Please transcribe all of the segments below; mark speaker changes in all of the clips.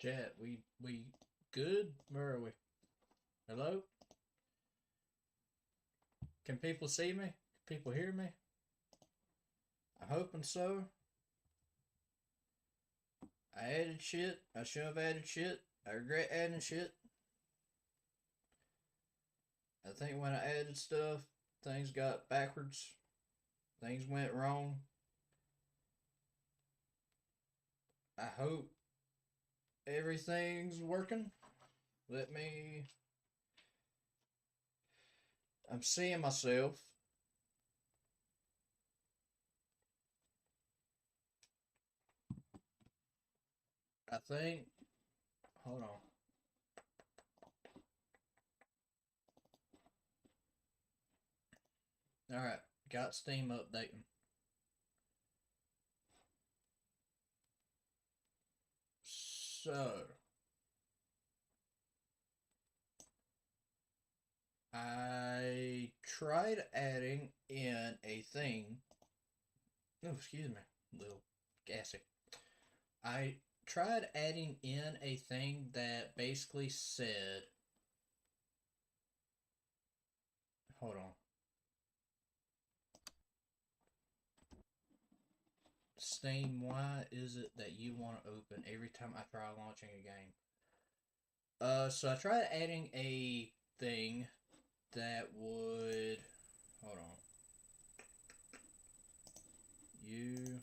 Speaker 1: Chat, we good? Where are we? Hello? Can people see me? Can people hear me? I'm hoping so. I added shit. I should have added shit. I regret adding shit. I think when I added stuff, things got backwards. Things went wrong. I hope everything's working. Let me. I'm seeing myself. I think. Hold on. Alright. Got Steam updating. So. I tried adding in a thing. Oh, excuse me. A little gassy. I tried adding in a thing that basically said. Hold on. Steam, why is it that you want to open every time I try launching a game? So I tried adding a thing that would. Hold on. You.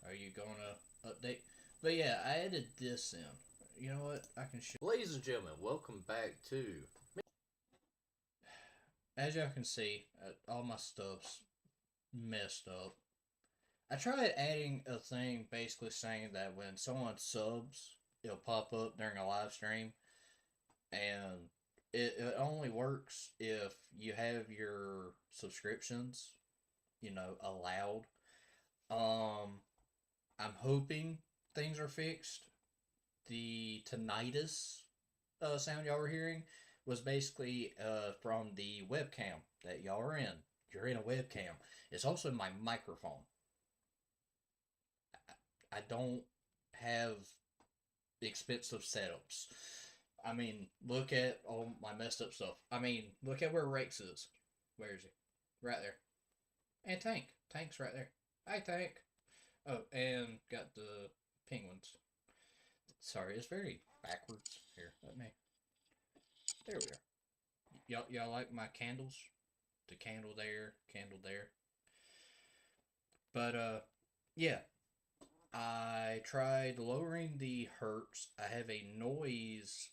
Speaker 1: Are you gonna update? But yeah, I added this in. You know what? I can show. Ladies and gentlemen, welcome back to. As y'all can see, all my stuff's messed up. I tried adding a thing basically saying that when someone subs, it'll pop up during a live stream, and it only works if you have your subscriptions, allowed. Um, I'm hoping things are fixed. The tinnitus sound y'all were hearing was basically from the webcam that y'all are in. You're in a webcam. It's also my microphone. I don't have expensive setups. I mean, look at all my messed up stuff. I mean, look at where Rex is. Where is he? Right there. And Tank. Tank's right there. Hi, Tank. Oh, and got the penguins. Sorry, it's very backwards. Here, let me. There we are. Y'all like my candles? The candle there, candle there. But yeah. I tried lowering the hertz. I have a noise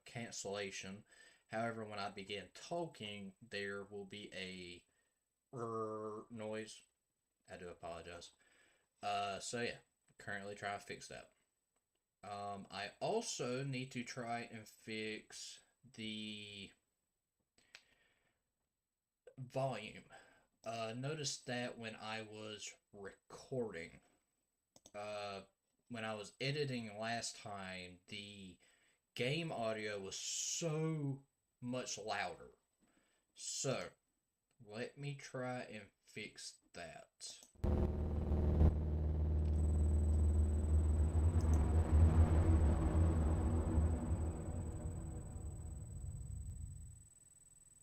Speaker 1: cancellation. However, when I begin talking, there will be a noise. I do apologize. So yeah, currently trying to fix that. I also need to try and fix the volume. Notice that when I was recording, uh, when I was editing last time, the game audio was so much louder. So, let me try and fix that.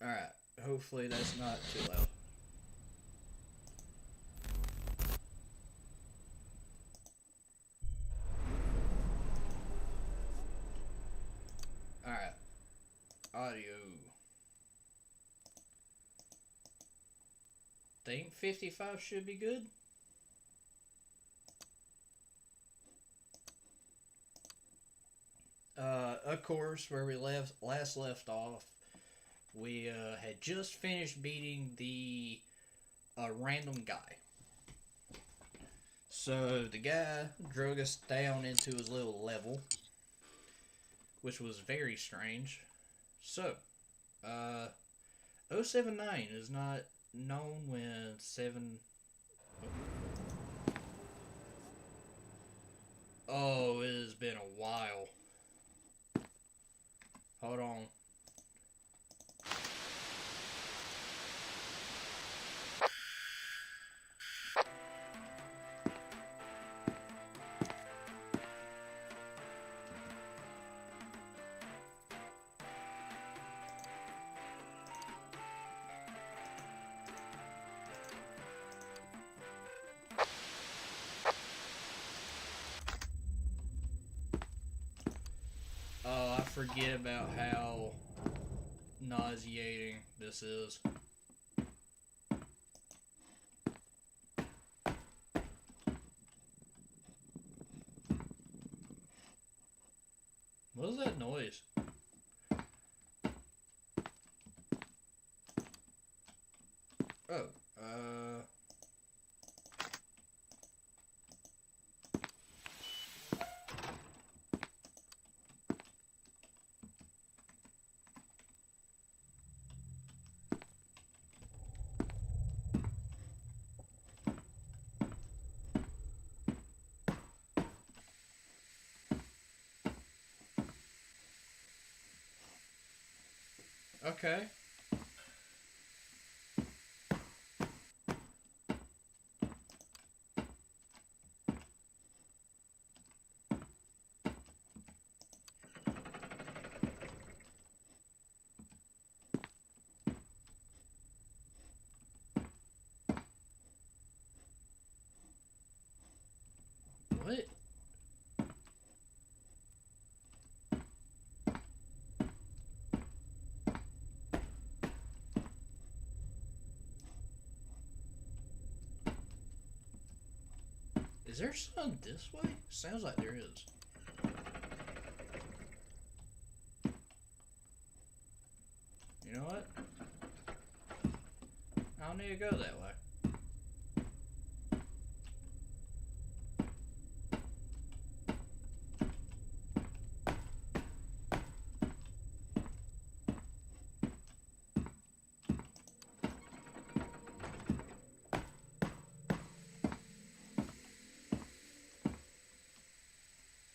Speaker 1: Alright, hopefully that's not too loud. Alright, audio. Think 55 should be good. Of course, where we last left off, we had just finished beating the random guy. So the guy drug us down into his little level, which was very strange. So, 079 is not known when 7. Oh, it has been a while. Hold on. forget about how nauseating this is. What was that noise? Oh, okay. What? Is there sun this way? Sounds like there is. You know what? I don't need to go that way.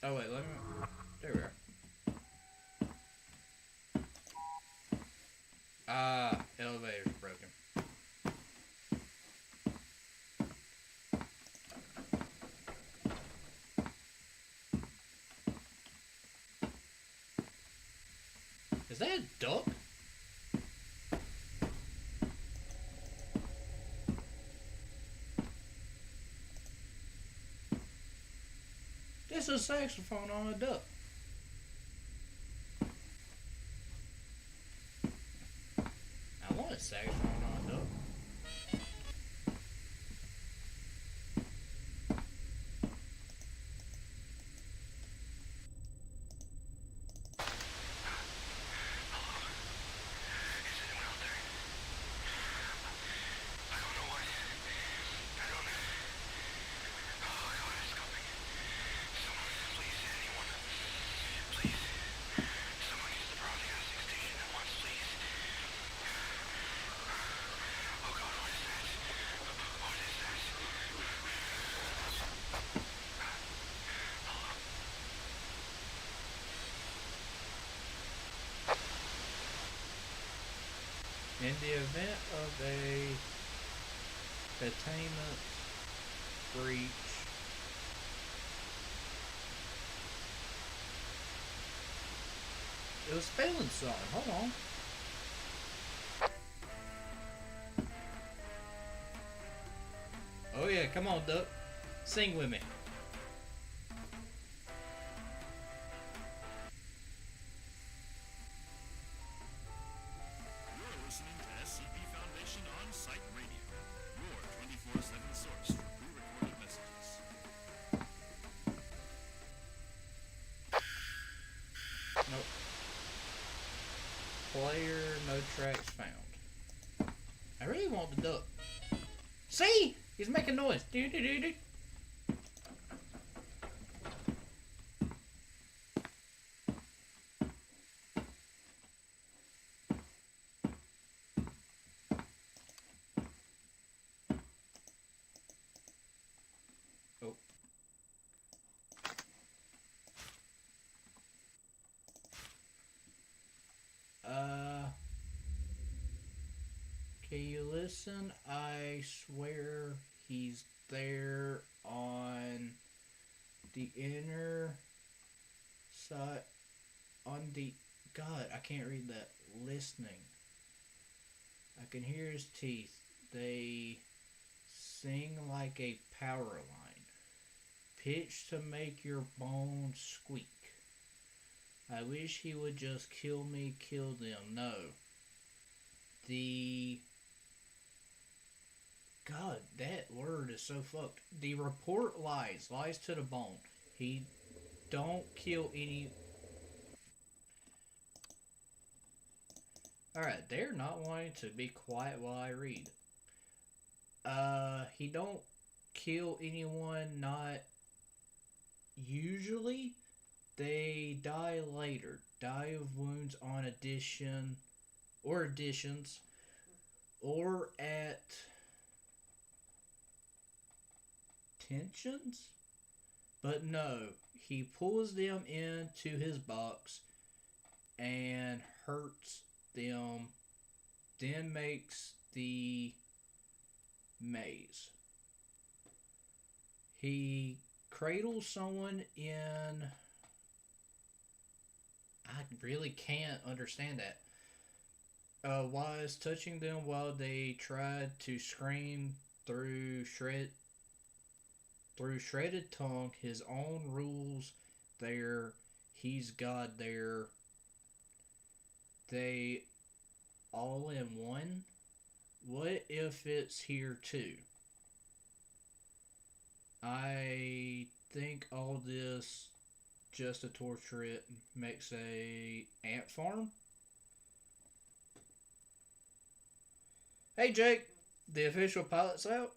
Speaker 1: Oh wait, let me... There we are. Ah, elevator's broken. Is that a duck? This is a saxophone on a duck. I want a saxophone on a duck. In the event of a containment breach, it was spelling something. Hold on. Oh yeah, come on, duck. Sing with me.
Speaker 2: You're listening to SCP Foundation On-Site Radio, your 24/7 source for pre-recorded messages.
Speaker 1: Nope. Player, no tracks found. I really want the duck. See? He's making noise. Do do do do. Oh. Can you listen? I swear he's there on the inner side. On the... God, I can't read that. Listening. I can hear his teeth. They sing like a power line. Pitch to make your bones squeak. I wish he would just kill me, kill them. No. God, that word is so fucked. The report lies to the bone. He don't kill any. Alright, they're not wanting to be quiet while I read. He don't kill anyone, not usually. They die later. Die of wounds on additions, or at tensions? But no, he pulls them into his box and hurts them, then makes the maze. He cradles someone in. I really can't understand that. Was touching them while they tried to scream through shredded tongue. His own rules there. He's God there. They all in one. What if it's here too? I think all this just to torture it makes a ant farm. Hey Jake, the official pilot's out?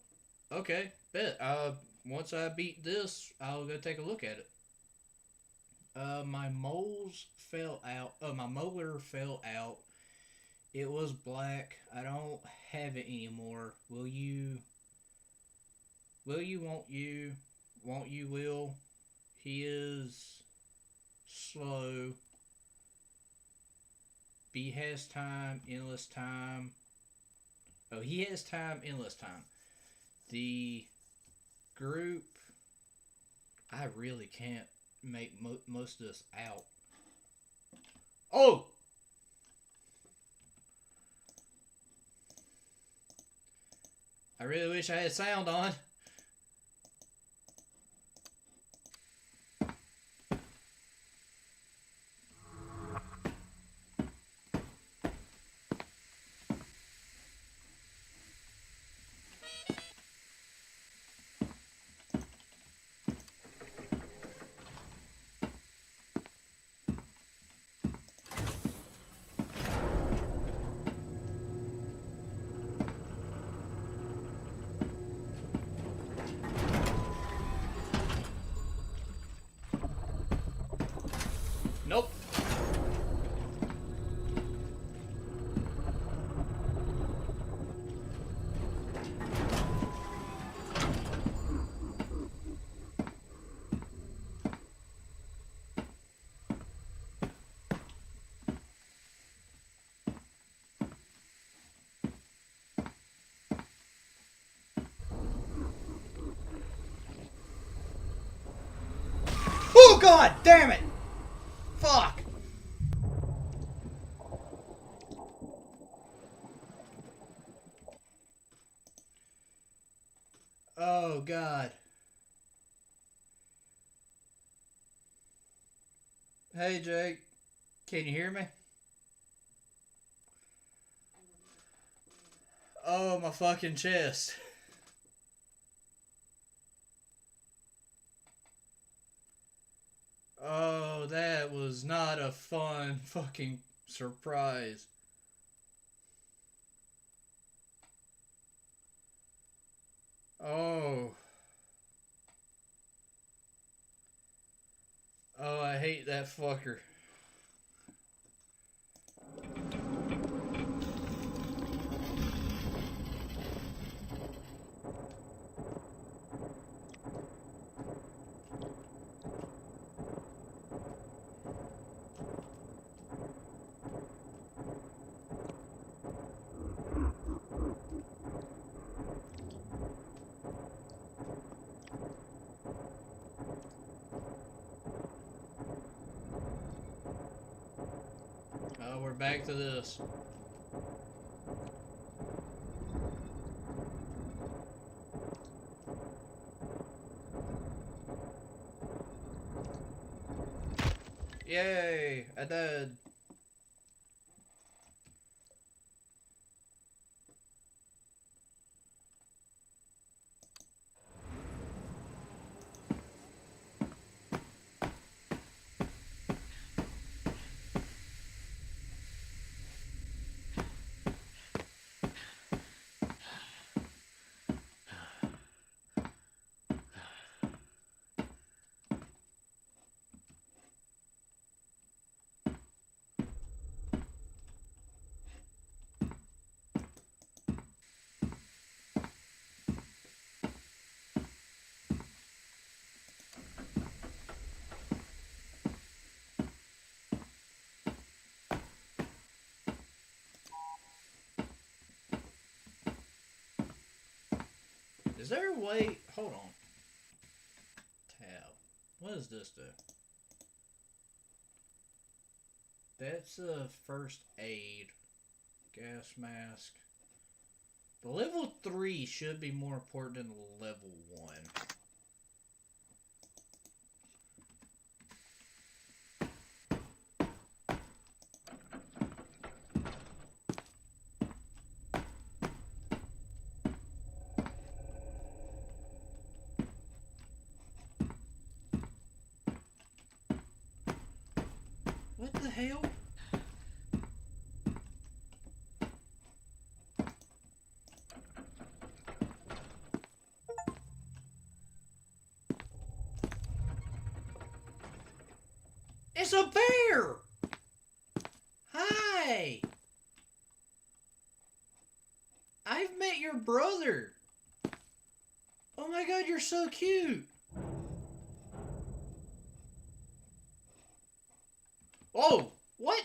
Speaker 1: Okay, bet. Once I beat this, I'll go take a look at it. My moles fell out. My molar fell out. It was black. I don't have it anymore. Will you? Will you? Won't you? Won't you? Will? He is slow. B has time. Endless time. Oh, he has time. Endless time. The group. I really can't make most of this out. Oh! I really wish I had sound on. Nope. Oh god damn it! Fuck! Oh god. Hey Jake, can you hear me? Oh, my fucking chest. Oh, that was not a fun fucking surprise. Oh. Oh, I hate that fucker. Oh, we're back to this. Yay! I died. Is there a way? Hold on. Tab. What does this do? That's a first aid. Gas mask. The level 3 should be more important than the level 1. What the hell? It's a bear! Hi! I've met your brother! Oh my god, you're so cute! Oh! What?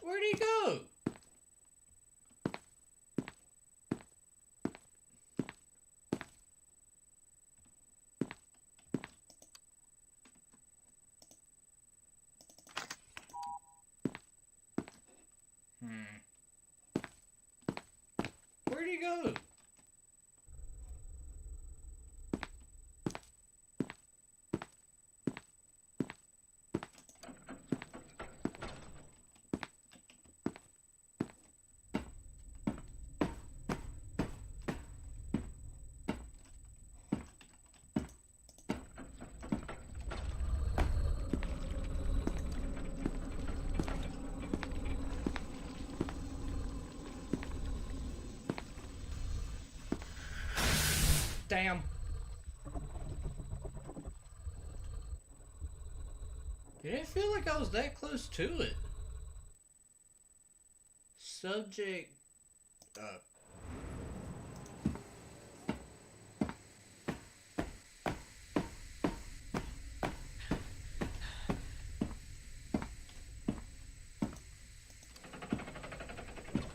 Speaker 1: Where'd he go? Where'd he go? Damn. Didn't feel like I was that close to it. Subject.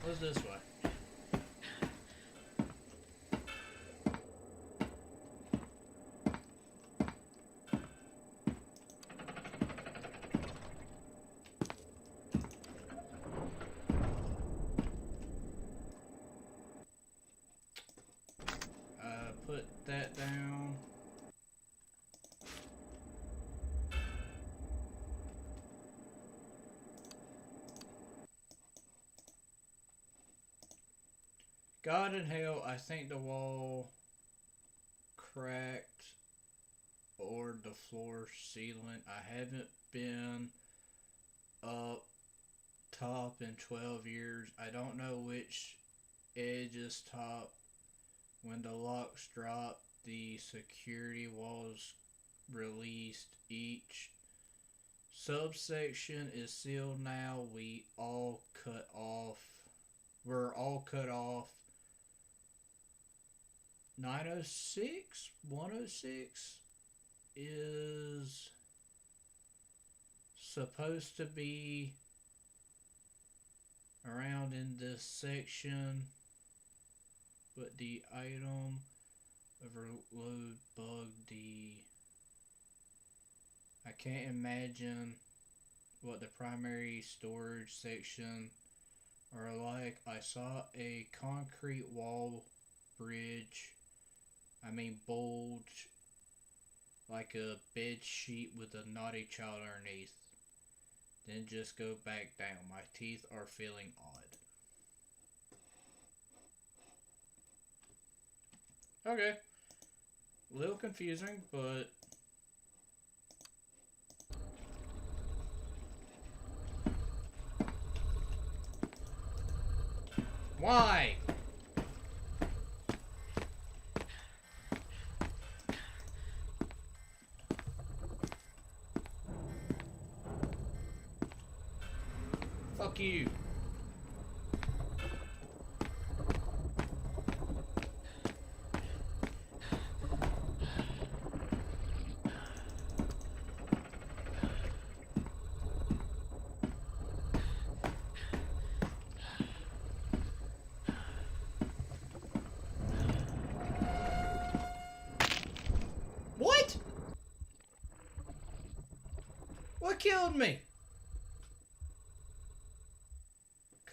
Speaker 1: What's this way? Put that down. God in hell, I think the wall cracked or the floor sealant. I haven't been up top in 12 years. I don't know which edge is top. When the locks drop, the security walls released. Each subsection is sealed now. We're all cut off. 906? 106 is supposed to be around in this section, but the item overload bug, I can't imagine what the primary storage section are like. I saw a concrete wall bridge. Bulge like a bed sheet with a naughty child underneath. Then just go back down. My teeth are feeling odd. Okay. A little confusing, but... Why? Fuck you. What? What killed me?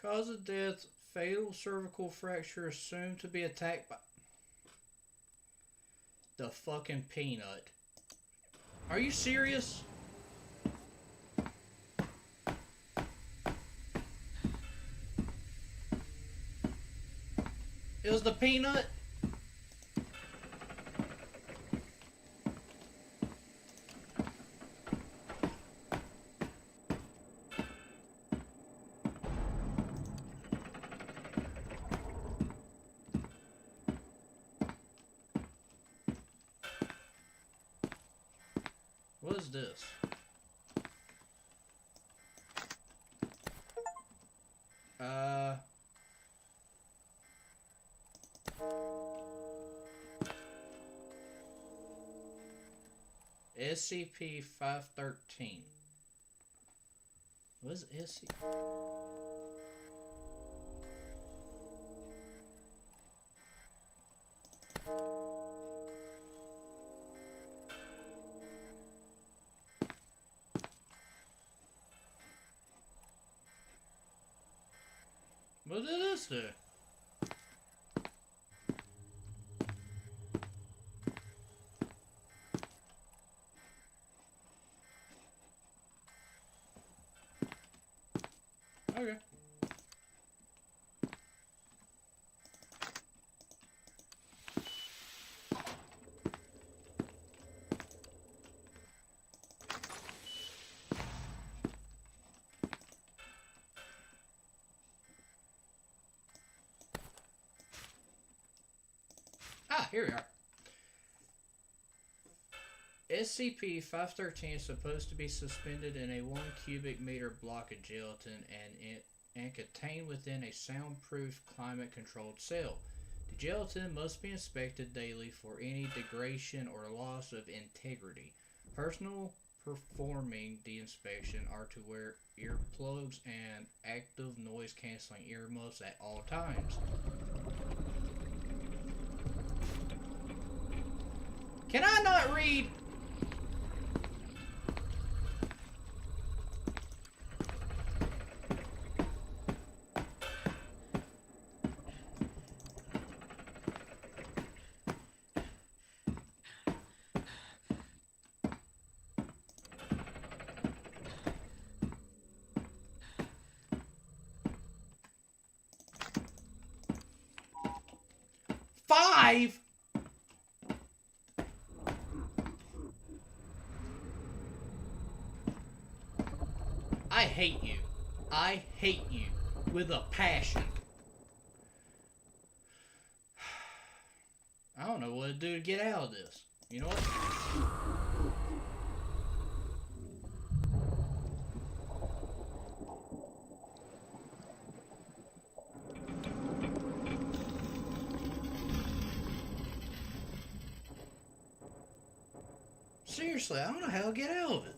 Speaker 1: Cause of death, fatal cervical fracture assumed to be attacked by... The fucking peanut. Are you serious? It was the peanut? What is this? SCP-513. What is SCP? What did this do? Okay. Ah, here we are. SCP-513 is supposed to be suspended in a 1 cubic meter block of gelatin and contained within a soundproof, climate-controlled cell. The gelatin must be inspected daily for any degradation or loss of integrity. Personnel performing the inspection are to wear earplugs and active noise-canceling earmuffs at all times. Can I not read? Five? I hate you. I hate you with a passion. I don't know what to do to get out of this. You know what? Seriously, I don't know how to get out of it.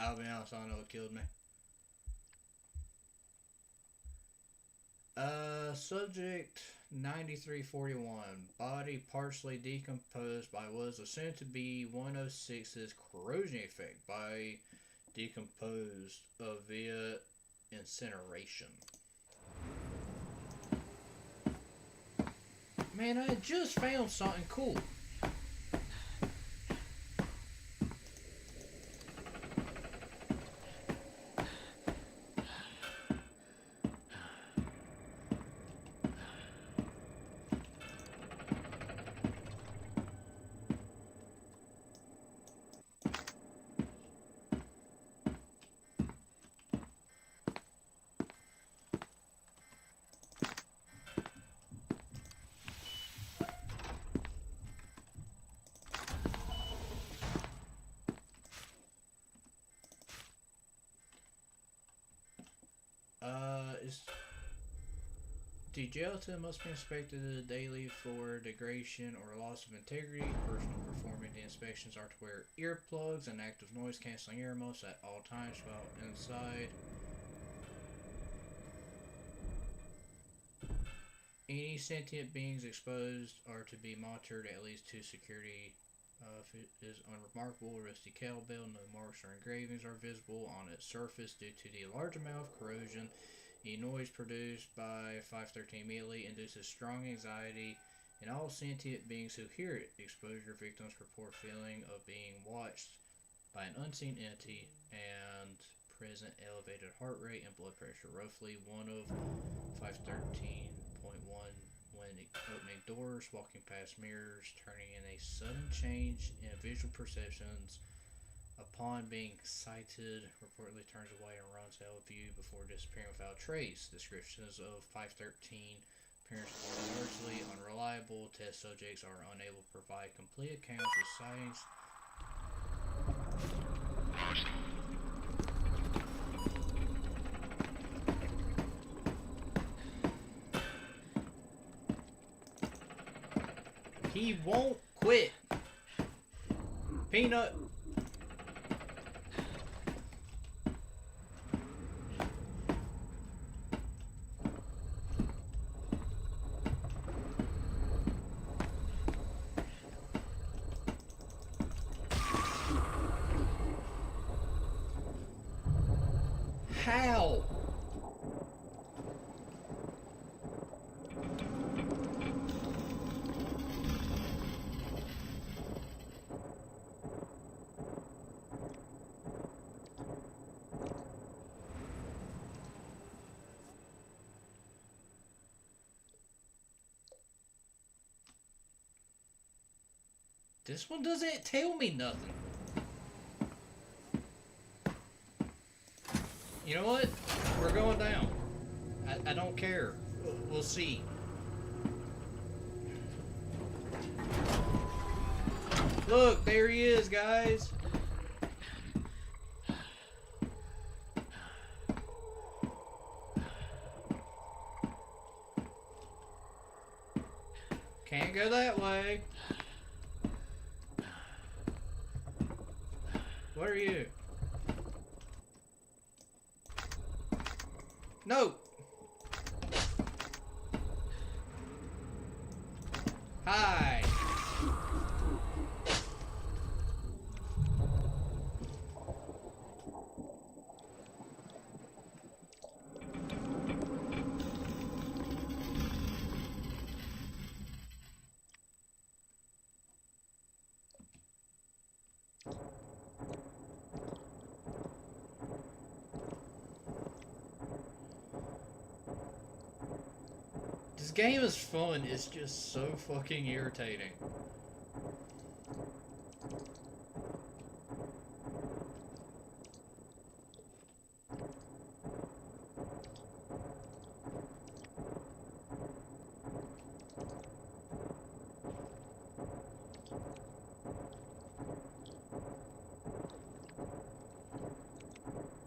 Speaker 1: I'll be honest, I don't know what killed me. Subject 9341. Body partially decomposed by what is assumed to be 106's corrosion effect by decomposed via incineration. Man, I just found something cool. The gelatin must be inspected daily for degradation or loss of integrity. Personnel performing the inspections are to wear earplugs and active noise cancelling ear muffs at all times while inside. Any sentient beings exposed are to be monitored at least 2 security. If it is unremarkable, rusty cowbell, no marks or engravings are visible on its surface due to the large amount of corrosion. The noise produced by 513 immediately induces strong anxiety in all sentient beings who hear it. Exposure victims report feeling of being watched by an unseen entity and present elevated heart rate and blood pressure. Roughly 1 of 513.1 when opening doors, walking past mirrors, turning in a sudden change in visual perceptions. Upon being sighted, reportedly turns away and runs out of view before disappearing without trace. Descriptions of 513 appearance are largely unreliable. Test subjects are unable to provide complete accounts of sightings. He won't quit. Peanut. How? This one doesn't tell me nothing. You know what? We're going down. I don't care. We'll see. Look, there he is, guys. Can't go that way. What are you? No! Hi! This game is fun, it's just so fucking irritating.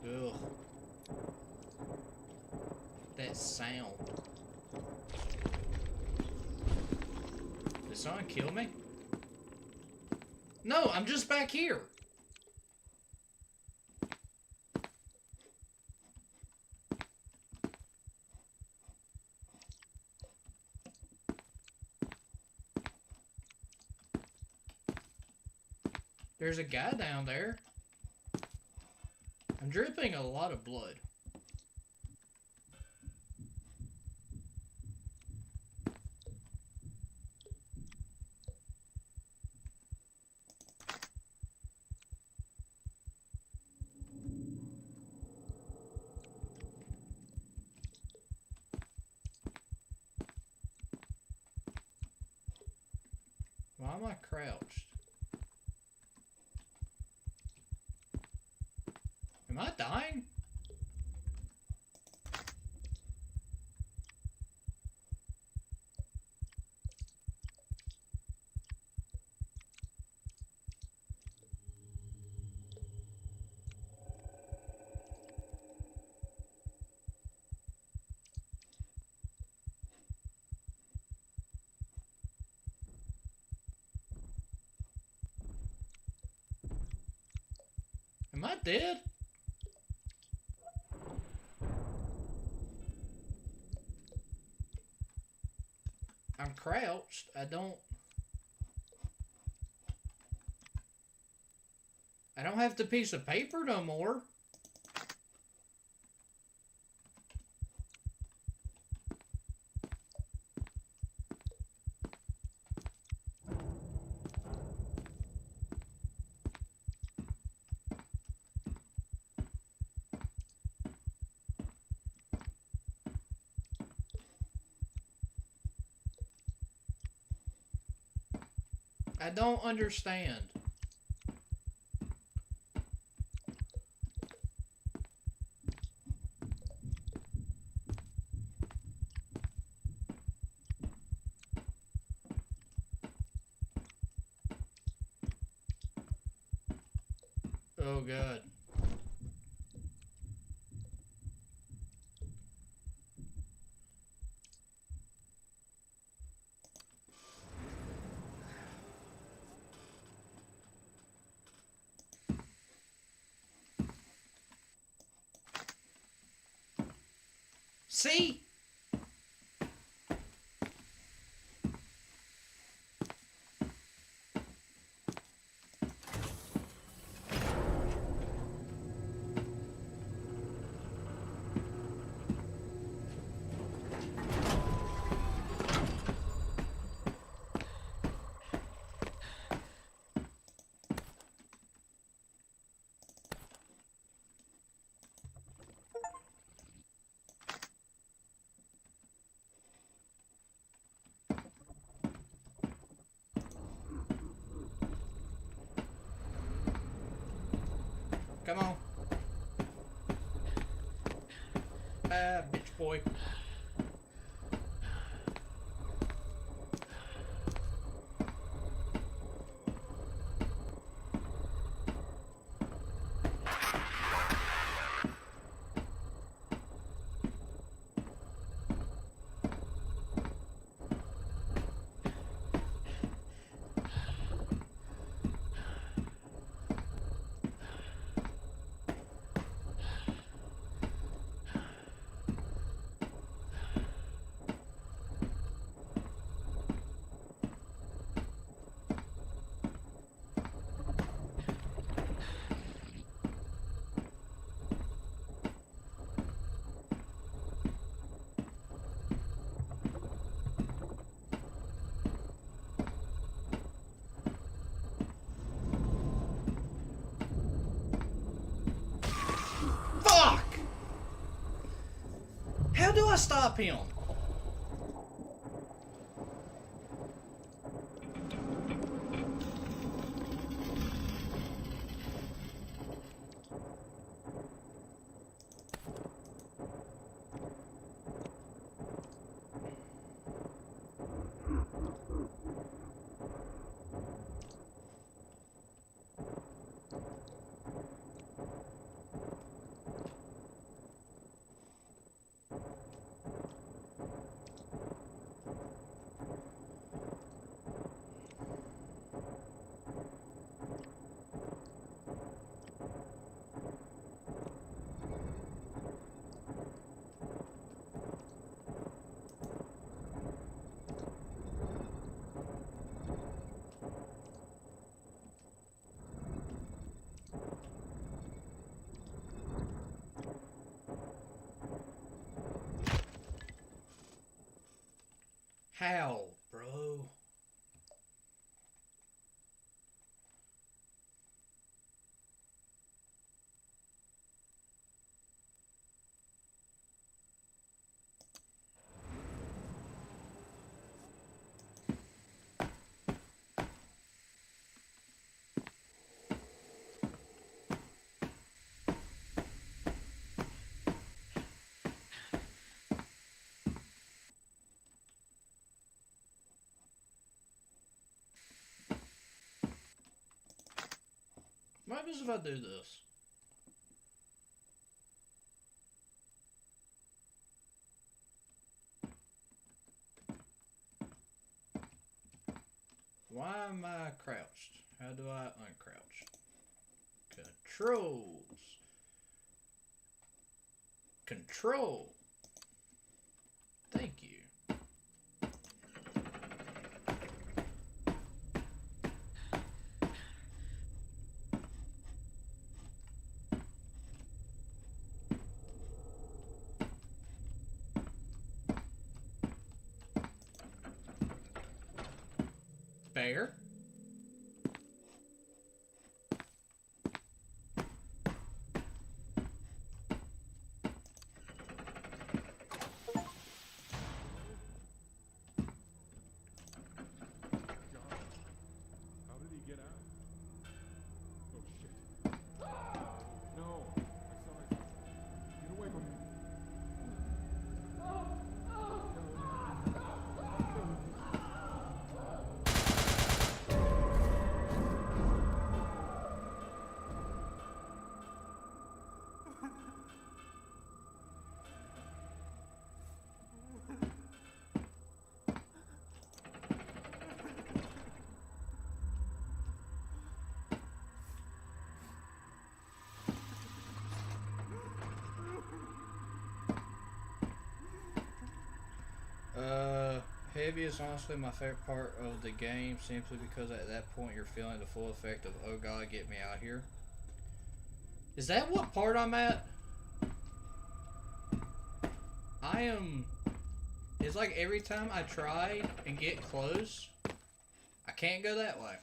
Speaker 1: Ugh. That sound. Did someone kill me? No, I'm just back here. There's a guy down there. I'm dripping a lot of blood. Why am I crouched? Am I dying? Am I dead? I'm crouched. I don't have the piece of paper no more. I don't understand. Oh God. See? Come on. Ah, bitch boy. Fuck! How do I stop him? How, bro? What happens if I do this? Why am I crouched? How do I uncrouch? Controls. Control. Thank you. Bear.
Speaker 3: How did he get out? Oh shit. No, I saw it. Get away from me.
Speaker 1: Heavy is honestly my favorite part of the game simply because at that point you're feeling the full effect of, oh god, get me out here. Is that what part I'm at? I am... It's like every time I try and get close, I can't go that way.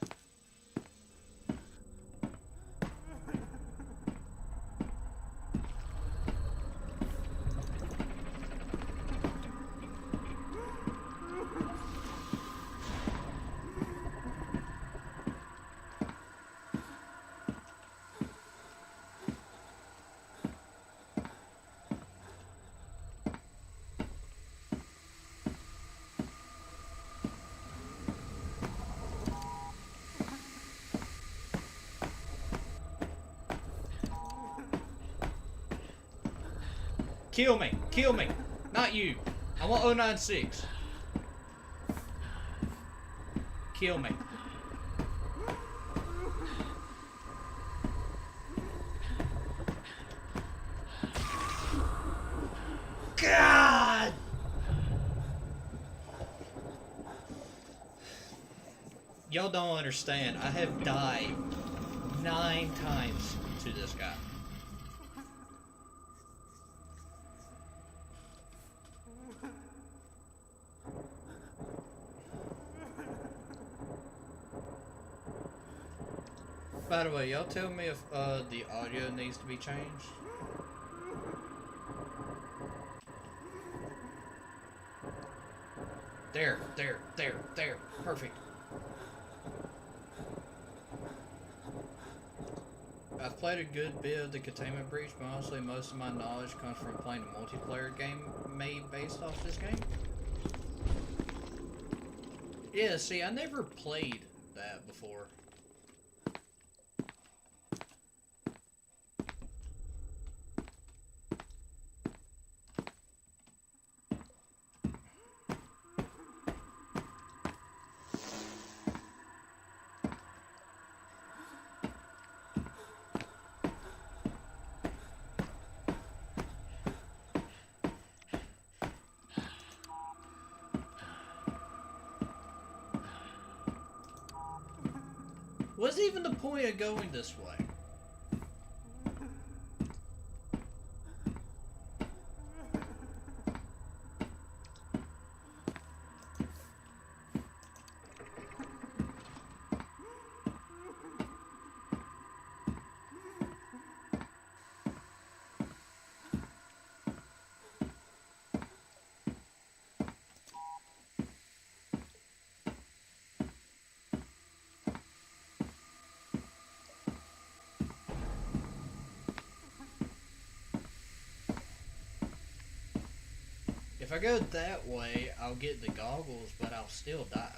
Speaker 1: Kill me! Kill me! Not you! I want 096. Kill me. God! Y'all don't understand. I have died 9 times to this guy. By the way, y'all tell me if the audio needs to be changed. There. Perfect. I've played a good bit of the Containment Breach, but honestly most of my knowledge comes from playing a multiplayer game made based off this game. Yeah, see, I never played that before. What's even the point of going this way? If I go that way, I'll get the goggles, but I'll still die.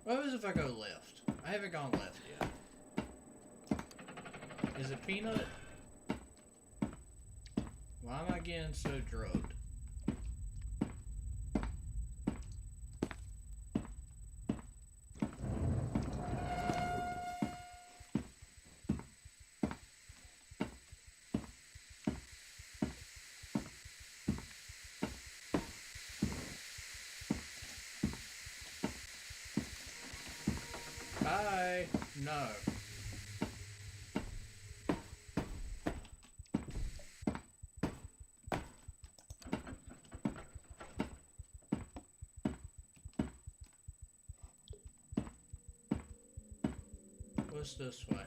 Speaker 1: What happens if I go left? I haven't gone left yet. Is it Peanut? Why am I getting so drugged? Hi. No. What's this way?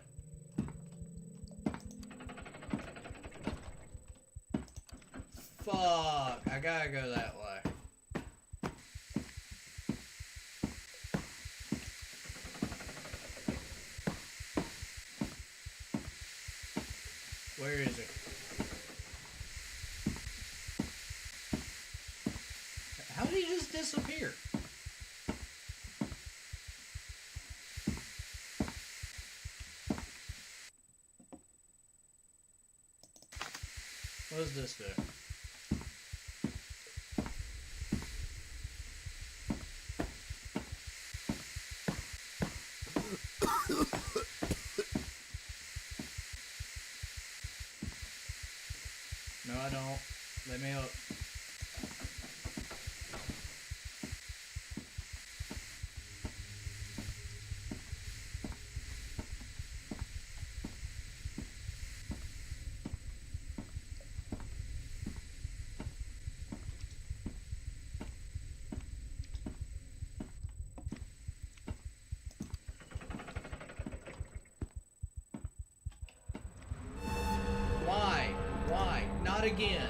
Speaker 1: Fuck. I gotta go that way. Where is it? How did he just disappear? What does this do? No, I don't. Let me up. Why? Why? Not again.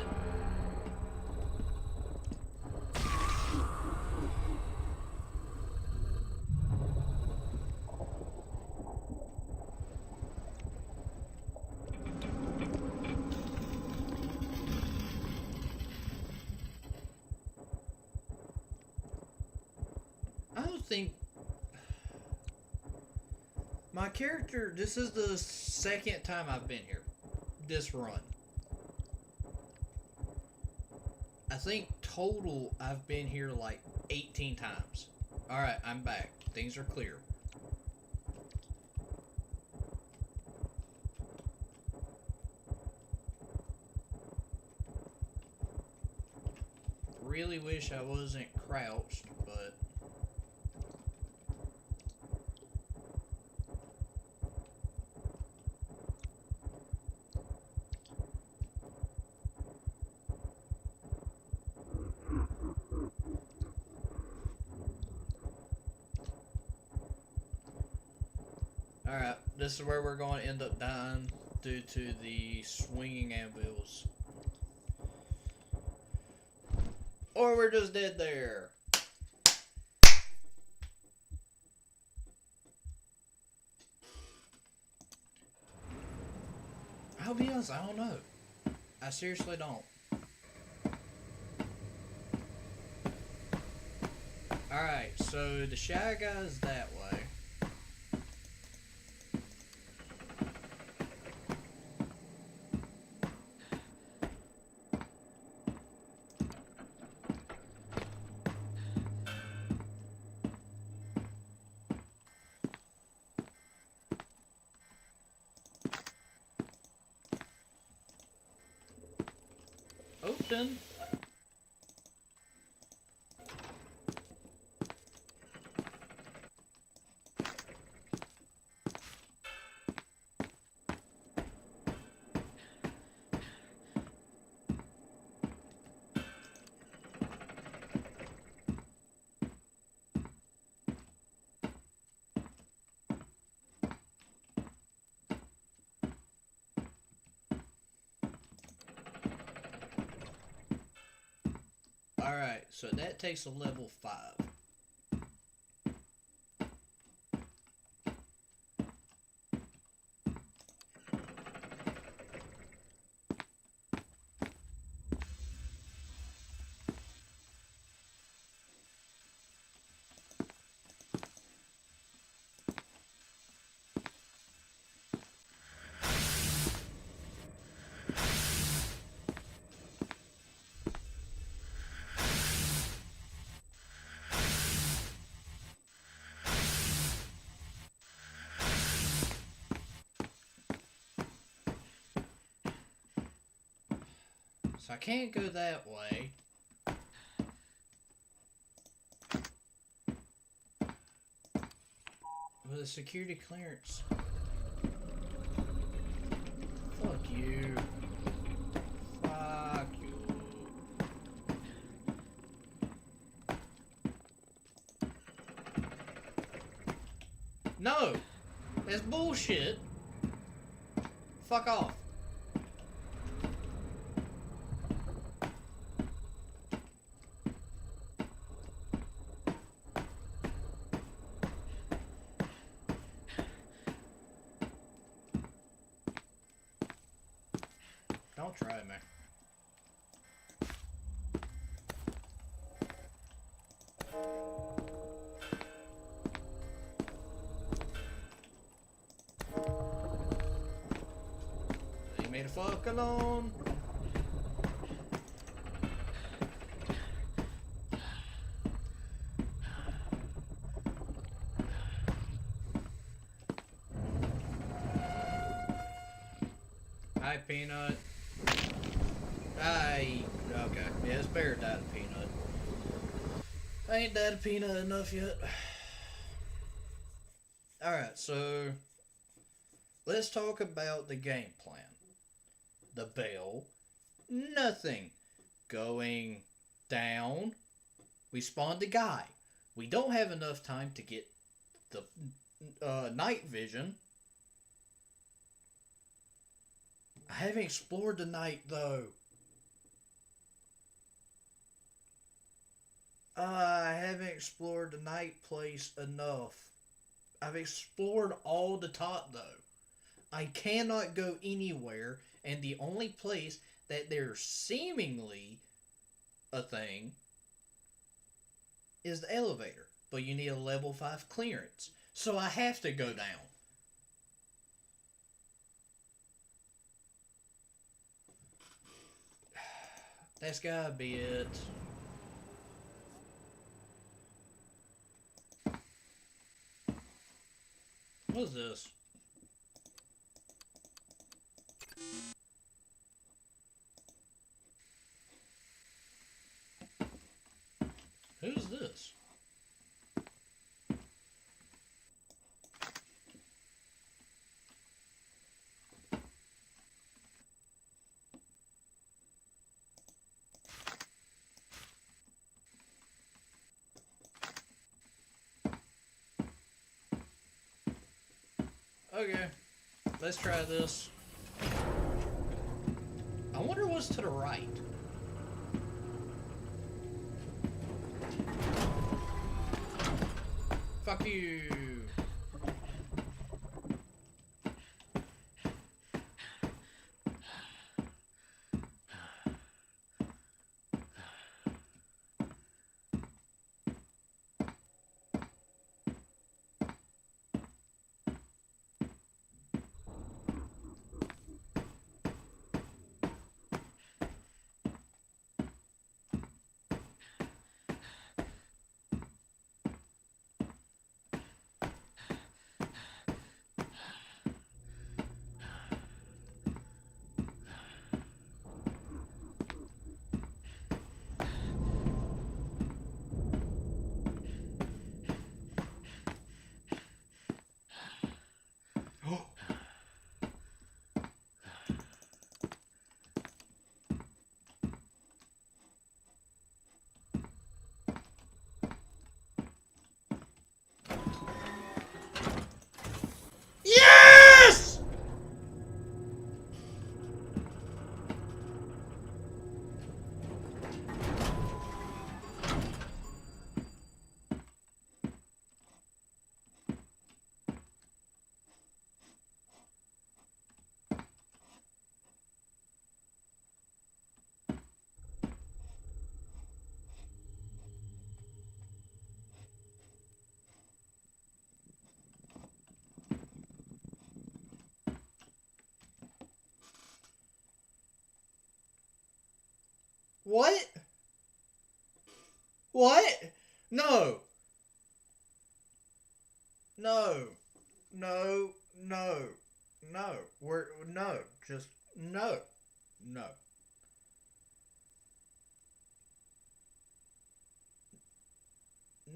Speaker 1: I don't think my character, this is the second time I've been here. This run. I think total I've been here like 18 times. Alright, I'm back. Things are clear. Really wish I wasn't crouched, but alright, this is where we're going to end up dying due to the swinging anvils. Or we're just dead there. I'll be honest, I don't know. I seriously don't. Alright, so the Shy Guy's that way. Open. Alright, so that takes a level 5. So I can't go that way. With a security clearance. Fuck you. Fuck you. No! That's bullshit. Fuck off. Don't try me. Leave me the fuck alone. Hi, Peanut. Okay. Yeah, it's better to die to Peanut. I ain't died to Peanut enough yet. Alright, so let's talk about the game plan. The bell. Nothing. Going down. We spawned the guy. We don't have enough time to get the night vision. I haven't explored the night though. I haven't explored the night place enough. I've explored all the top though. I cannot go anywhere, and the only place that there's seemingly a thing is the elevator. But you need a level 5 clearance. So I have to go down. That's gotta be it. What is this? Who's this? Okay, let's try this. I wonder what's to the right. Fuck you. Yes! What? What? No. No. No. No. No. No. Just no. No.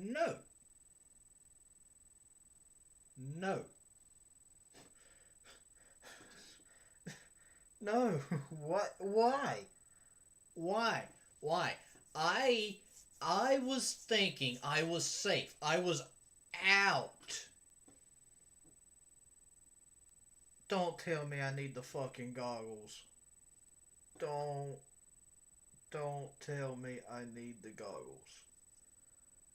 Speaker 1: No. No. No. What? Why? Why? Why? I was thinking I was safe. I was out. Don't tell me I need the fucking goggles. Don't tell me I need the goggles.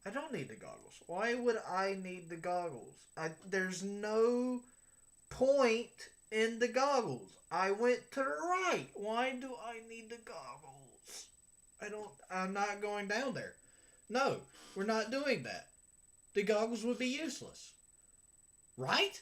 Speaker 1: I don't need the goggles. Why would I need the goggles? There's no point in the goggles. I went to the right. Why do I need the goggles? I'm not going down there. No, we're not doing that. The goggles would be useless. Right?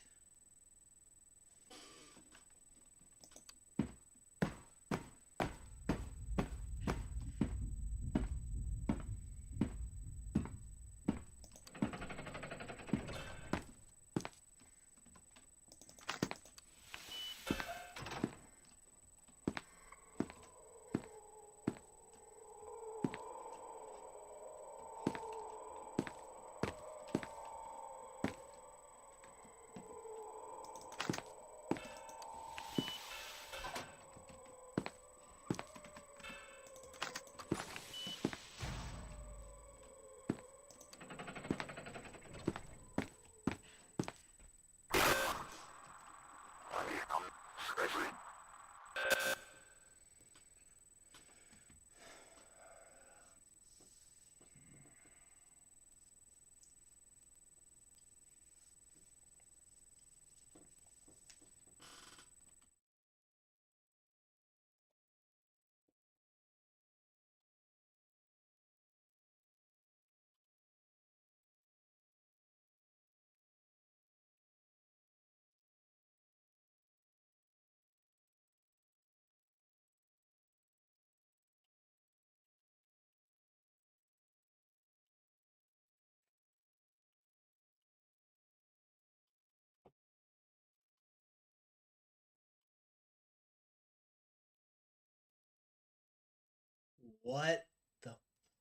Speaker 1: What the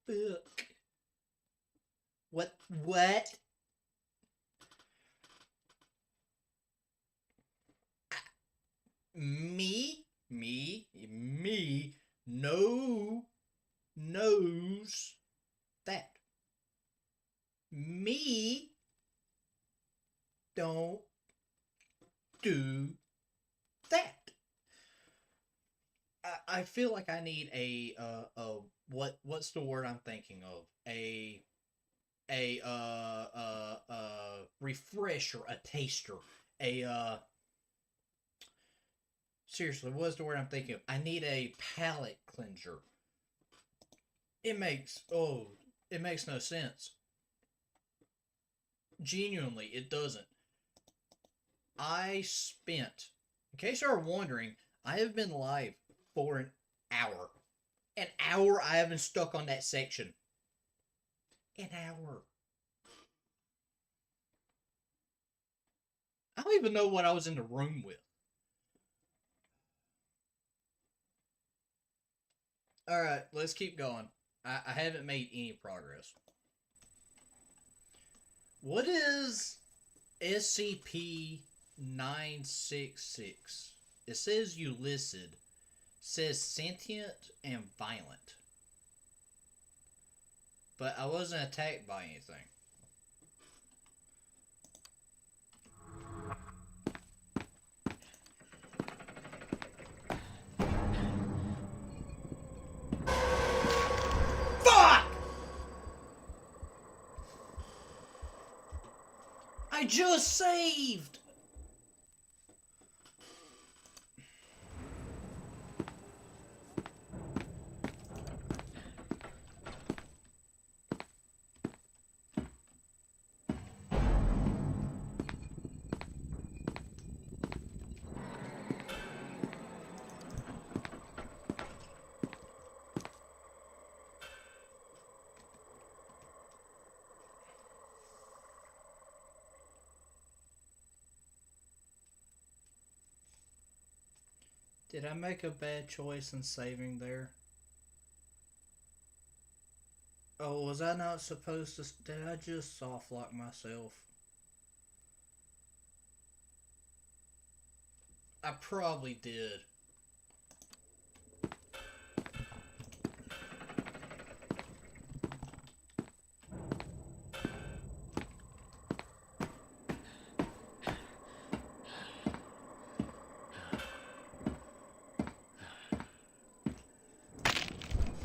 Speaker 1: fuck? What? What? Me no knows that. Me don't do that. I feel like I need what's the word I'm thinking of? A refresher, a taster, a seriously, what's the word I'm thinking of? I need a palate cleanser. It makes no sense. Genuinely, it doesn't. I spent, in case you are wondering, I have been live for an hour. An hour I have been stuck on that section. An hour. I don't even know what I was in the room with. Alright, let's keep going. I haven't made any progress. What is SCP 966? It says Ulysses. Says sentient and violent. But I wasn't attacked by anything. Fuck! I just saved! Did I make a bad choice in saving there? Oh, was I not supposed to? Did I just soft lock myself? I probably did.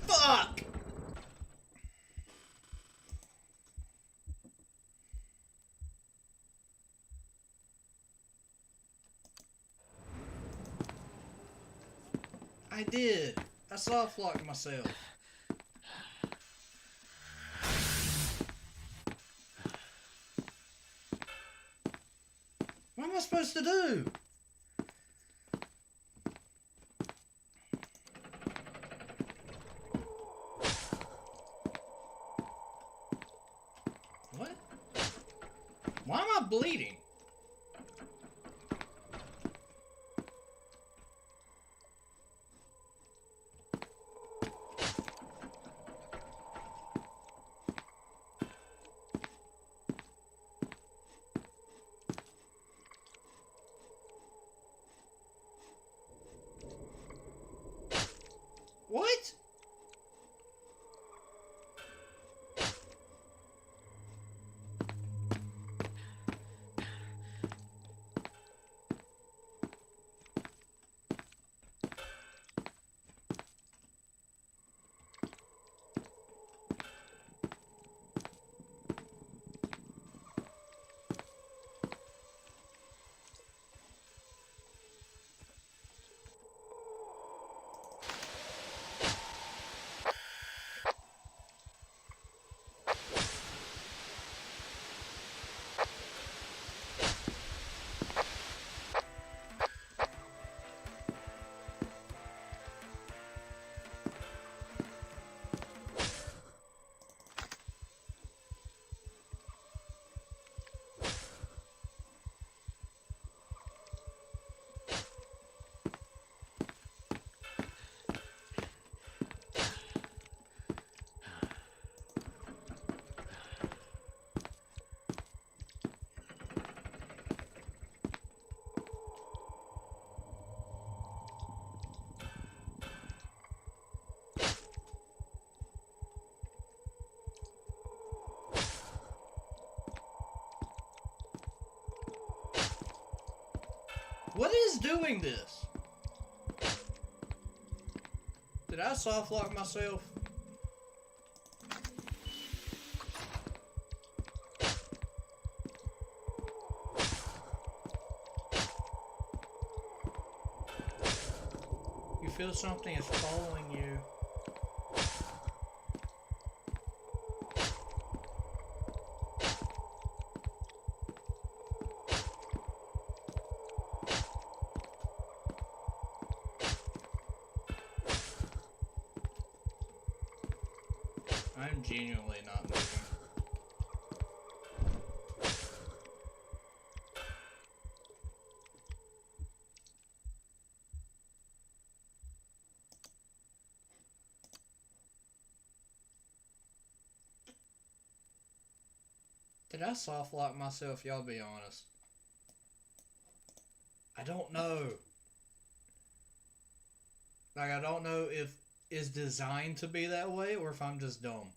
Speaker 1: Fuck! I did. I soft locked myself. What am I supposed to do? What? Why am I bleeding? What? What is doing this? Did I soft lock myself? You feel something is following you. I'm genuinely not moving. Did I soft lock myself? Y'all be honest. I don't know. Like, I don't know if it's designed to be that way or if I'm just dumb.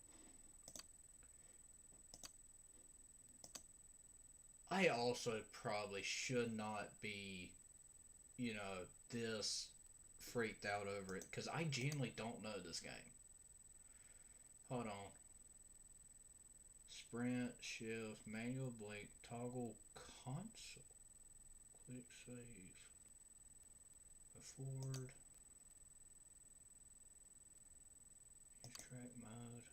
Speaker 1: I also probably should not be, you know, this freaked out over it because I genuinely don't know this game. Hold on. Sprint, shift, manual blink, toggle console. Quick save. Forward. Use track mode.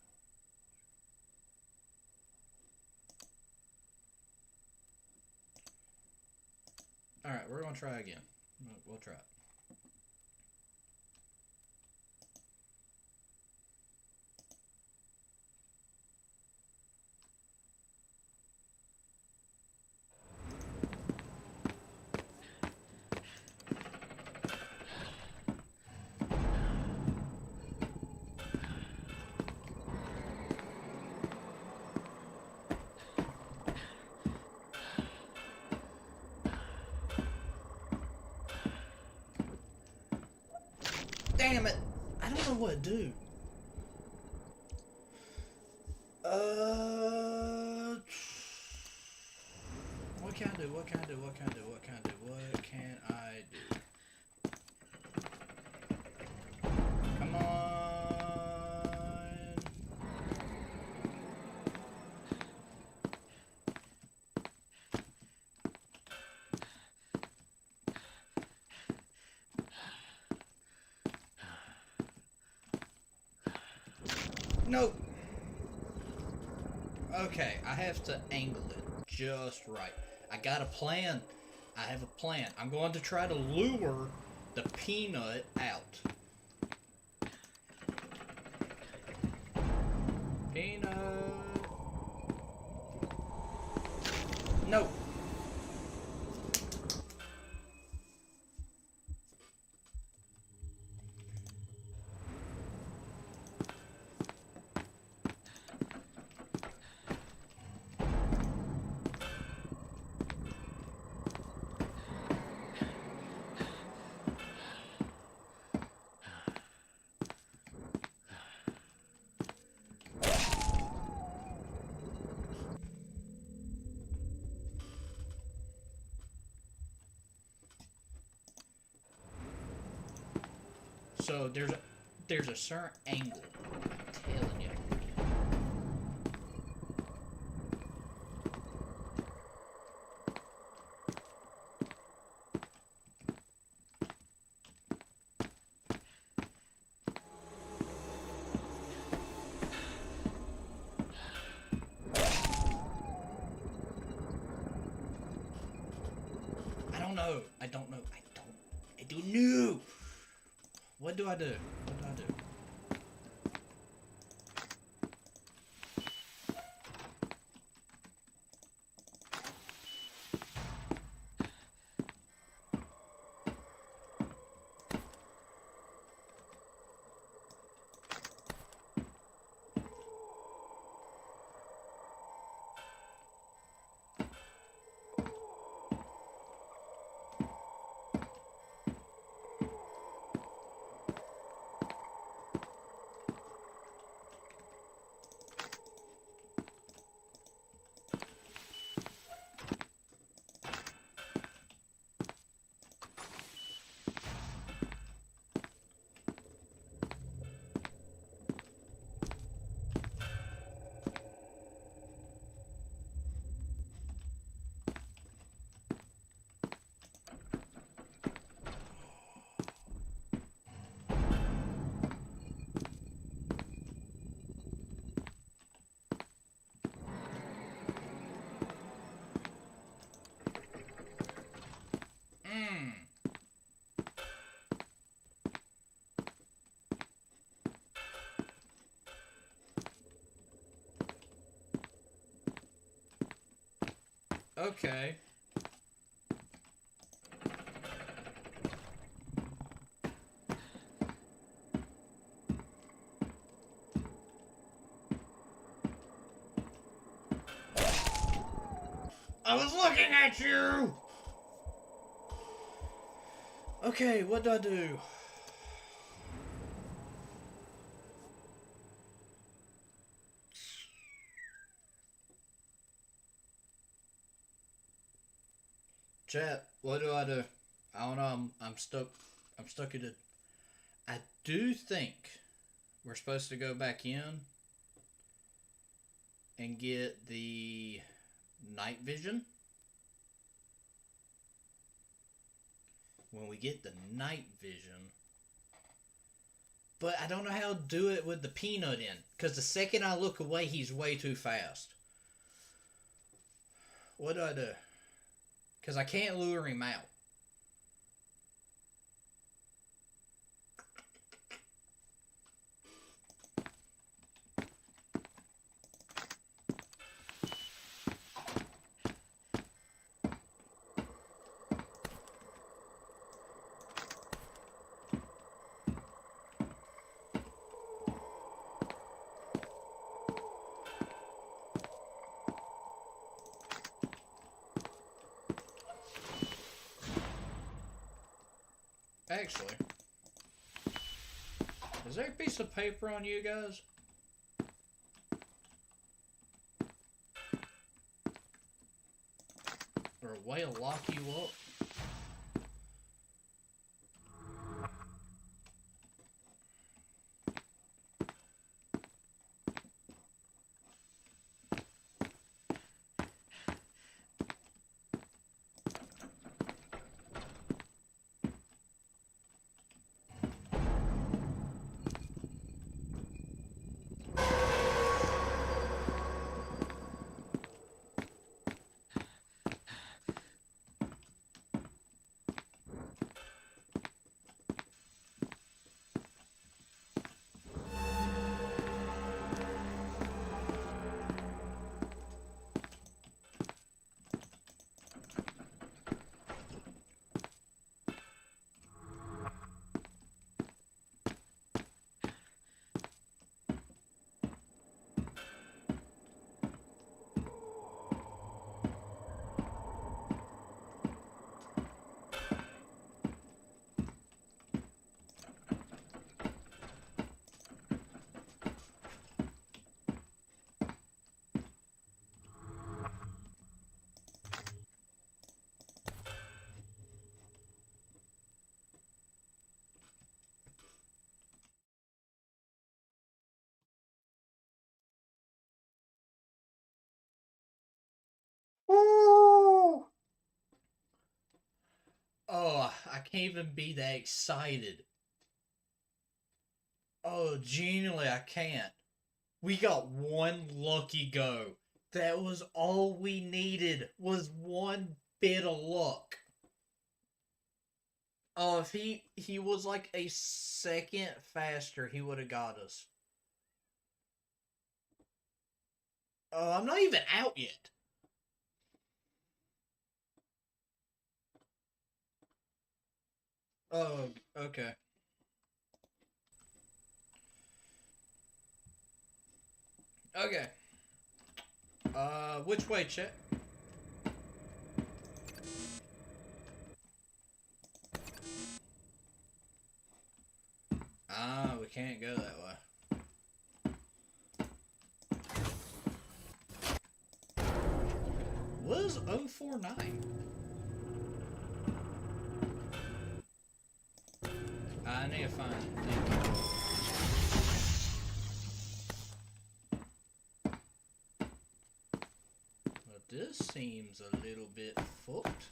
Speaker 1: Alright, we're gonna try again. We'll try it. Damn it! I don't know what to do. What can I do? What can I do? What can I do? What can I do? What can I do? Come on. Nope. Okay, I have to angle it just right. I got a plan. I have a plan. I'm going to try to lure the peanut out. Peanut. No. So there's a certain angle. I'm telling you. I don't know. I don't know. I don't know. What do I do? What do I do? Okay. I was looking at you! Okay, what do I do? Chat, what do I do? I don't know, I'm stuck. I'm stuck at it. I do think we're supposed to go back in and get the night vision. When we get the night vision. But I don't know how to do it with the peanut in. Because the second I look away, he's way too fast. What do I do? Because I can't lure him out. Actually, Is there a piece of paper on you guys? Or a way to lock you up? Woo! Oh, I can't even be that excited. Oh, genuinely, I can't. We got one lucky go. That was all we needed, was one bit of luck. Oh, if he was like a second faster, he would have got us. Oh, I'm not even out yet. Oh, okay. Okay. Which way, Chet? Ah, we can't go that way. What is 049? I need to find it. Well, this seems a little bit fucked.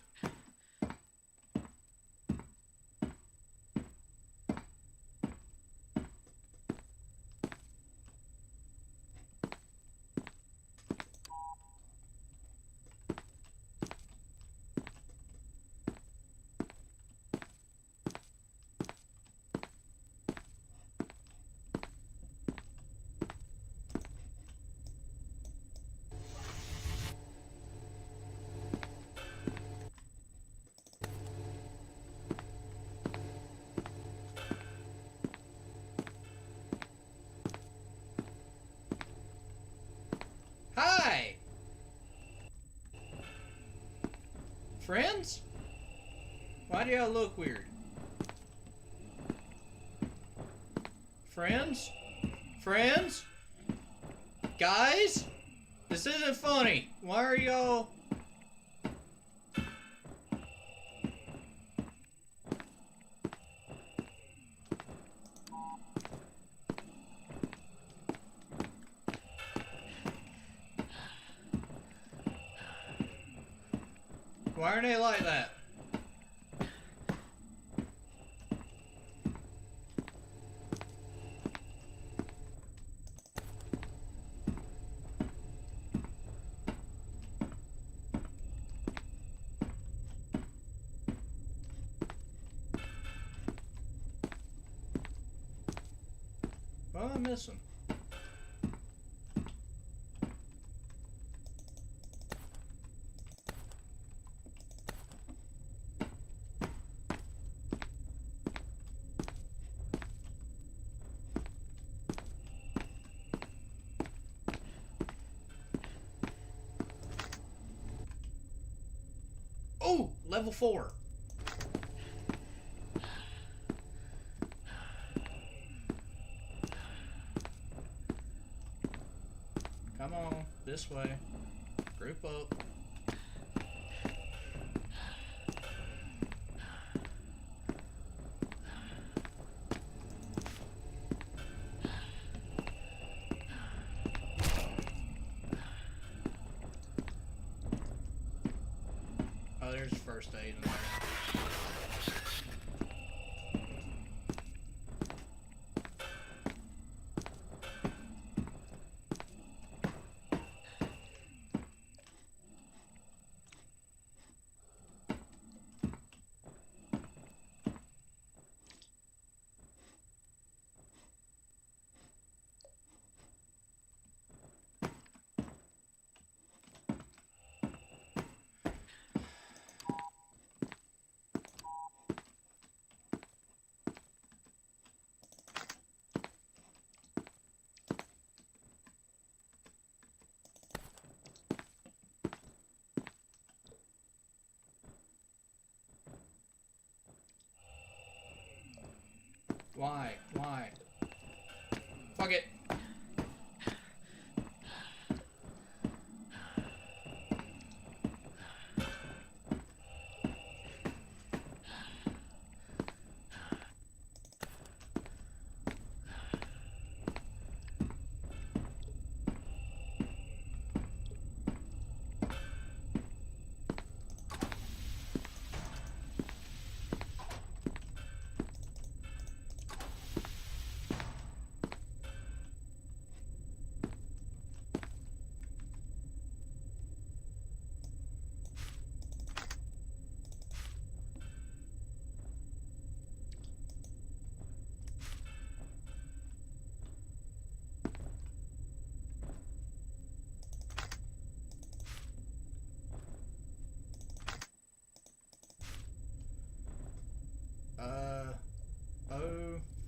Speaker 1: Hi! Friends? Why do y'all look weird? Friends? Friends? Guys? This isn't funny. Why are y'all... Why aren't they like that? What am I missing? Oh! Level 4. Come on, this way. Group up. Oh, there's first aid in there. Why? Why? Fuck it.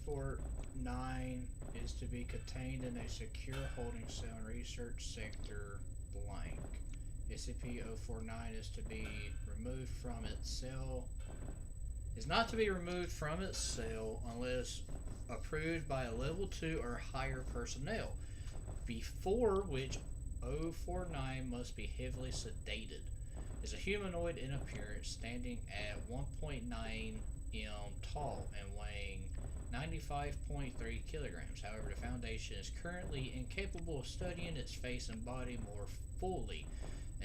Speaker 1: O49 is to be contained in a secure holding cell in research sector blank. SCP-049 is to be removed from its cell. Is not to be removed from its cell unless approved by a level 2 or higher personnel, before which O49 must be heavily sedated. Is a humanoid in appearance, standing at 1.9 m tall and weighing 95.3 kilograms. However, the Foundation is currently incapable of studying its face and body more fully,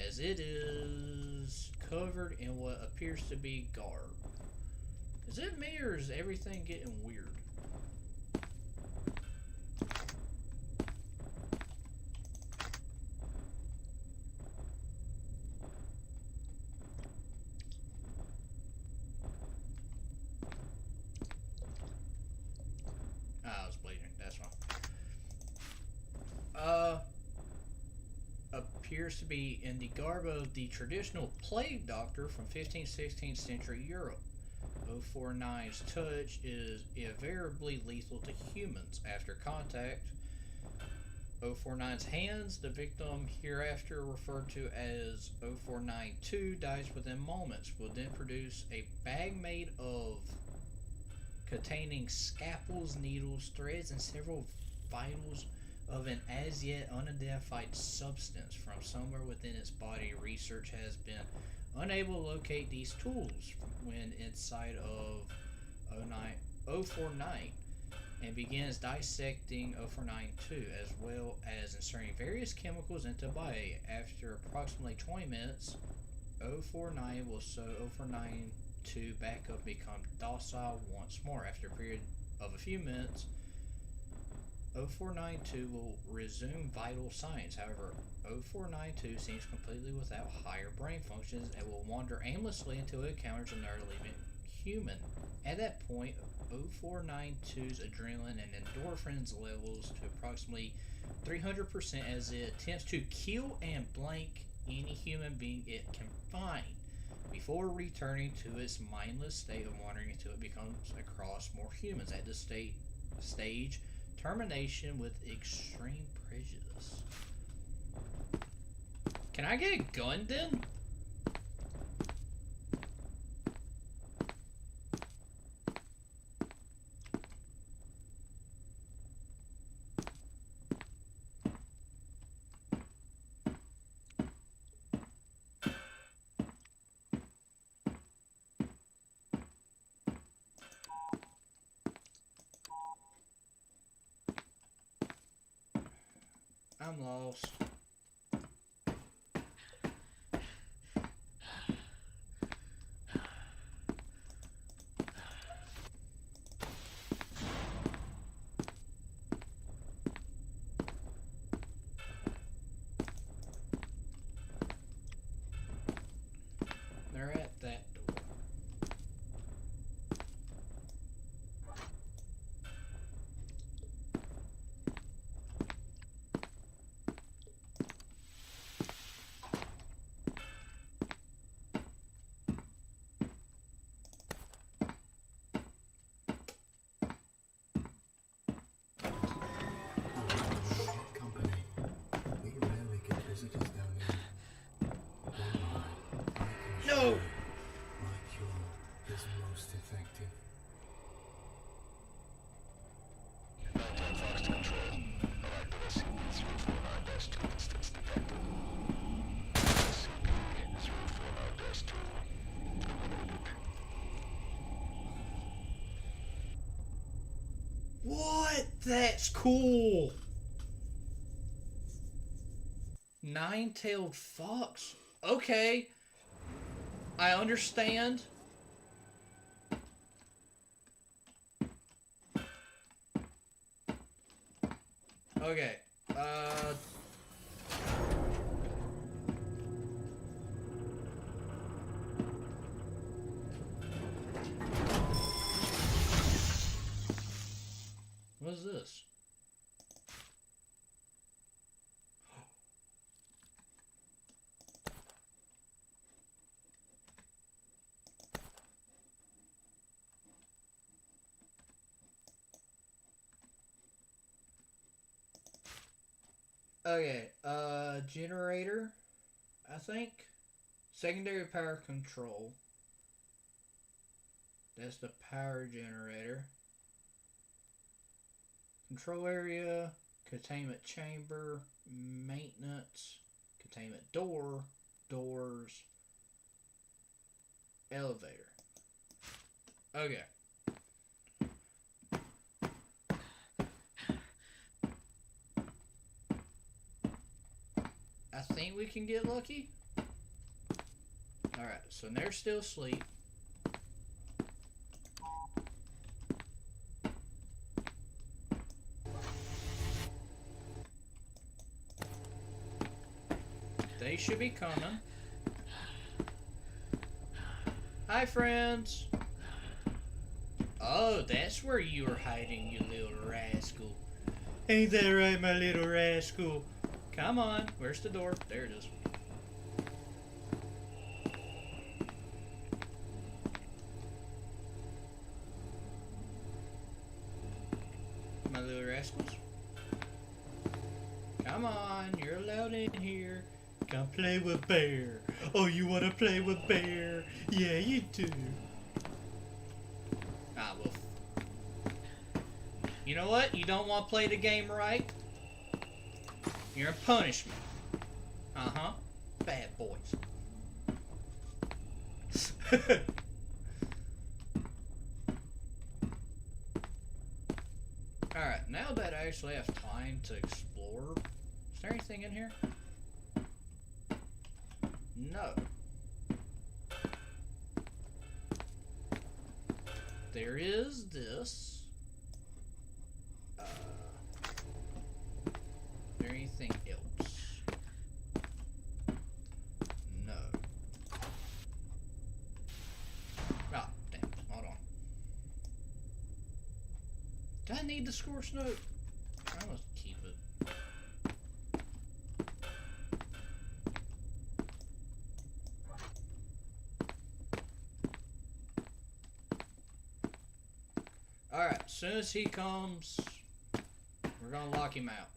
Speaker 1: as it is covered in what appears to be garb. Is it me, or is everything getting weird? I was bleeding, that's wrong. Appears to be in the garb of the traditional plague doctor from 15th, 16th century Europe. O49's touch is invariably lethal to humans. After contact, O49's hands, the victim hereafter referred to as O492, dies within moments, will then produce a bag made of containing scalpels, needles, threads, and several vitals of an as yet unidentified substance from somewhere within its body. Research has been unable to locate these tools when inside of O49 and begins dissecting O492 as well as inserting various chemicals into the body. After approximately 20 minutes, O49 will sew O492 back up and become docile once more. After a period of a few minutes, O492 will resume vital signs. However, O492 seems completely without higher brain functions and will wander aimlessly until it encounters another living human. At that point, O492's adrenaline and endorphins levels to approximately 300% as it attempts to kill and blank any human being it can find, before returning to its mindless state of wandering until it becomes across more humans. At this stage, termination with extreme prejudice. Can I get gunned then? I'm lost. They're at that door.
Speaker 4: Company. We rarely get visitors down here. I can
Speaker 1: No!
Speaker 4: assure you, my cure is most effective.
Speaker 5: Mountain Fox to control. Allied with SCP-049-2 instance detected. SCP-049-2 eliminated.
Speaker 1: What? That's cool! Nine-tailed fox? Okay. I understand. Okay. What is this? Okay, generator, I think. Secondary power control. That's the power generator. Control area, containment chamber, maintenance, containment door, doors, elevator. Okay. I think we can get lucky. Alright, so they're still asleep. They should be coming. Hi, friends. Oh, that's where you were hiding, you little rascal. Ain't that right, my little rascal? Come on. Where's the door? There it is. My little rascals. Come on. You're allowed in here. Come play with Bear. Oh, you want to play with Bear? Yeah, you do. Ah, well. You know what? You don't want to play the game right? You're in punishment. Uh-huh. Bad boys. Alright, now that I actually have time to explore, is there anything in here? No. There is this. Is there anything else? No. Ah, damn. Hold on. Do I need the scorch note? I must keep it. Alright, as soon as he comes, we're gonna lock him out.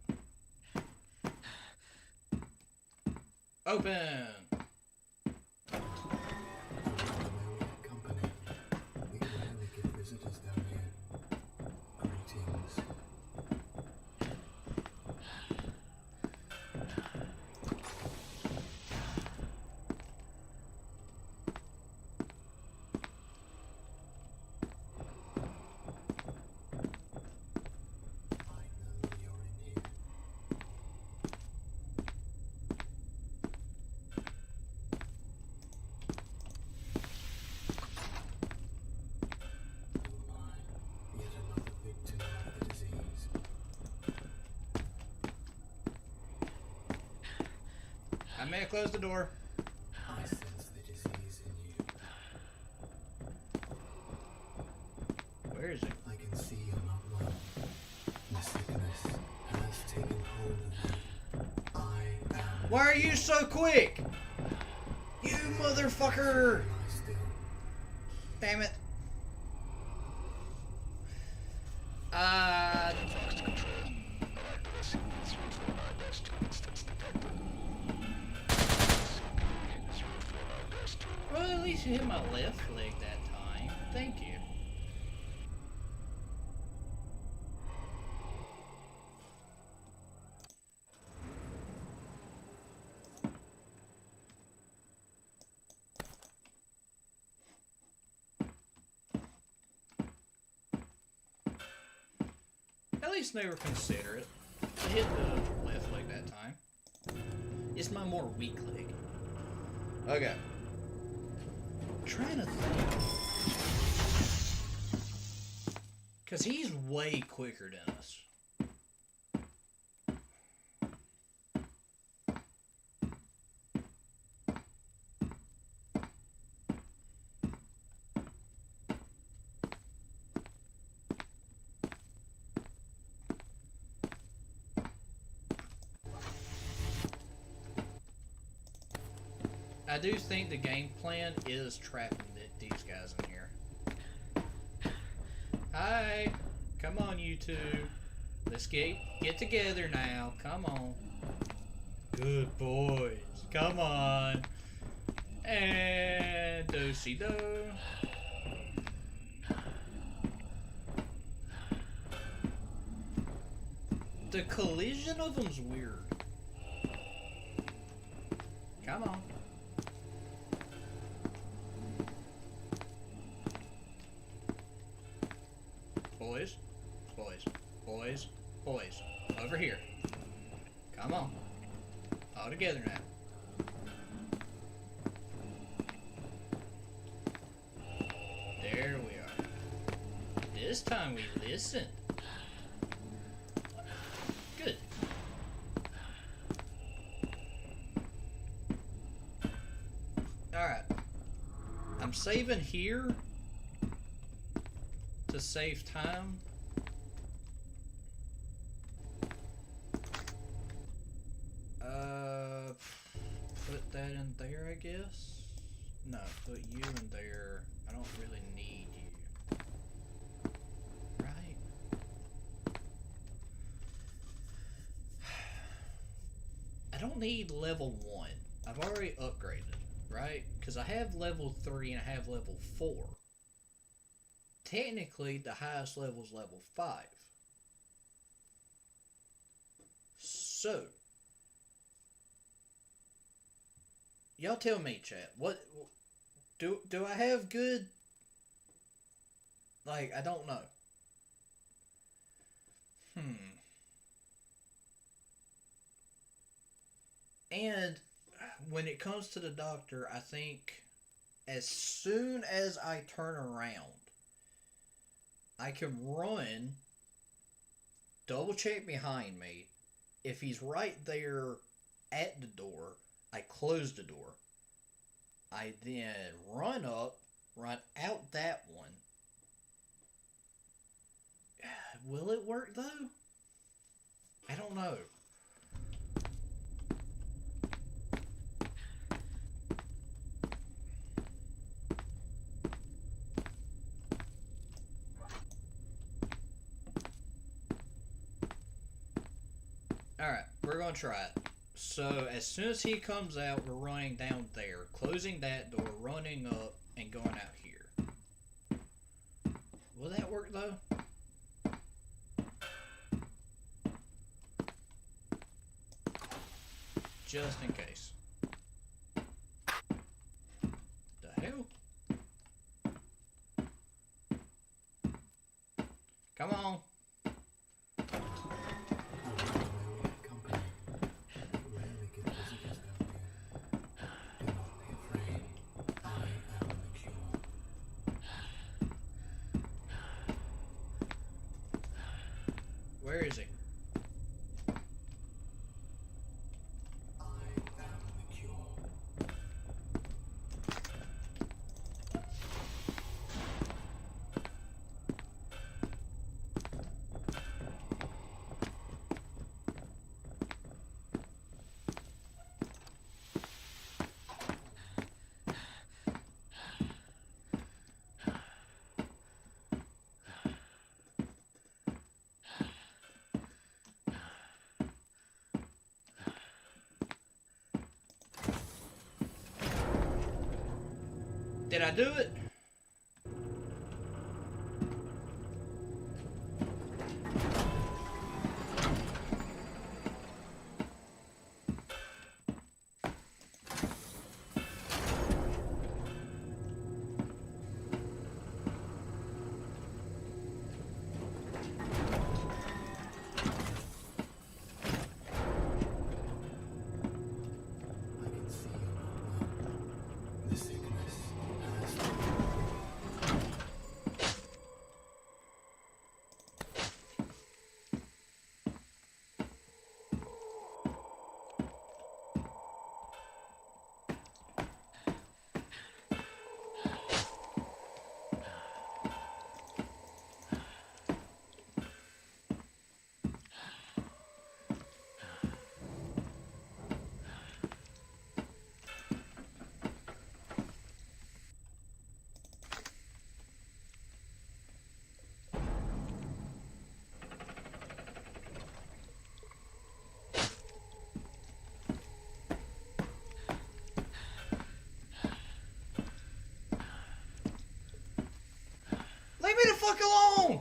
Speaker 1: Open!
Speaker 4: Company. We rarely get visitors down here. Greetings. I know you're in here.
Speaker 1: I may have closed the door.
Speaker 4: I sense the disease in you.
Speaker 1: Where is it?
Speaker 4: I can see you're not well. The sickness has taken hold of you. I am.
Speaker 1: Why are you so quick? You motherfucker!
Speaker 4: Lie still.
Speaker 1: Damn it.
Speaker 5: Fox to control. Allied with SCP-049-2 instance detected. SCP-049-2.
Speaker 1: Well, at least you hit my left leg that time. Thank you. At least they were considerate. I hit the left leg that time. It's my more weak leg. Okay. Trying to think. Because he's way quicker than us. I do think the game plan is trapping these guys in here. Hi! Come on, you two. Let's get together now. Come on. Good boys. Come on. And do-si-do. The collision of them's weird. Come on. Boys, boys, boys, boys. Over here. Come on. All together now. There we are. This time we listen. Good. Alright. I'm saving here to save time. Put that in there, I guess. No, put you in there. I don't really need you. Right? I don't need level 1. I've already upgraded, right? Because I have level 3 and I have level 4. Technically, the highest level is level 5. So, y'all tell me, chat. What do I have good? Like, I don't know. And when it comes to the doctor, I think as soon as I turn around, I can run, double check behind me. If he's right there at the door, I close the door. I then run up, run out that one. Will it work though? I don't know. Alright, we're gonna try it. So, as soon as he comes out, we're running down there, closing that door, running up, and going out here. Will that work though? Just in case. The hell? Come on. Where is he?
Speaker 4: I am the
Speaker 1: Did I do it?
Speaker 4: I can see you're not well. The sickness has
Speaker 1: Leave me the fuck alone!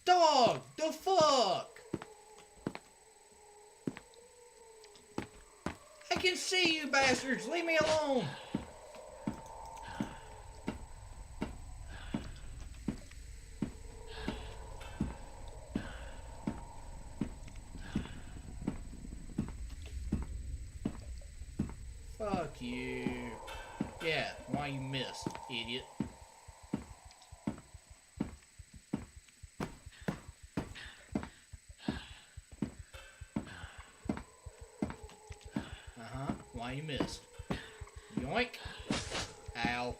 Speaker 1: Dog! The fuck? I can see you bastards! Leave me alone! Fuck you. Yeah, why you missed, idiot? Uh-huh, why you missed? Yoink. Ow.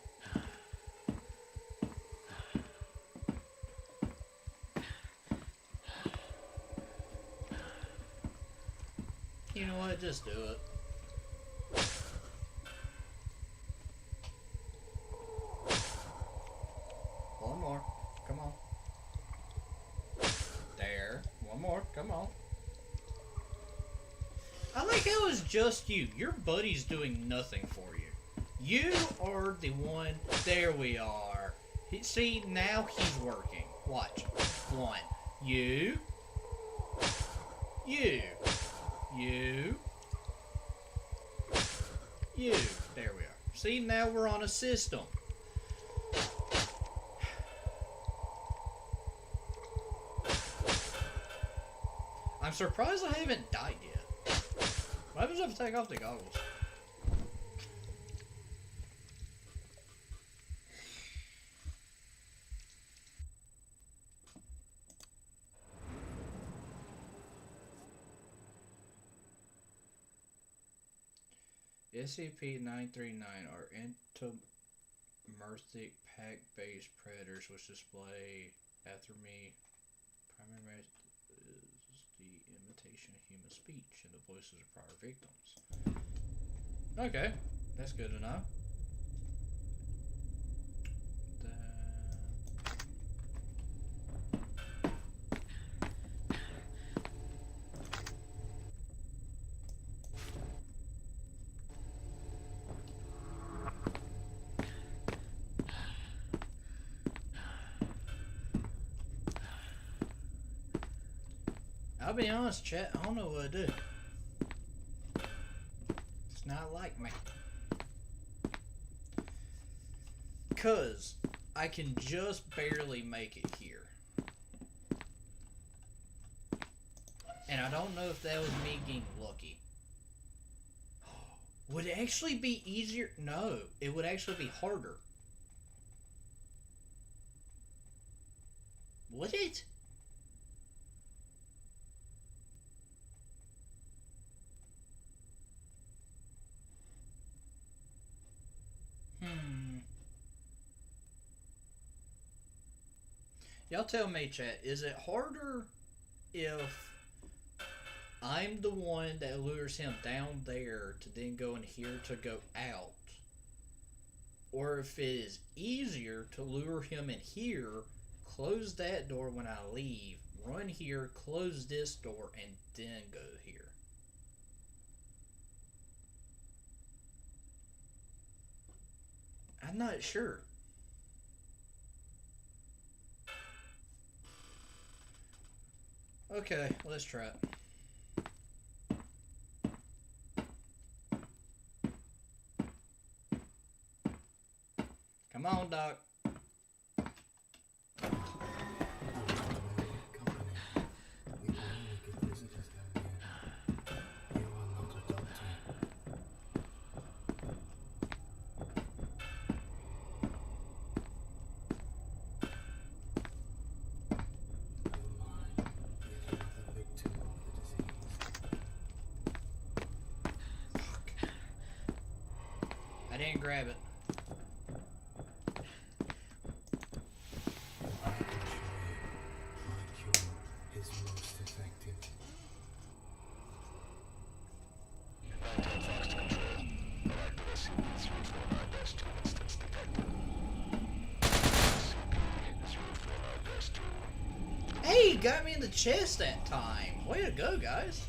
Speaker 1: You know what, just do it. One more. Come on. There. One more. Come on. I like how it's just you. Your buddy's doing nothing for you. You are the one. There we are. See, now he's working. Watch. One. You. You. You. You. There we are. See, now we're on a system. I'm surprised I haven't died yet. What happens if I take off the goggles? SCP-939 are entomorphic pack-based predators which display athermy. Primary is the imitation of human speech and the voices of prior victims. Okay, that's good to know. I'll be honest, chat, I don't know what to do. It's not like me. Cause I can just barely make it here. And I don't know if that was me getting lucky. Would it actually be easier? No, it would actually be harder. Would it? Y'all tell me, chat, is it harder if I'm the one that lures him down there to then go in here to go out? Or if it is easier to lure him in here, close that door when I leave, run here, close this door, and then go here. I'm not sure. Okay, let's try it. Come on, Doc. I didn't grab it.
Speaker 5: Fox to control. Allied SCP-349-2 instance detected. SCP-049-2.
Speaker 1: Hey, got me in the chest that time. Way to go, guys.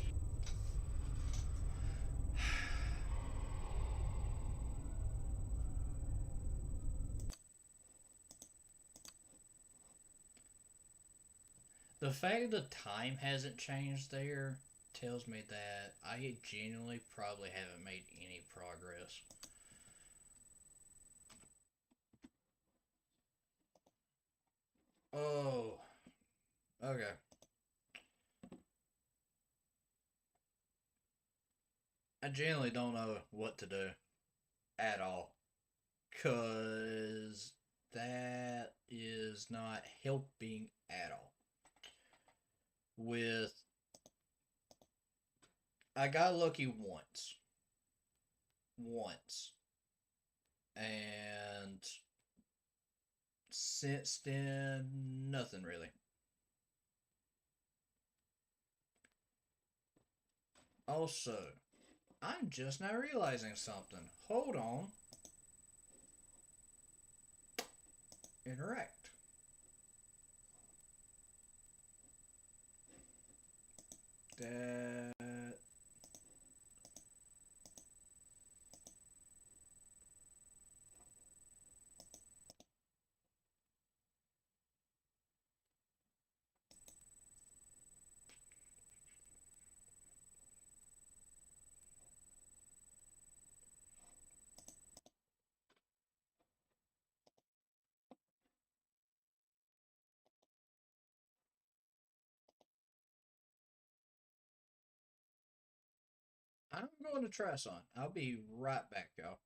Speaker 1: The fact the time hasn't changed there tells me that I genuinely probably haven't made any progress. Oh, okay. I genuinely don't know what to do at all. Because that is not helping at all. With. I got lucky once. And since then, nothing really. Also, I'm just now realizing something. Hold on. Interact. That. I'm going to try something. I'll be right back, y'all.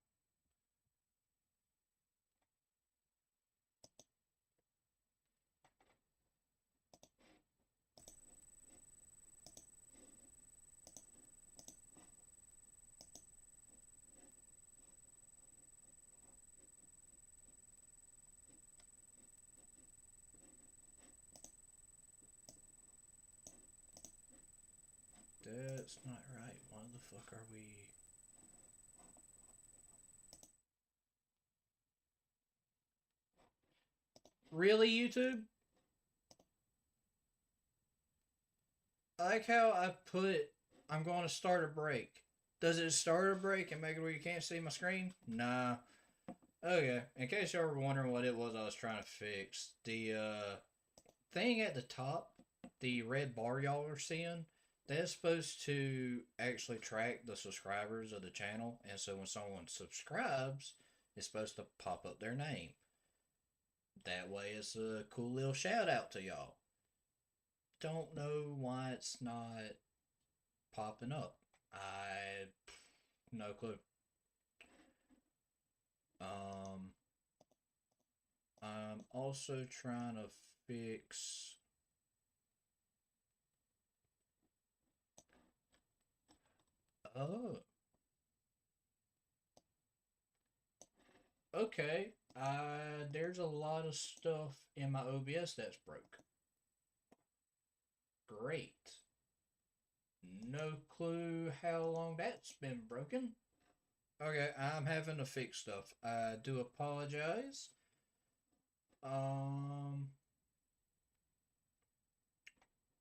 Speaker 1: That's not right. Why the fuck are we... Really, YouTube? I like how I put, I'm going to start a break. Does it start a break and make it where you can't see my screen? Nah. Okay, in case y'all were wondering what it was I was trying to fix, the thing at the top, the red bar y'all are seeing, that's supposed to actually track the subscribers of the channel, and so when someone subscribes, it's supposed to pop up their name. That way it's a cool little shout out to y'all. Don't know why it's not popping up. I no clue. I'm also trying to fix. Oh, okay. There's a lot of stuff in my OBS that's broke. Great. No clue how long that's been broken. Okay, I'm having to fix stuff. I do apologize.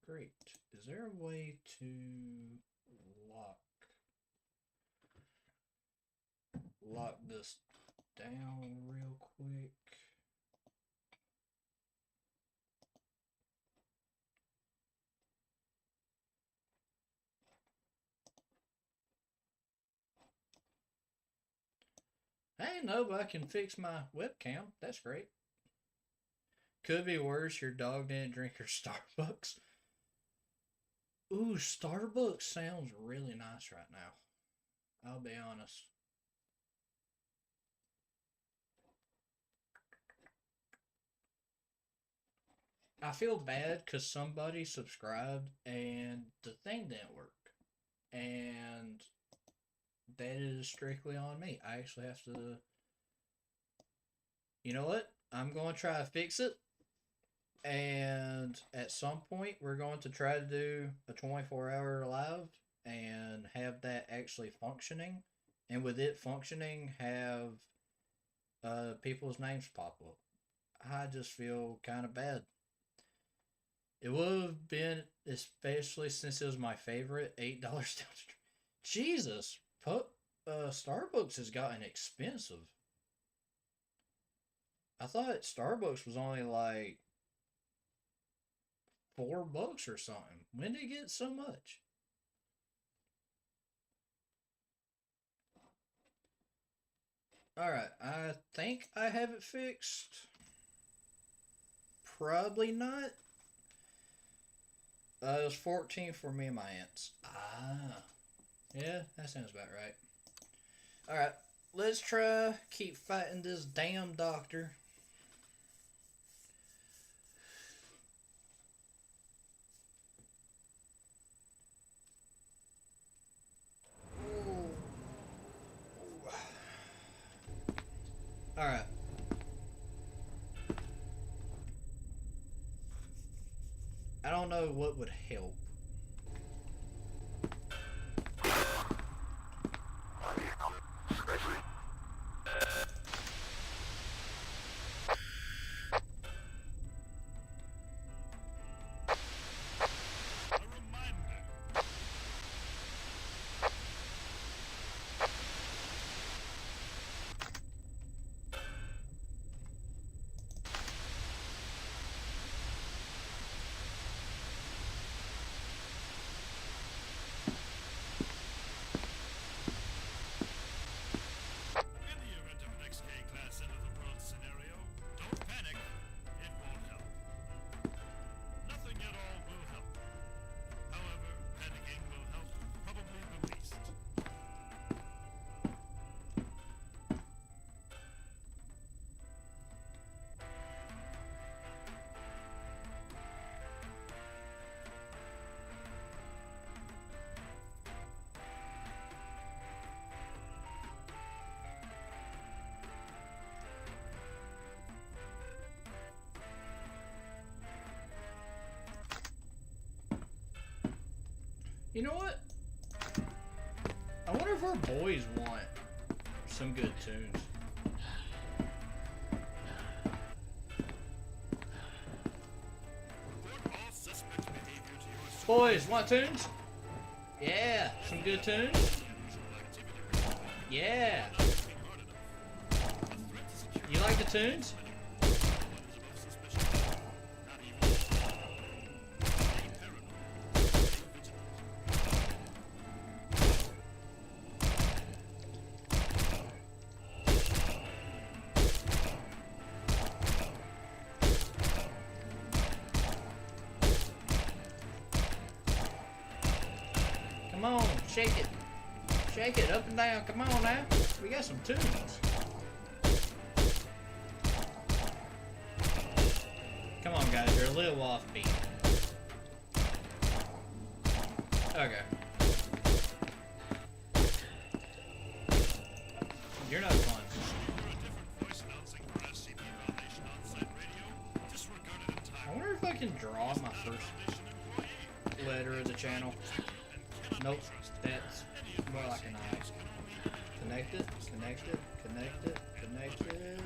Speaker 1: Great. Is there a way to lock this down real quick? Hey, no, but I can fix my webcam. That's great. Could be worse. Your dog didn't drink your Starbucks. Ooh, Starbucks sounds really nice right now. I'll be honest. I feel bad because somebody subscribed and the thing didn't work. And that is strictly on me. I actually have to. You know what? I'm going to try to fix it. And at some point, we're going to try to do a 24-hour live and have that actually functioning. And with it functioning, have people's names pop up. I just feel kind of bad. It would have been, especially since it was my favorite, $8 down the street. Jesus, Starbucks has gotten expensive. I thought Starbucks was only like $4 or something. When did it get so much? Alright, I think I have it fixed. Probably not. It was 14 for me and my aunts. Ah. Yeah, that sounds about right. Alright, let's try keep fighting this damn doctor. Alright. I don't know what would help.
Speaker 2: A reminder. In the event of an XK-class end-of-the-world scenario, don't panic. It won't help. Nothing at all will help. However, panicking will help probably the least.
Speaker 1: You know what? I wonder if our boys want some good tunes.
Speaker 2: Report all suspect behavior to your
Speaker 1: Boys, want tunes? Yeah, some good tunes?
Speaker 2: unusual activity.
Speaker 1: Yeah.
Speaker 2: Not working hard enough. A threat to security.
Speaker 1: You like the tunes?
Speaker 2: No one is above suspicion. Not even. Stay paranoid. Stay vigilant.
Speaker 1: Come on, shake it. Shake it up and down. Come on now. We got some tunes. Come on, guys. You're a little offbeat. Okay. You're not fun.
Speaker 2: You're a different voice announcing for SCP Foundation on-site radio. Disregarded entirely.
Speaker 1: I wonder if I can draw my first
Speaker 2: Foundation employee.
Speaker 1: letter of the channel. Nope, that's more like an eye. Connect it, connect it, connect it, connect it.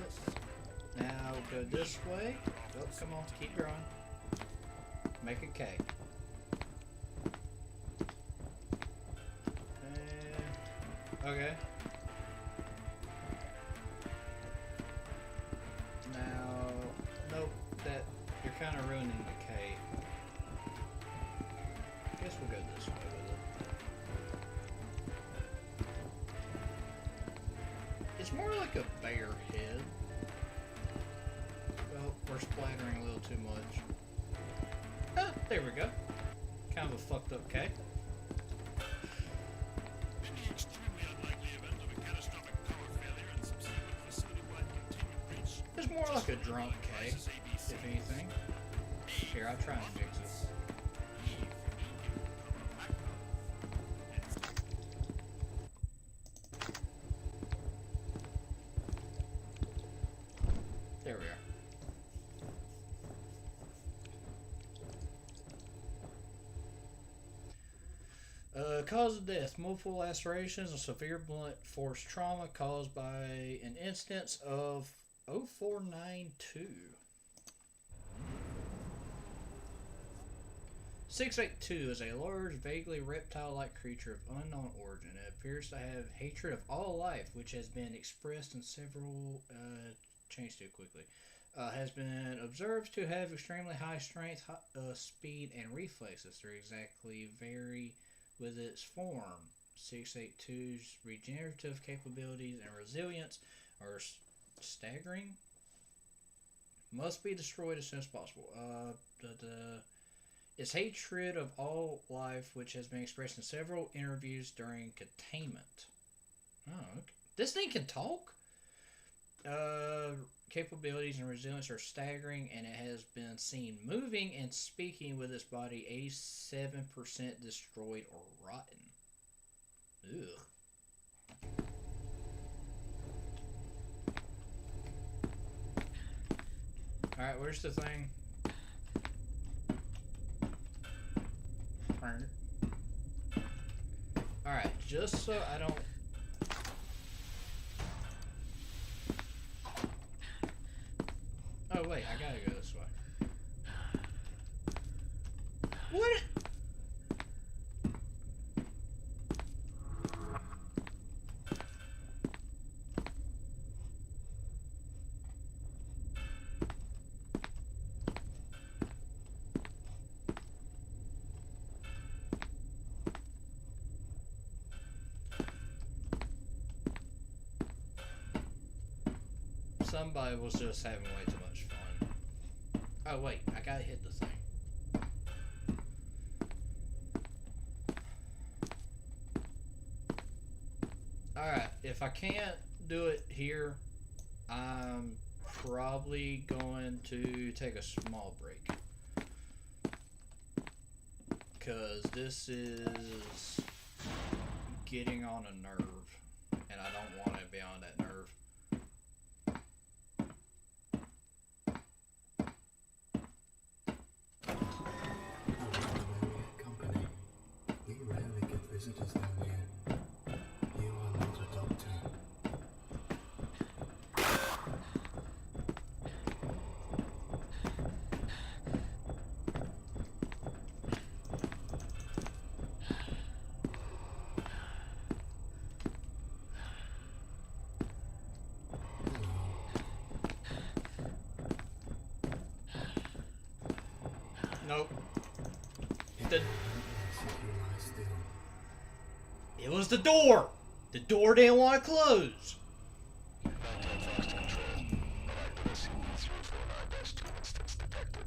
Speaker 1: Now go this way. Oh, come on, keep drawing. Make a K. Okay. Now, nope, that you're kind of ruining the cave. Guess we'll go this way with it. It's more like a bear head. Well, we're splattering a little too much. Ah, there we go. Kind of a fucked up cave.
Speaker 2: In the extremely unlikely event of a catastrophic power failure and subsequent facility-wide containment breach,
Speaker 1: It's more like a drunk cave,
Speaker 2: devices ABC
Speaker 1: if anything. Here, I'll try and fix it. There we are. Cause of death: multiple lacerations and severe blunt force trauma caused by an instance of 0492. 682 is a large, vaguely reptile-like creature of unknown origin. It appears to have hatred of all life, which has been expressed in several... change too quickly. Has been observed to have extremely high strength, speed, and reflexes. They exactly vary with its form. 682's regenerative capabilities and resilience are staggering. Must be destroyed as soon as possible. Its hatred of all life, which has been expressed in several interviews during containment. Oh, okay. This thing can talk? Capabilities and resilience are staggering, and it has been seen moving and speaking with its body 87% destroyed or rotten. Ugh. Alright, where's the thing? Alright, just so I don't... Oh wait, I gotta go this way. What? Somebody was just having way too much fun. Oh wait, I gotta hit the thing. Alright, if I can't do it here, I'm probably going to take a small break. Because this is getting on a nerve, and I don't want to be on that nerve.
Speaker 4: Company. We rarely get visitors down here. You are not a doctor.
Speaker 1: Nope.
Speaker 4: If
Speaker 1: The-
Speaker 4: you lie still.
Speaker 1: It was the door! The door didn't want to close!
Speaker 5: Contact Fox to Control. Arrival SCP-349-2 instance detected.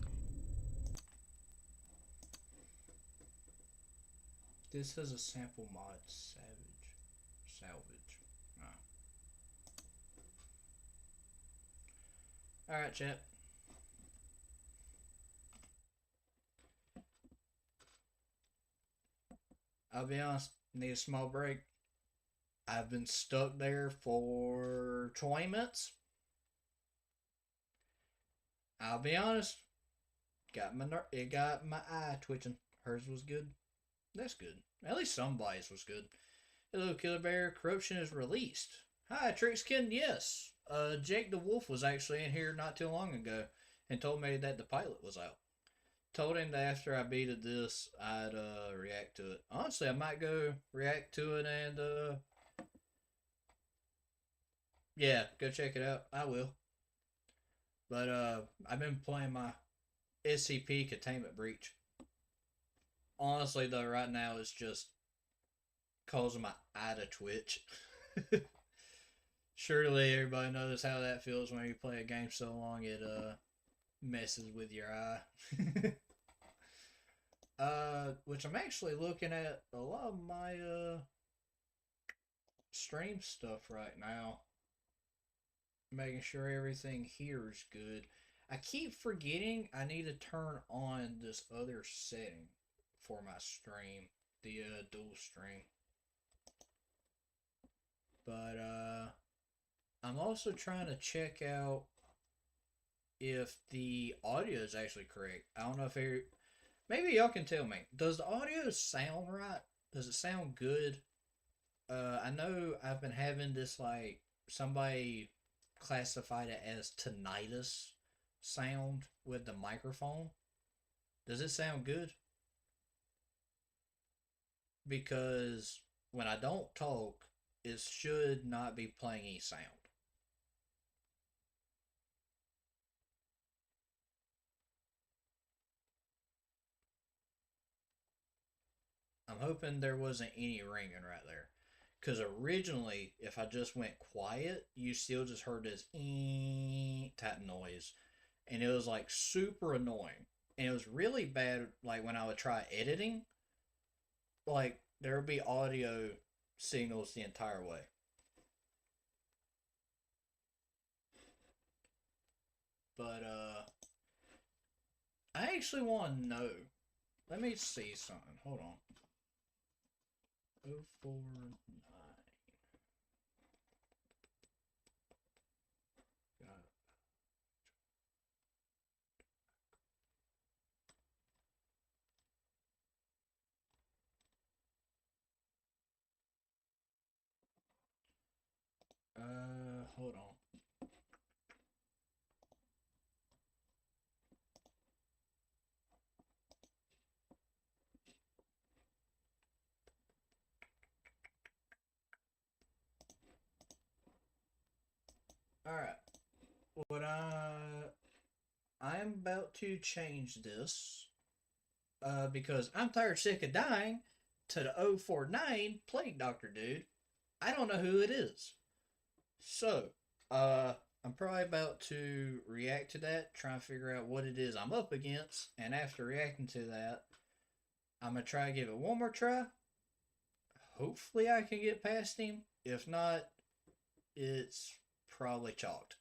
Speaker 1: This is a sample mod salvage. Oh. Alright, chat. I'll be honest, need a small break. I've been stuck there for 20 minutes. I'll be honest, it got my eye twitching. Hers was good. That's good. At least somebody's was good. Hello, Killer Bear. Corruption is released. Hi, Trixkin. Yes. Jake the Wolf was actually in here not too long ago and told me that the pilot was out. Told him that after I beated this, I'd react to it. Honestly, I might go react to it and Yeah, go check it out. I will. But I've been playing my SCP Containment Breach. Honestly, though, right now it's just causing my eye to twitch. Surely everybody knows how that feels when you play a game so long it messes with your eye. Which I'm actually looking at a lot of my stream stuff right now, making sure everything here is good. I keep forgetting I need to turn on this other setting for my stream, the dual stream. But I'm also trying to check out if the audio is actually correct. I don't know if maybe y'all can tell me. Does the audio sound right? Does it sound good? I know I've been having this like somebody classified it as tinnitus sound with the microphone. Does it sound good? Because when I don't talk, it should not be playing any sound. I'm hoping there wasn't any ringing right there. Because originally, if I just went quiet, you still just heard this type noise. And it was like super annoying. And it was really bad, like when I would try editing, like there would be audio signals the entire way. But I actually want to know. Let me see something. Hold on. 049. Got it. Hold on. All right. What I'm about to change this because I'm tired sick of dying to the 049 Plague Doctor dude. I don't know who it is. So, I'm probably about to react to that, try and figure out what it is I'm up against, and after reacting to that, I'm gonna try to give it one more try. Hopefully, I can get past him. If not, it's probably chalked.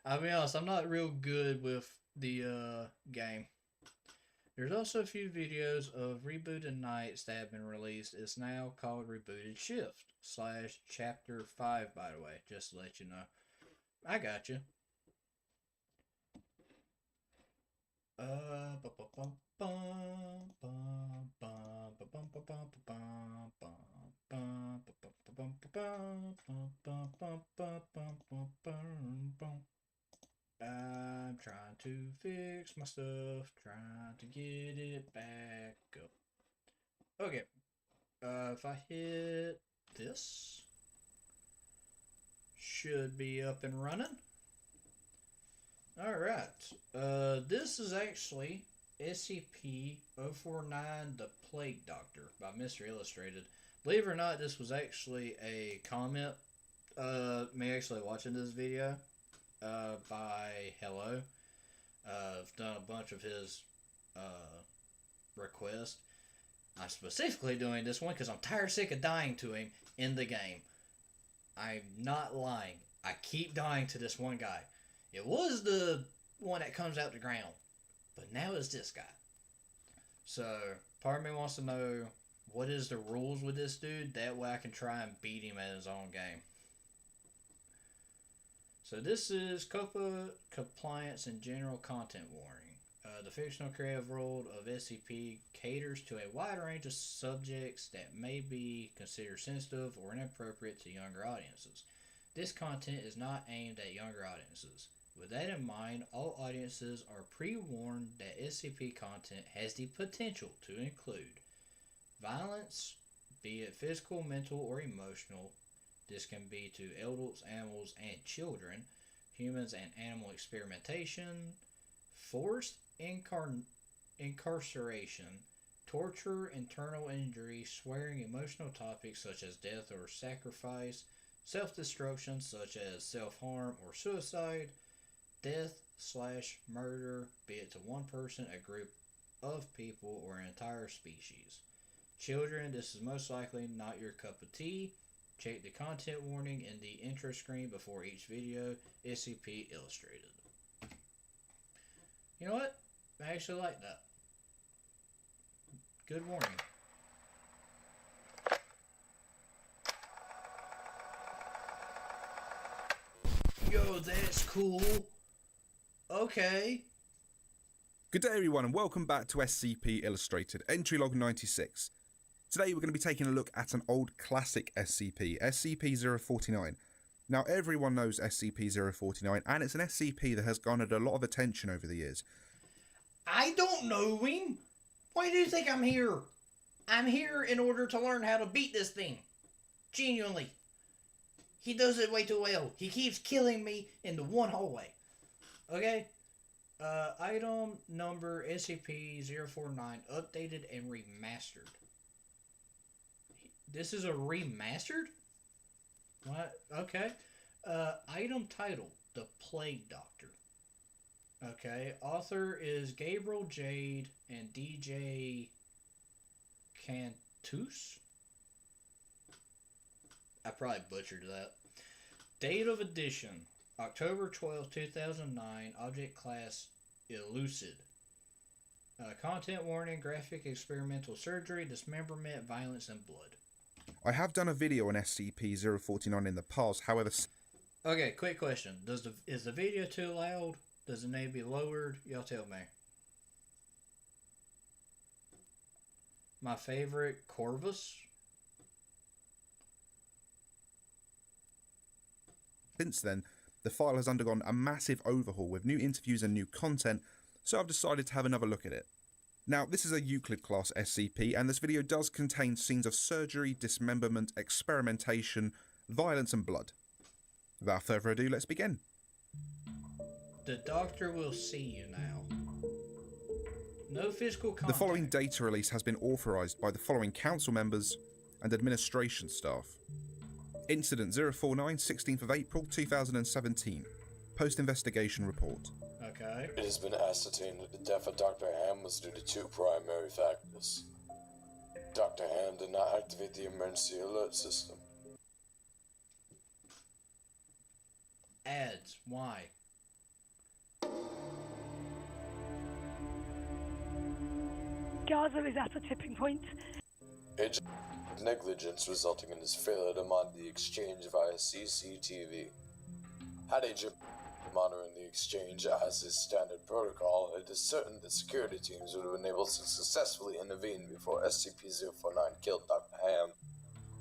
Speaker 1: I'll be honest, I'm not real good with the game. There's also a few videos of rebooted nights that have been released. It's now called Rebooted Shift / Chapter 5, by the way, just to let you know. I got you. I'm trying to fix my stuff, trying to get it back up. Okay, if I hit this, should be up and running. Alright, this is actually SCP-049 The Plague Doctor by Mr. Illustrated. Believe it or not, this was actually a comment, me actually watching this video, by Hello. I've done a bunch of his, requests. I'm specifically doing this one because I'm tired sick of dying to him in the game. I'm not lying. I keep dying to this one guy. It was the one that comes out the ground, but now it's this guy. So, part of me wants to know what is the rules with this dude. That way I can try and beat him at his own game. So this is COPPA compliance and general content warning. The fictional creative world of SCP caters to a wide range of subjects that may be considered sensitive or inappropriate to younger audiences. This content is not aimed at younger audiences. With that in mind, all audiences are pre-warned that SCP content has the potential to include violence, be it physical, mental, or emotional, This can be to adults, animals, and children, humans and animal experimentation, forced incarceration, torture, internal injury, swearing, emotional topics such as death or sacrifice, self destruction such as self harm or suicide, death/murder, be it to one person, a group of people, or an entire species. Children, this is most likely not your cup of tea. Check the content warning in the intro screen before each video. SCP Illustrated. You know what? I actually like that. Good warning. Yo, that's cool. Okay.
Speaker 6: Good day everyone and welcome back to SCP Illustrated, entry log 96. Today we're going to be taking a look at an old classic SCP, SCP-049. Now everyone knows SCP-049 and it's an SCP that has garnered a lot of attention over the years.
Speaker 1: I don't know him. Why do you think I'm here? I'm here in order to learn how to beat this thing. Genuinely. He does it way too well. He keeps killing me in the one hallway. Okay? Item number SCP-049 updated and remastered. This is a remastered? What? Okay. Item title, The Plague Doctor. Okay. Author is Gabriel Jade and DJ Cantus. I probably butchered that. Date of edition, October 12, 2009. Object class, Elucid. Content warning, graphic experimental surgery, dismemberment, violence, and blood.
Speaker 6: I have done a video on SCP-049 in the past, however...
Speaker 1: Okay, quick question. Is the video too loud? Does it need to be lowered? Y'all tell me. My favorite, Corvus.
Speaker 6: Since then, the file has undergone a massive overhaul with new interviews and new content, so I've decided to have another look at it. Now, this is a Euclid class SCP, and this video does contain scenes of surgery, dismemberment, experimentation, violence and blood. Without further ado, let's begin.
Speaker 1: The doctor will see you now. No physical contact.
Speaker 6: The following data release has been authorised by the following council members and administration staff. Incident 049, 16th of April 2017. Post-investigation report.
Speaker 1: Okay.
Speaker 7: It has been ascertained that the death of Dr. Ham was due to two primary factors. Dr. Ham did not activate the emergency alert system.
Speaker 1: Ads. Why?
Speaker 8: Gaza is at a tipping point.
Speaker 7: Agent negligence resulting in his failure to monitor the exchange via CCTV. Had Agent monitoring the exchange as his standard protocol, it is certain that security teams would have been able to successfully intervene before SCP-049 killed Dr. Ham.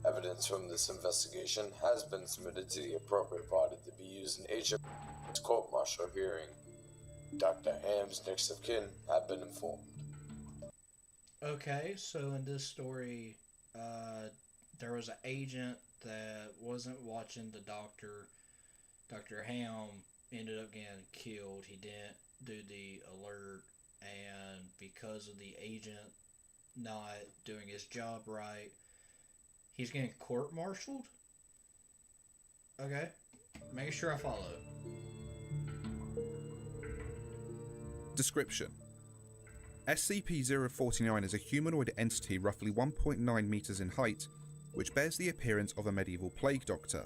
Speaker 7: Evidence from this investigation has been submitted to the appropriate party to be used in Agent's court-martial hearing. Dr. Ham's next of kin have been informed.
Speaker 1: Okay, so in this story, there was an agent that wasn't watching the doctor. Dr. Ham ended up getting killed. He didn't do the alert, and because of the agent not doing his job right, he's getting court-martialed? Okay, make sure I follow.
Speaker 6: Description. SCP-049 is a humanoid entity roughly 1.9 meters in height, which bears the appearance of a medieval plague doctor.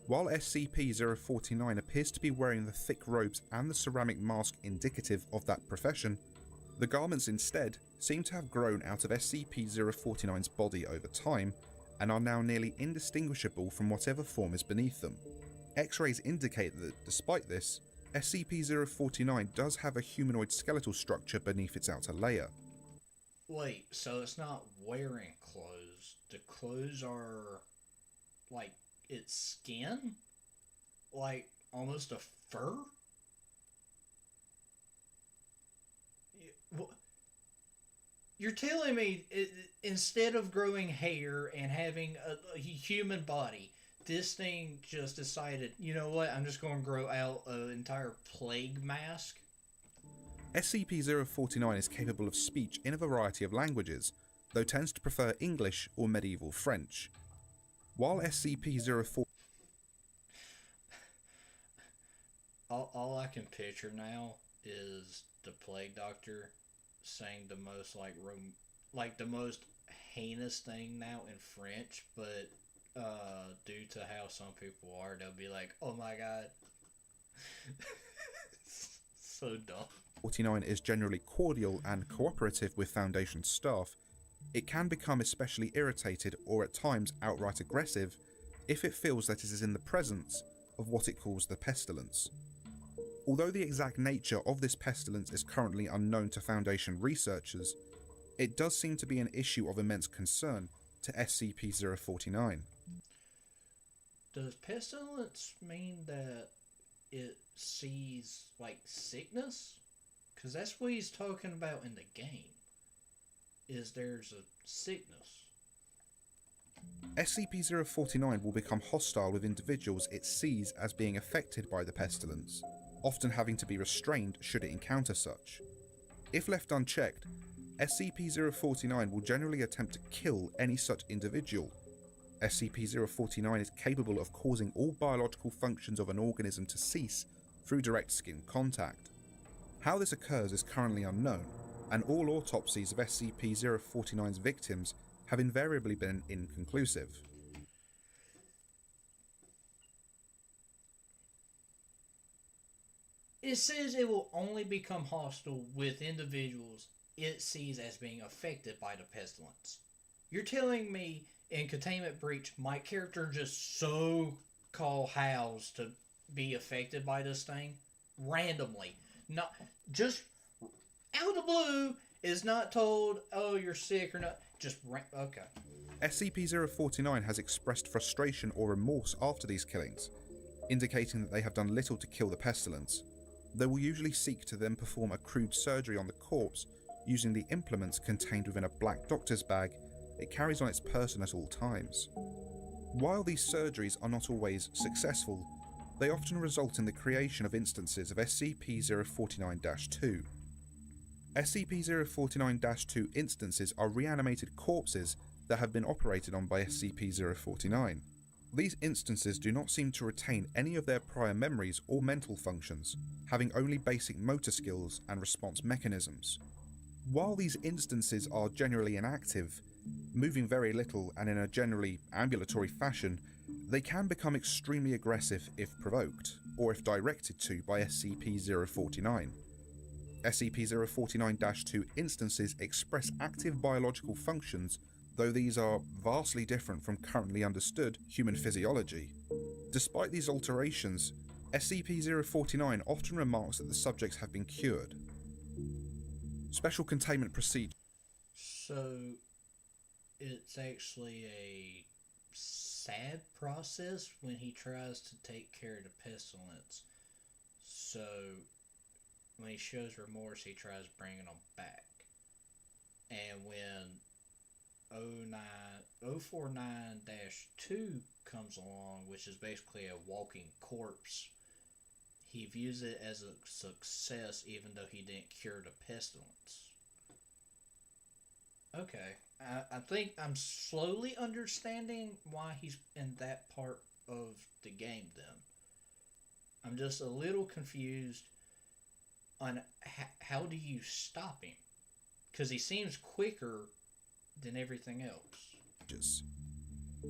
Speaker 6: While SCP-049 appears to be wearing the thick robes and the ceramic mask indicative of that profession, the garments instead seem to have grown out of SCP-049's body over time and are now nearly indistinguishable from whatever form is beneath them. X-rays indicate that, despite this, SCP-049 does have a humanoid skeletal structure beneath its outer layer.
Speaker 1: Wait, so it's not wearing clothes. The clothes are, like, its skin? Like, almost a fur? You're telling me instead of growing hair and having a human body, this thing just decided, you know what, I'm just going to grow out an entire plague mask.
Speaker 6: SCP-049 is capable of speech in a variety of languages, though tends to prefer English or medieval French. While SCP-049
Speaker 1: all I can picture now is the plague doctor saying the most like the most heinous thing now in French, but due to how some people are, they'll be like, "Oh my god." So dumb.
Speaker 6: 49 is generally cordial and cooperative with Foundation staff, it can become especially irritated or at times outright aggressive if it feels that it is in the presence of what it calls the pestilence. Although the exact nature of this pestilence is currently unknown to Foundation researchers, it does seem to be an issue of immense concern to SCP-049.
Speaker 1: Does pestilence mean that it sees, like, sickness? Because that's what he's talking about in the game, is there's a sickness.
Speaker 6: SCP-049 will become hostile with individuals it sees as being affected by the pestilence, often having to be restrained should it encounter such. If left unchecked, SCP-049 will generally attempt to kill any such individual. SCP-049 is capable of causing all biological functions of an organism to cease through direct skin contact. How this occurs is currently unknown, and all autopsies of SCP-049's victims have invariably been inconclusive.
Speaker 1: It says it will only become hostile with individuals it sees as being affected by the pestilence. You're telling me in Containment Breach my character just so-called housed to be affected by this thing? Randomly. Not just out of the blue, is not told, oh, you're sick or not. Just, okay.
Speaker 6: SCP-049 has expressed frustration or remorse after these killings, indicating that they have done little to kill the pestilence. They will usually seek to then perform a crude surgery on the corpse using the implements contained within a black doctor's bag it carries on its person at all times. While these surgeries are not always successful, they often result in the creation of instances of SCP-049-2. SCP-049-2 instances are reanimated corpses that have been operated on by SCP-049. These instances do not seem to retain any of their prior memories or mental functions, having only basic motor skills and response mechanisms. While these instances are generally inactive, moving very little and in a generally ambulatory fashion, they can become extremely aggressive if provoked, or if directed to by SCP-049. SCP-049-2 instances express active biological functions, though these are vastly different from currently understood human physiology. Despite these alterations, SCP-049 often remarks that the subjects have been cured. Special Containment Procedure.
Speaker 1: So, it's actually a sad process when he tries to take care of the pestilence. So, when he shows remorse, he tries bringing them back. And when 049-2 comes along, which is basically a walking corpse, he views it as a success even though he didn't cure the pestilence. Okay, I think I'm slowly understanding why he's in that part of the game then. I'm just a little confused on how do you stop him? Because he seems quicker than everything else.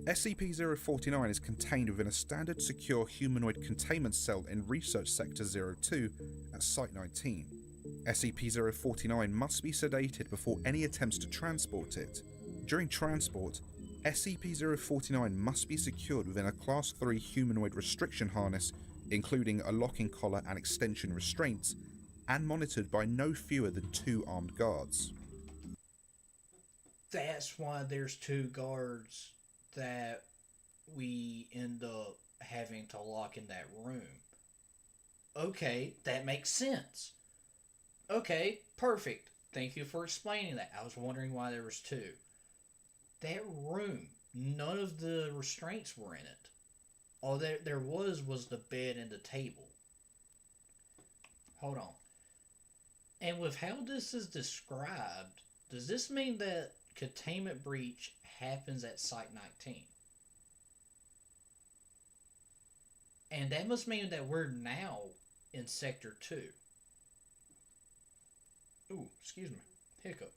Speaker 6: SCP-049 is contained within a standard secure humanoid containment cell in Research Sector 02 at Site 19. SCP-049 must be sedated before any attempts to transport it. During transport, SCP-049 must be secured within a Class 3 humanoid restriction harness, including a locking collar and extension restraints, and monitored by no fewer than 2 armed guards.
Speaker 1: That's why there's 2 guards that we end up having to lock in that room. Okay, that makes sense. Okay, perfect. Thank you for explaining that. I was wondering why there was 2. That room, none of the restraints were in it. All there was the bed and the table. Hold on. And with how this is described, does this mean that Containment Breach happens at Site 19? And that must mean that we're now in Sector 2. Ooh, excuse me. Hiccup.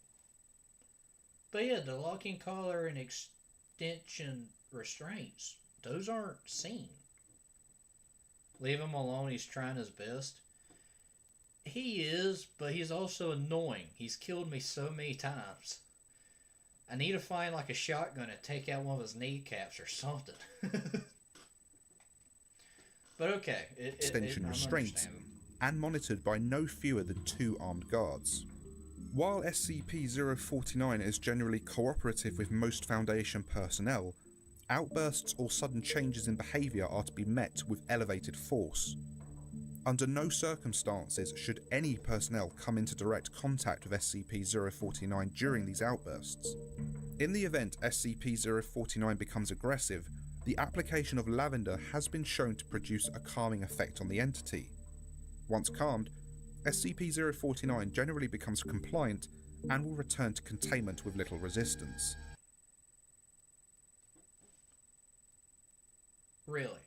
Speaker 1: But yeah, the locking collar and extension restraints, those aren't seen. Leave him alone, he's trying his best. He is, but he's also annoying. He's killed me so many times. I need to find like a shotgun and take out one of his kneecaps or something. But okay.
Speaker 6: Extension restraints, and monitored by no fewer than 2 armed guards. While SCP-049 is generally cooperative with most Foundation personnel, outbursts or sudden changes in behaviour are to be met with elevated force. Under no circumstances should any personnel come into direct contact with SCP-049 during these outbursts. In the event SCP-049 becomes aggressive, the application of lavender has been shown to produce a calming effect on the entity. Once calmed, SCP-049 generally becomes compliant and will return to containment with little resistance.
Speaker 1: Really?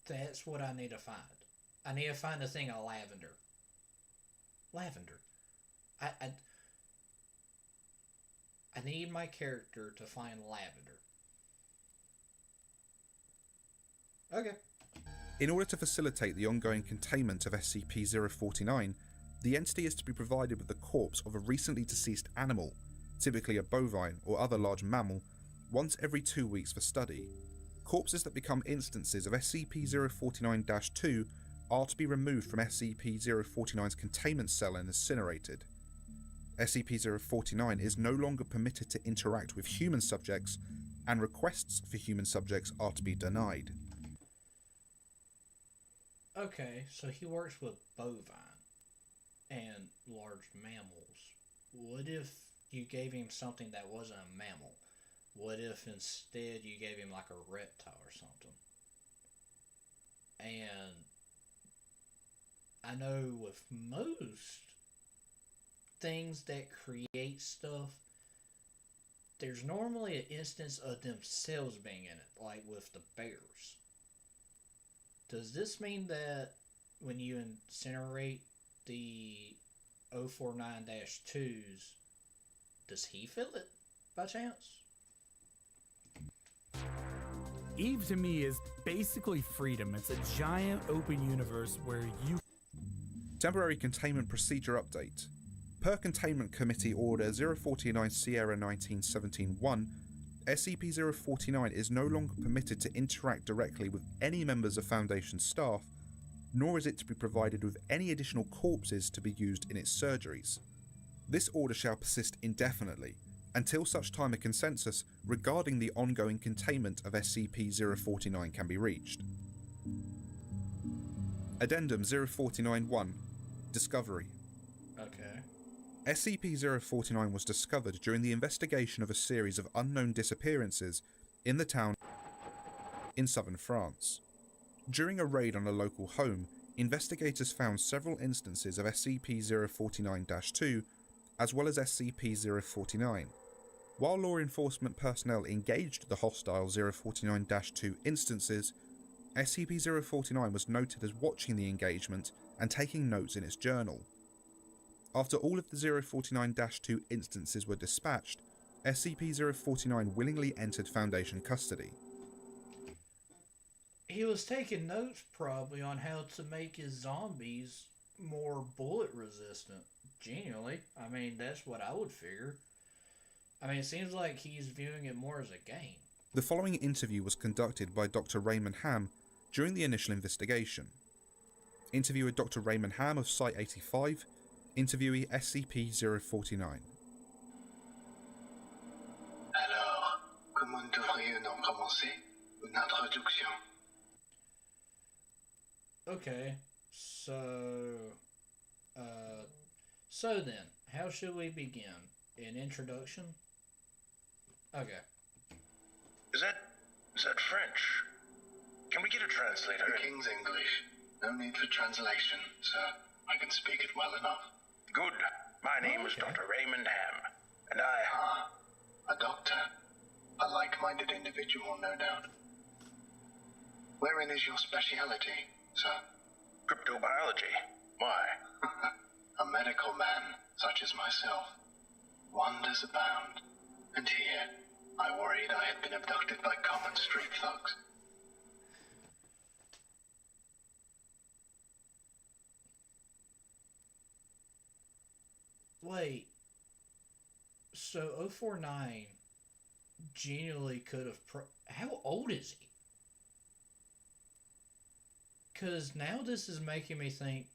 Speaker 1: That's what I need to find. I need to find a thing of lavender. Lavender. I need my character to find lavender. Okay.
Speaker 6: In order to facilitate the ongoing containment of SCP-049, the entity is to be provided with the corpse of a recently deceased animal, typically a bovine or other large mammal, once every 2 weeks for study. Corpses that become instances of SCP-049-2 are to be removed from SCP-049's containment cell and incinerated. SCP-049 is no longer permitted to interact with human subjects, and requests for human subjects are to be denied.
Speaker 1: Okay, so he works with bovine and large mammals. What if you gave him something that wasn't a mammal? What if instead you gave him like a reptile or something? And I know with most things that create stuff, there's normally an instance of themselves being in it, like with the bears. Does this mean that when you incinerate the 049-2s, does he feel it by chance?
Speaker 9: Eve to me is basically freedom. It's a giant open universe where you...
Speaker 6: Temporary Containment Procedure Update. Per Containment Committee Order 049 Sierra 1917-1, SCP-049 is no longer permitted to interact directly with any members of Foundation staff, nor is it to be provided with any additional corpses to be used in its surgeries. This order shall persist indefinitely, until such time a consensus regarding the ongoing containment of SCP-049 can be reached. Addendum 049-1 Discovery.
Speaker 1: Okay.
Speaker 6: SCP-049 was discovered during the investigation of a series of unknown disappearances in the town in southern France. During a raid on a local home, investigators found several instances of SCP-049-2 as well as SCP-049. While law enforcement personnel engaged the hostile 049-2 instances, SCP-049 was noted as watching the engagement and taking notes in its journal. After all of the 049-2 instances were dispatched, SCP-049 willingly entered Foundation custody.
Speaker 1: He was taking notes probably on how to make his zombies more bullet resistant. Genuinely. I mean, that's what I would figure. I mean, it seems like he's viewing it more as a game.
Speaker 6: The following interview was conducted by Dr. Raymond Ham during the initial investigation. Interviewer Dr. Raymond Ham of Site-85, interviewee SCP-049.
Speaker 4: Alors, comment devrions-nous commencer une introduction?
Speaker 1: Okay, so then, how should we begin? An introduction? Okay.
Speaker 10: Is that
Speaker 5: Is that French? Can we get a translator?
Speaker 10: The King's English. No need for translation, sir. I can speak it well enough.
Speaker 5: Good. My name is Dr. Raymond Ham, and I...
Speaker 10: Ah, a doctor. A like-minded individual, no doubt. Wherein is your speciality, sir?
Speaker 5: Cryptobiology. Why?
Speaker 10: A medical man, such as myself. Wonders abound. And here, I worried I had been abducted by common street thugs.
Speaker 1: Wait. So 049 genuinely could have... How old is he? Because now this is making me think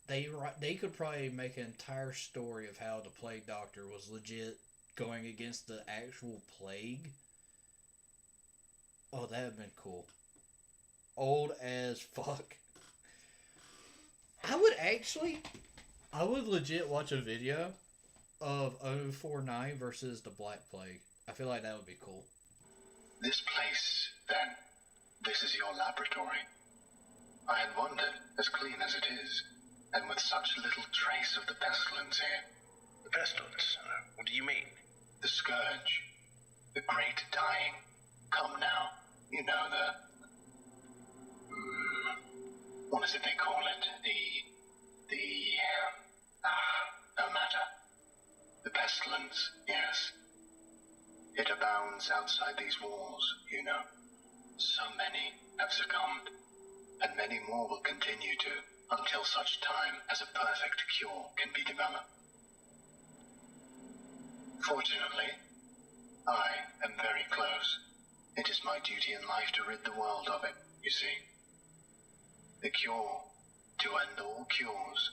Speaker 1: they could probably make an entire story of how the plague doctor was legit going against the actual plague. Oh, that would have been cool. Old as fuck. I would legit watch a video of 049 versus the Black Plague. I feel like that would be cool.
Speaker 10: This place, then, this is your laboratory. I had wondered, as clean as it is, and with such little trace of the pestilence here.
Speaker 5: The pestilence? What do you mean?
Speaker 10: The scourge. The great dying. Come now. You know what is it they call it? No matter. The pestilence, yes. It abounds outside these walls, you know. So many have succumbed, and many more will continue to, until such time as a perfect cure can be developed. Fortunately, I am very close. It is my duty in life to rid the world of it, you see. The cure to end all cures.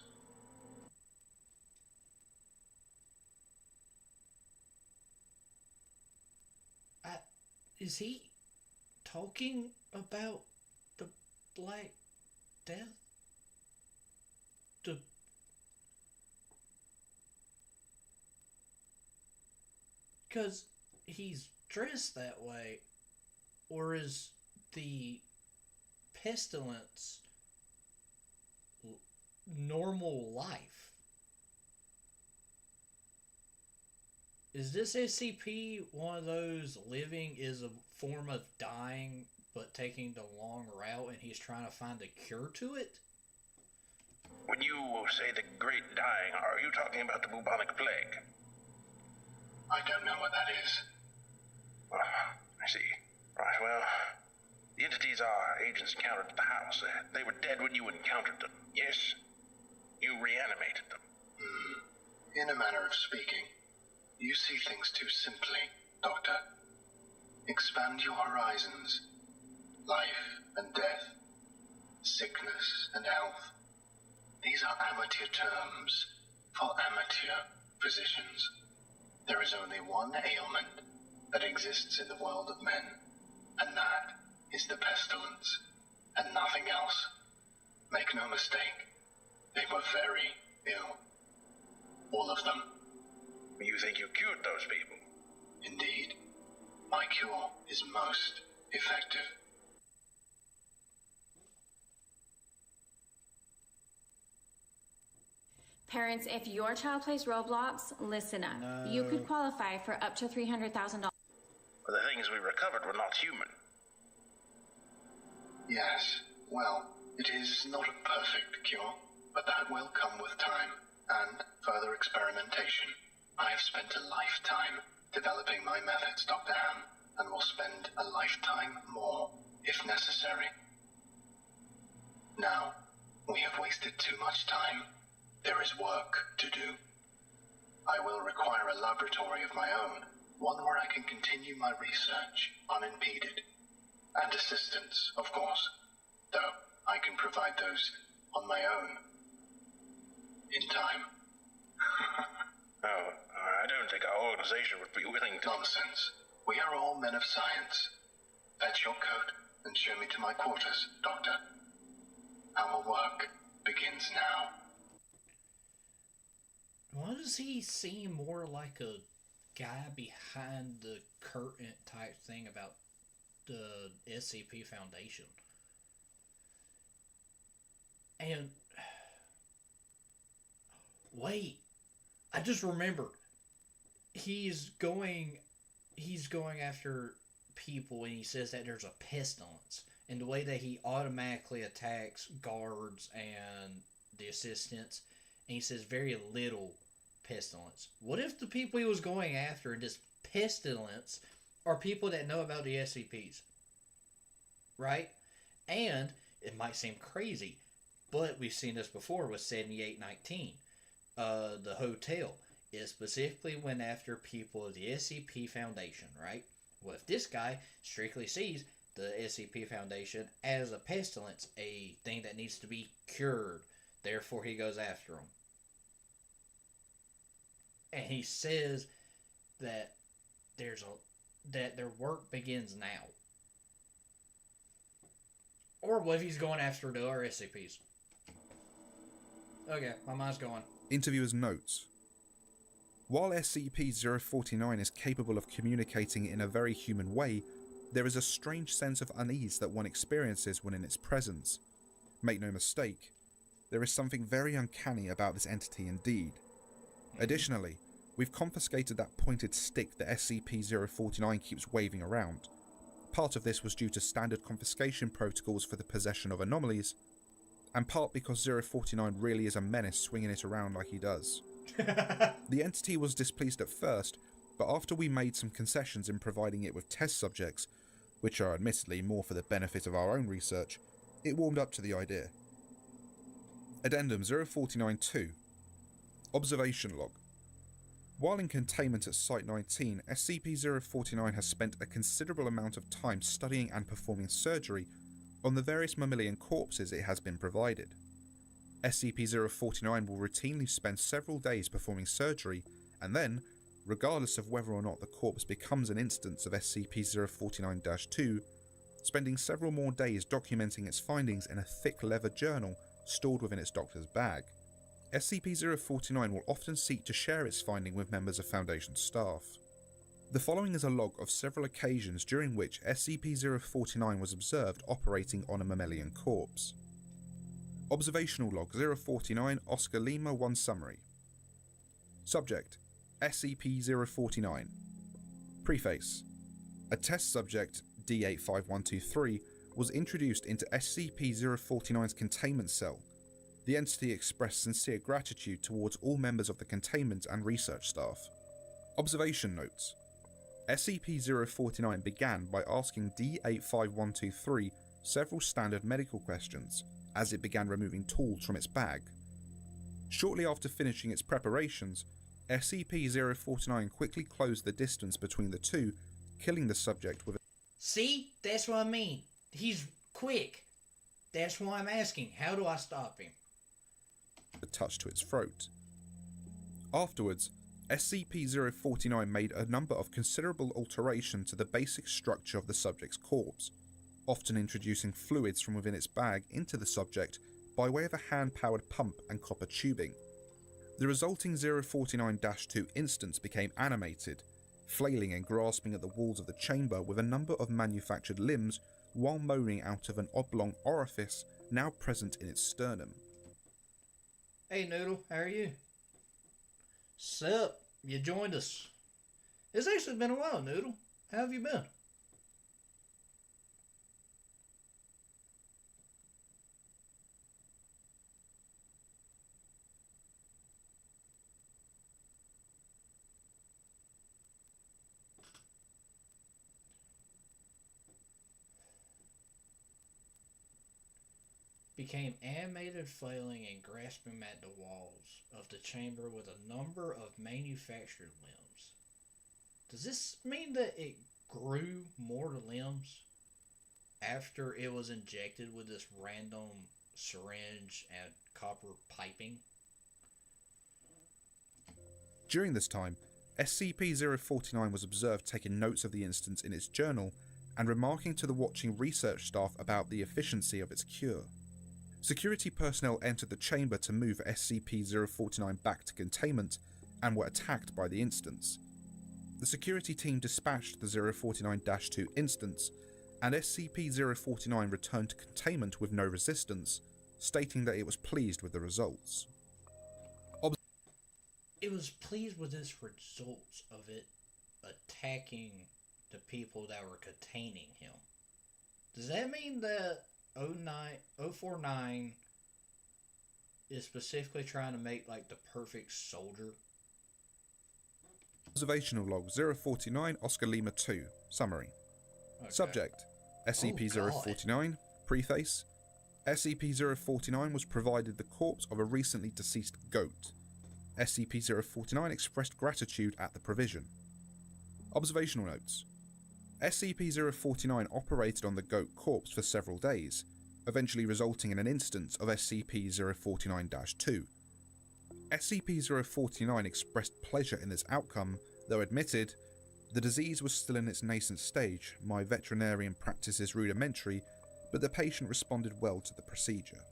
Speaker 1: Is he talking about the Black Death? Because he's dressed that way, or is the pestilence normal life? Is this SCP one of those living is a form of dying but taking the long route and he's trying to find a cure to it?
Speaker 5: When you say the great dying, are you talking about the bubonic plague?
Speaker 10: I don't know what that is.
Speaker 5: I see. Right, well, the entities our agents encountered at the house, they were dead when you encountered them, yes? You reanimated them.
Speaker 10: In a manner of speaking. You see things too simply, Doctor. Expand your horizons. Life and death. Sickness and health. These are amateur terms for amateur physicians. There is only one ailment that exists in the world of men, and that is the pestilence, and nothing else. Make no mistake, they were very ill. All of them.
Speaker 5: You think you cured those people?
Speaker 10: Indeed. My cure is most effective.
Speaker 11: Parents, if your child plays Roblox, listen up.
Speaker 1: No.
Speaker 11: You could qualify for up to $300,000.
Speaker 5: But the things we recovered were not human.
Speaker 10: Yes, well, it is not a perfect cure, but that will come with time and further experimentation. I have spent a lifetime developing my methods, Dr. Ham, and will spend a lifetime more if necessary. Now, we have wasted too much time. There is work to do. I will require a laboratory of my own, one where I can continue my research unimpeded. And assistance, of course, though I can provide those on my own. In time.
Speaker 5: Oh, I don't think our organization would be willing to...
Speaker 10: Nonsense. We are all men of science. Fetch your coat and show me to my quarters, Doctor. Our work begins now.
Speaker 1: Why does he seem more like a guy behind the curtain type thing about the SCP Foundation. And wait, I just remembered. He's going after people, and he says that there's a pestilence, and the way that he automatically attacks guards and the assistants, and he says very little pestilence. What if the people he was going after in this pestilence are people that know about the SCPs? Right? And it might seem crazy, but we've seen this before with 7819. The hotel. It specifically went after people of the SCP Foundation, right? Well, if this guy strictly sees the SCP Foundation as a pestilence, a thing that needs to be cured, therefore he goes after them. And he says that that their work begins now. Or what if he's going after the other SCPs? Okay, my mind's going.
Speaker 6: Interviewer's notes. While SCP-049 is capable of communicating in a very human way, there is a strange sense of unease that one experiences when in its presence. Make no mistake, there is something very uncanny about this entity indeed. Additionally, we've confiscated that pointed stick that SCP-049 keeps waving around. Part of this was due to standard confiscation protocols for the possession of anomalies, and part because 049 really is a menace swinging it around like he does. The entity was displeased at first, but after we made some concessions in providing it with test subjects, which are admittedly more for the benefit of our own research, it warmed up to the idea. Addendum 049-2. Observation Log. While in containment at Site 19, SCP-049 has spent a considerable amount of time studying and performing surgery on the various mammalian corpses it has been provided. SCP-049 will routinely spend several days performing surgery, and then, regardless of whether or not the corpse becomes an instance of SCP-049-2, spending several more days documenting its findings in a thick leather journal stored within its doctor's bag. SCP-049 will often seek to share its finding with members of Foundation staff. The following is a log of several occasions during which SCP-049 was observed operating on a mammalian corpse. Observational Log 049 Oscar Lima 1 Summary. Subject: SCP-049. Preface: a test subject, D85123, was introduced into SCP-049's containment cell. The entity expressed sincere gratitude towards all members of the containment and research staff. Observation Notes: SCP-049 began by asking D85123 several standard medical questions as it began removing tools from its bag. Shortly after finishing its preparations, SCP-049 quickly closed the distance between the two, killing the subject with a...
Speaker 1: See? That's what I mean. He's quick. That's why I'm asking, how do I stop him?
Speaker 6: ...a touch to its throat. Afterwards, SCP-049 made a number of considerable alterations to the basic structure of the subject's corpse, often introducing fluids from within its bag into the subject by way of a hand-powered pump and copper tubing. The resulting 049-2 instance became animated, flailing and grasping at the walls of the chamber with a number of manufactured limbs while moaning out of an oblong orifice now present in its sternum.
Speaker 1: Hey Noodle, how are you? Sup, you joined us. It's actually been a while, Noodle. How have you been? Became animated, flailing and grasping at the walls of the chamber with a number of manufactured limbs. Does this mean that it grew more limbs after it was injected with this random syringe and copper piping?
Speaker 6: During this time, SCP-049 was observed taking notes of the instance in its journal and remarking to the watching research staff about the efficiency of its cure. Security personnel entered the chamber to move SCP-049 back to containment and were attacked by the instance. The security team dispatched the 049-2 instance, and SCP-049 returned to containment with no resistance, stating that it was pleased with the results.
Speaker 1: It was pleased with its results of it attacking the people that were containing him. Does that mean that 049 is specifically trying to make like the perfect soldier?
Speaker 6: Observational log 049 Oscar Lima 2 summary.
Speaker 1: Okay.
Speaker 6: Subject SCP-049 Preface. SCP-049 was provided the corpse of a recently deceased goat. SCP-049 expressed gratitude at the provision. Observational notes. SCP-049 operated on the goat corpse for several days, eventually resulting in an instance of SCP-049-2. SCP-049 expressed pleasure in this outcome, though admitted, "The disease was still in its nascent stage, my veterinarian practice is rudimentary, but the patient responded well to the procedure."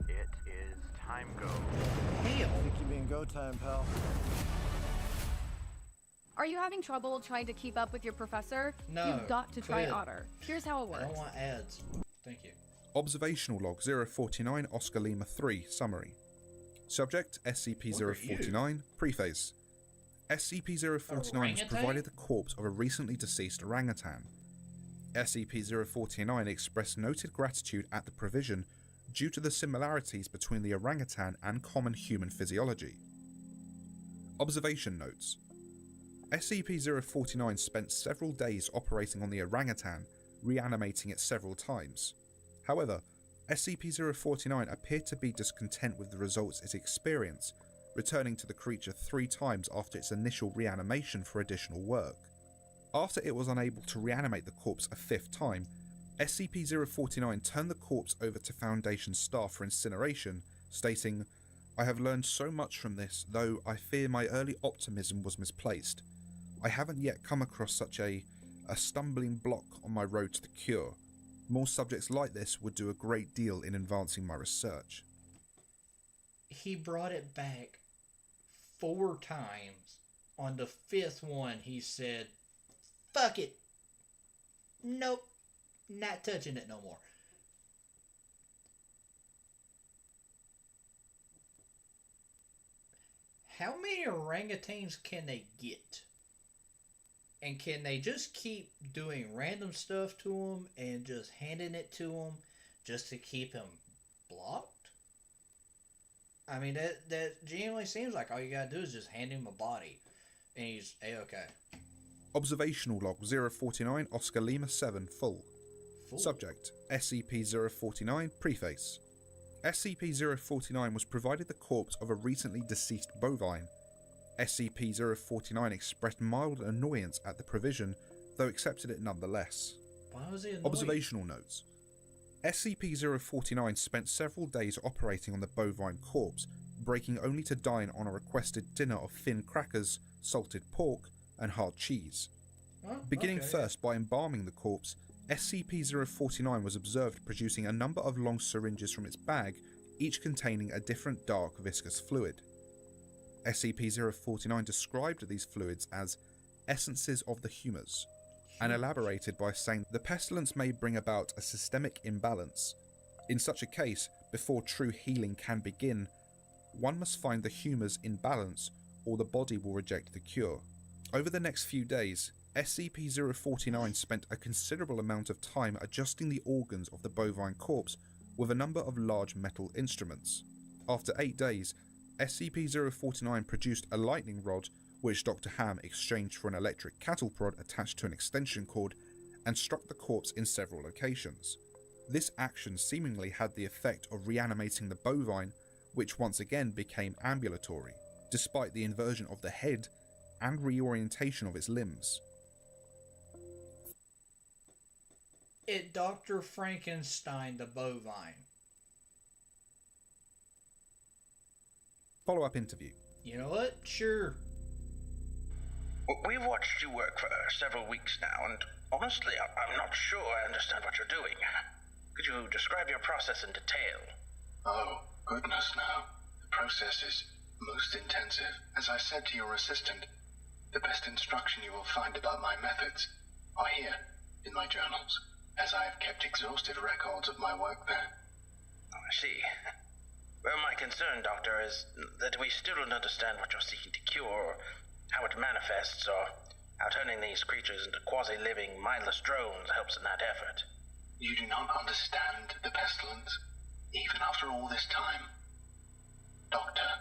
Speaker 12: It is time go.
Speaker 1: Hell.
Speaker 13: I think you mean go time, pal.
Speaker 14: Are you having trouble trying to keep up with your professor?
Speaker 1: No.
Speaker 14: You've got to try
Speaker 1: quit.
Speaker 14: Otter. Here's how it
Speaker 1: I
Speaker 14: works.
Speaker 1: don't want ads. Thank you.
Speaker 6: Observational log 049 Oscar Lima 3 summary. Subject SCP-049 Preface. SCP-049 was
Speaker 1: Orangutan?
Speaker 6: provided the corpse of a recently deceased orangutan. SCP-049 expressed noted gratitude at the provision due to the similarities between the orangutan and common human physiology. Observation notes. SCP-049 spent several days operating on the orangutan, reanimating it several times. However, SCP-049 appeared to be discontent with the results it experienced, returning to the creature 3 times after its initial reanimation for additional work. After it was unable to reanimate the corpse a 5th time, SCP-049 turned the corpse over to Foundation staff for incineration, stating, "I have learned so much from this, though I fear my early optimism was misplaced. I haven't yet come across such a stumbling block on my road to the cure. More subjects like this would do a great deal in advancing my research."
Speaker 1: He brought it back 4 times. On the 5th one, he said, "Fuck it. Nope. Not touching it no more." How many orangutans can they get? And can they just keep doing random stuff to him and just handing it to him just to keep him blocked? I mean, that genuinely seems like all you gotta do is just hand him a body and he's A-okay.
Speaker 6: Observational log 049 Oscar Lima 7 full. Subject SCP-049 Preface. SCP-049 was provided the corpse of a recently deceased bovine. SCP-049 expressed mild annoyance at the provision, though accepted it nonetheless.
Speaker 1: Why was he annoyed?
Speaker 6: Observational notes. SCP-049 spent several days operating on the bovine corpse, breaking only to dine on a requested dinner of thin crackers, salted pork, and hard cheese. Beginning first by embalming the corpse, SCP-049 was observed producing a number of long syringes from its bag, each containing a different dark viscous fluid. SCP-049 described these fluids as essences of the humours, and elaborated by saying the pestilence may bring about a systemic imbalance. In such a case, before true healing can begin, one must find the humours in balance or the body will reject the cure. Over the next few days, SCP-049 spent a considerable amount of time adjusting the organs of the bovine corpse with a number of large metal instruments. After 8 days, SCP-049 produced a lightning rod, which Dr. Ham exchanged for an electric cattle prod attached to an extension cord, and struck the corpse in several locations. This action seemingly had the effect of reanimating the bovine, which once again became ambulatory, despite the inversion of the head and reorientation of its limbs.
Speaker 1: It Dr. Frankenstein the bovine.
Speaker 6: Follow-up interview.
Speaker 1: You know what? Sure.
Speaker 5: We've watched you work for several weeks now, and honestly, I'm not sure I understand what you're doing. Could you describe your process in detail?
Speaker 10: Oh, goodness no. The process is most intensive. As I said to your assistant, The best instruction you will find about my methods are here in my journals, as I have kept exhaustive records of my work there.
Speaker 5: Oh, I see. Well, my concern, Doctor, is that we still don't understand what you're seeking to cure, or how it manifests, or how turning these creatures into quasi-living, mindless drones helps in that effort.
Speaker 10: You do not understand the pestilence, even after all this time. Doctor,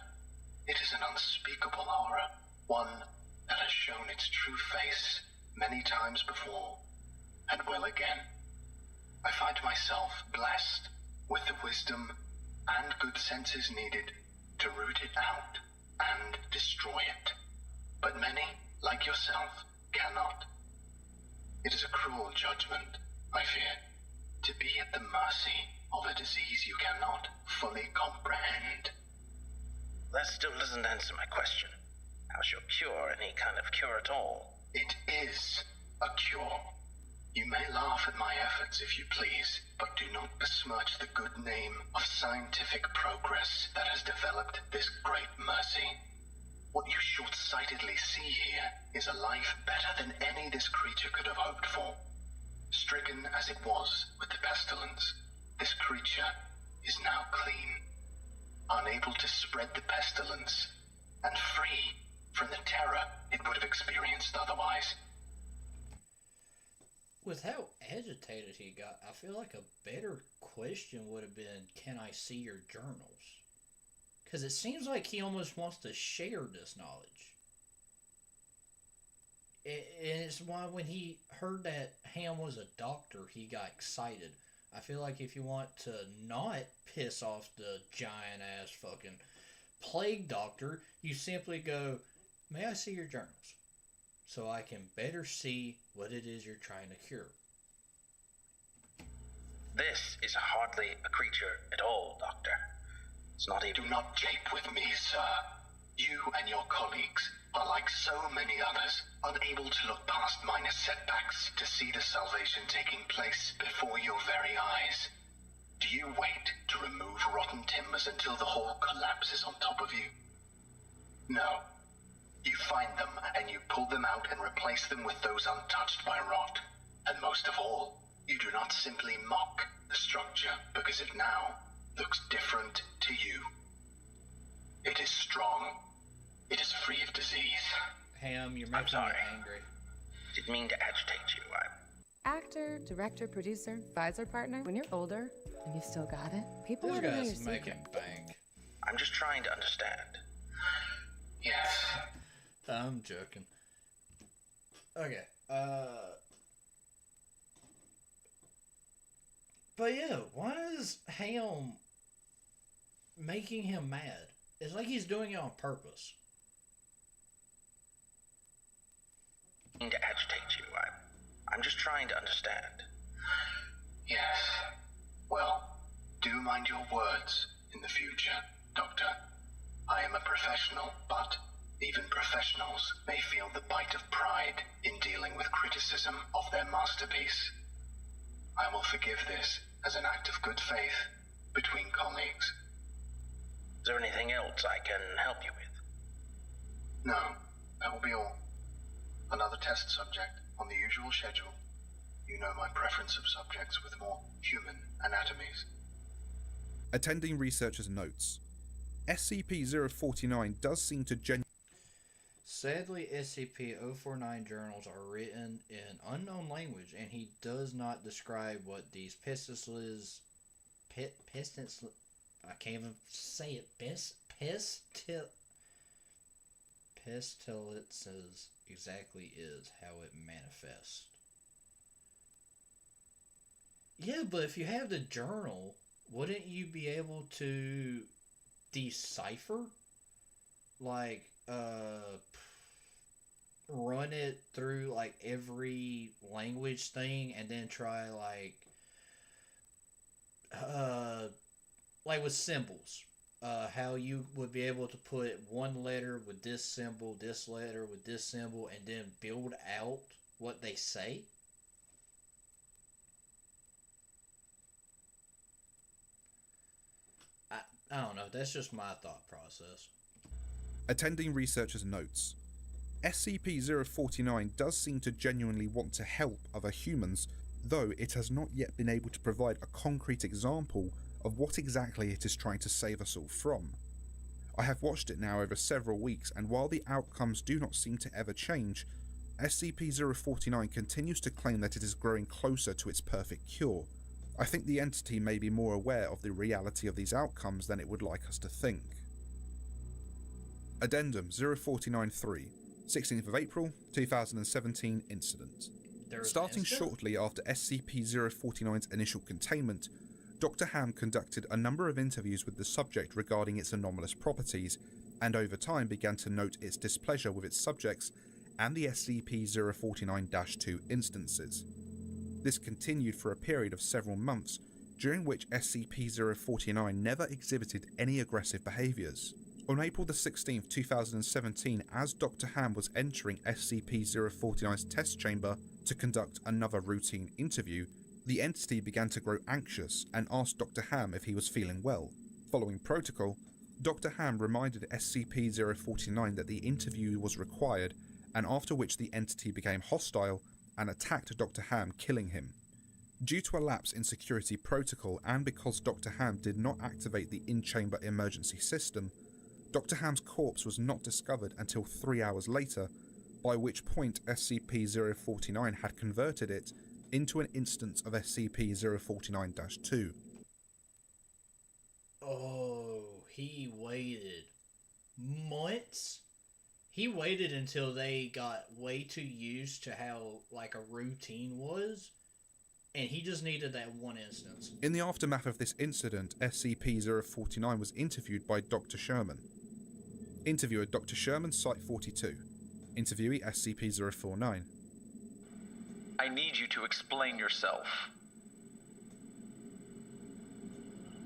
Speaker 10: it is an unspeakable horror, one that has shown its true face many times before, and will again. I find myself blessed with the wisdom and good senses needed to root it out and destroy it. But many, like yourself, cannot. It is a cruel judgment, I fear, to be at the mercy of a disease you cannot fully comprehend.
Speaker 5: That still doesn't answer my question. How's your cure any kind of cure at all?
Speaker 10: It is a cure. You may laugh at my efforts if you please, but do not besmirch the good name of scientific progress that has developed this great mercy. What you short-sightedly see here is a life better than any this creature could have hoped for. Stricken as it was with the pestilence, this creature is now clean, unable to spread the pestilence, and free from the terror it would have experienced otherwise.
Speaker 1: With how agitated he got, I feel like a better question would have been, can I see your journals? Because it seems like he almost wants to share this knowledge. And it's why when he heard that Ham was a doctor, he got excited. I feel like if you want to not piss off the giant ass fucking plague doctor, you simply go, may I see your journals? So I can better see what it is you're trying to cure.
Speaker 5: This is hardly a creature at all, Doctor. It's not even...
Speaker 10: Do not jape with me, sir. You and your colleagues are like so many others, unable to look past minor setbacks to see the salvation taking place before your very eyes. Do you wait to remove rotten timbers until the whole collapses on top of you? No. You find them and you pull them out and replace them with those untouched by rot. And most of all, you do not simply mock the structure because it now looks different to you. It is strong. It is free of disease.
Speaker 1: Ham, you're
Speaker 5: I'm
Speaker 1: making me
Speaker 5: sorry.
Speaker 1: angry.
Speaker 5: Didn't mean to agitate you.
Speaker 13: Actor, director, producer, advisor partner. When you're older and you've still got it, people
Speaker 1: This
Speaker 13: want to know your
Speaker 1: guy's making
Speaker 13: secret.
Speaker 1: bank.
Speaker 5: I'm just trying to understand.
Speaker 10: Yes.
Speaker 1: I'm joking. Okay, but yeah, why is Ham making him mad? It's like he's doing it on purpose.
Speaker 5: To agitate you. I'm just trying to understand.
Speaker 10: Yes. Well, do mind your words in the future, Doctor. I am a professional, but even professionals may feel the bite of pride in dealing with criticism of their masterpiece. I will forgive this as an act of good faith between colleagues.
Speaker 5: Is there anything else I can help you with?
Speaker 10: No, that will be all. Another test subject on the usual schedule. You know my preference of subjects with more human anatomies.
Speaker 6: Attending researchers' notes. SCP-049 does seem to
Speaker 1: Sadly, SCP-049 journals are written in unknown language, and he does not describe what these pesticides... I can't even say it. Pestilences exactly is how it manifests. Yeah, but if you have the journal, wouldn't you be able to decipher? Like, run it through, like, every language thing and then try, like with symbols. How you would be able to put one letter with this symbol, this letter with this symbol, and then build out what they say. I don't know. That's just my thought process.
Speaker 6: Attending researchers' notes. SCP-049 does seem to genuinely want to help other humans, though it has not yet been able to provide a concrete example of what exactly it is trying to save us all from. I have watched it now over several weeks, and while the outcomes do not seem to ever change, SCP-049 continues to claim that it is growing closer to its perfect cure. I think the entity may be more aware of the reality of these outcomes than it would like us to think. Addendum 049-3, 16th of April 2017 incident. Starting shortly after SCP-049's initial containment, Dr. Ham conducted a number of interviews with the subject regarding its anomalous properties, and over time began to note its displeasure with its subjects and the SCP-049-2 instances. This continued for a period of several months, during which SCP-049 never exhibited any aggressive behaviours. On April 16, 2017, as Dr. Ham was entering SCP-049's test chamber to conduct another routine interview, the entity began to grow anxious and asked Dr. Ham if he was feeling well. Following protocol, Dr. Ham reminded SCP-049 that the interview was required, and after which the entity became hostile and attacked Dr. Ham, killing him. Due to a lapse in security protocol and because Dr. Ham did not activate the in-chamber emergency system, Dr. Ham's corpse was not discovered until 3 hours later, by which point SCP-049 had converted it into an instance of SCP-049-2.
Speaker 1: Oh, he waited months? He waited until they got way too used to how, like, a routine was, and he just needed that one instance.
Speaker 6: In the aftermath of this incident, SCP-049 was interviewed by Dr. Sherman. Interviewer Dr. Sherman, Site 42. Interviewee SCP-049.
Speaker 15: I need you to explain yourself.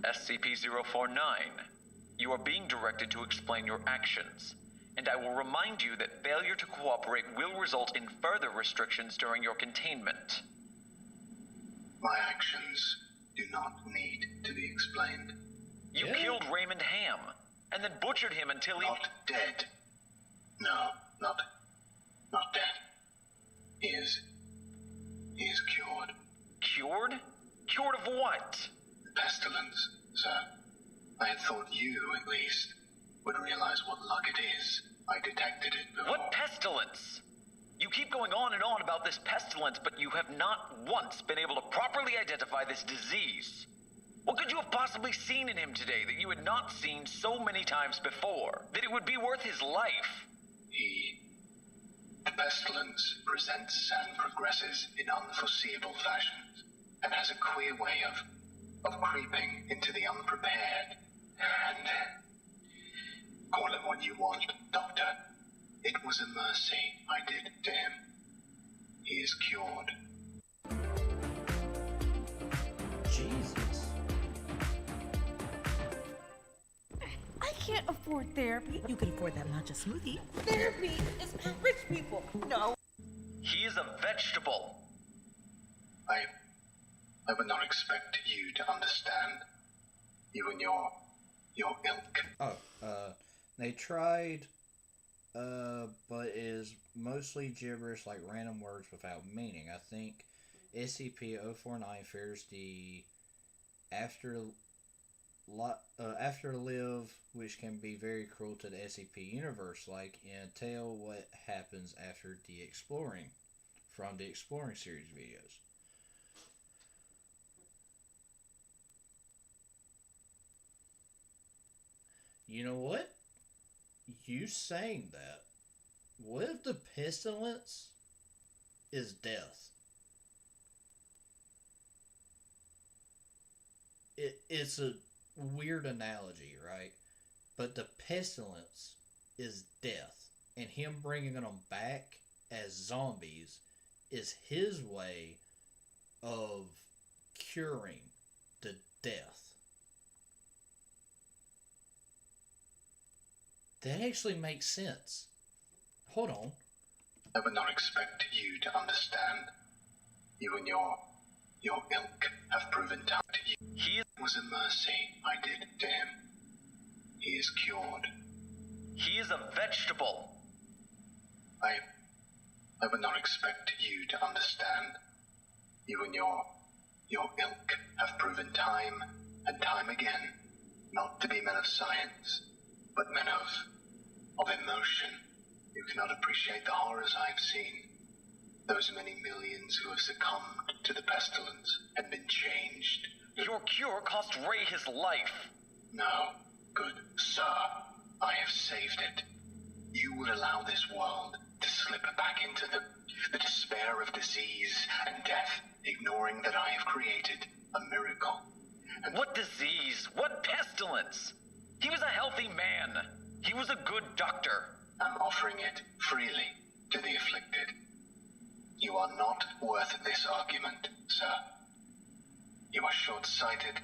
Speaker 15: SCP-049, you are being directed to explain your actions, and I will remind you that failure to cooperate will result in further restrictions during your containment.
Speaker 10: My actions do not need to be explained.
Speaker 15: You killed Raymond Ham, and then butchered him until he...
Speaker 10: Not dead. No, not dead. He is cured.
Speaker 15: Cured? Cured of what?
Speaker 10: Pestilence, sir. I had thought you, at least, would realize what luck it is. I detected it before.
Speaker 15: What pestilence? You keep going on and on about this pestilence, but you have not once been able to properly identify this disease. What could you have possibly seen in him today that you had not seen so many times before, that it would be worth his life?
Speaker 10: The pestilence presents and progresses in unforeseeable fashions, and has a queer way of creeping into the unprepared. And call it what you want, Doctor. It was a mercy I did to him. He is cured.
Speaker 1: Jesus.
Speaker 16: I can't afford therapy. You can afford that matcha smoothie. Therapy is for rich people. No.
Speaker 15: He is a vegetable.
Speaker 10: I would not expect you to understand. You and your ilk.
Speaker 1: They tried, but it is mostly gibberish, like random words without meaning. I think SCP-049 fears the afterlive, which can be very cruel to the SCP universe, like in Tell What Happens After the Exploring, from the Exploring series videos. You know what? You saying that, what if the pestilence is death? It's a weird analogy, right? But the pestilence is death, and him bringing them back as zombies is his way of curing the death. That actually makes sense. Hold on.
Speaker 10: I would not expect you to understand. You and your ilk have proven to you. It was a mercy I did to him. He is cured.
Speaker 15: He is a vegetable.
Speaker 10: I would not expect you to understand. You and your ilk have proven time and time again not to be men of science, but men of emotion. You cannot appreciate the horrors I have seen. Those many millions who have succumbed to the pestilence and been changed.
Speaker 15: Your cure cost Ray his life.
Speaker 10: No, good sir, I have saved it. You would allow this world to slip back into the despair of disease and death, ignoring that I have created a miracle. And
Speaker 15: what disease? What pestilence? He was a healthy man. He was a good doctor.
Speaker 10: I'm offering it freely to the afflicted. You are not worth this argument, sir. You are short-sighted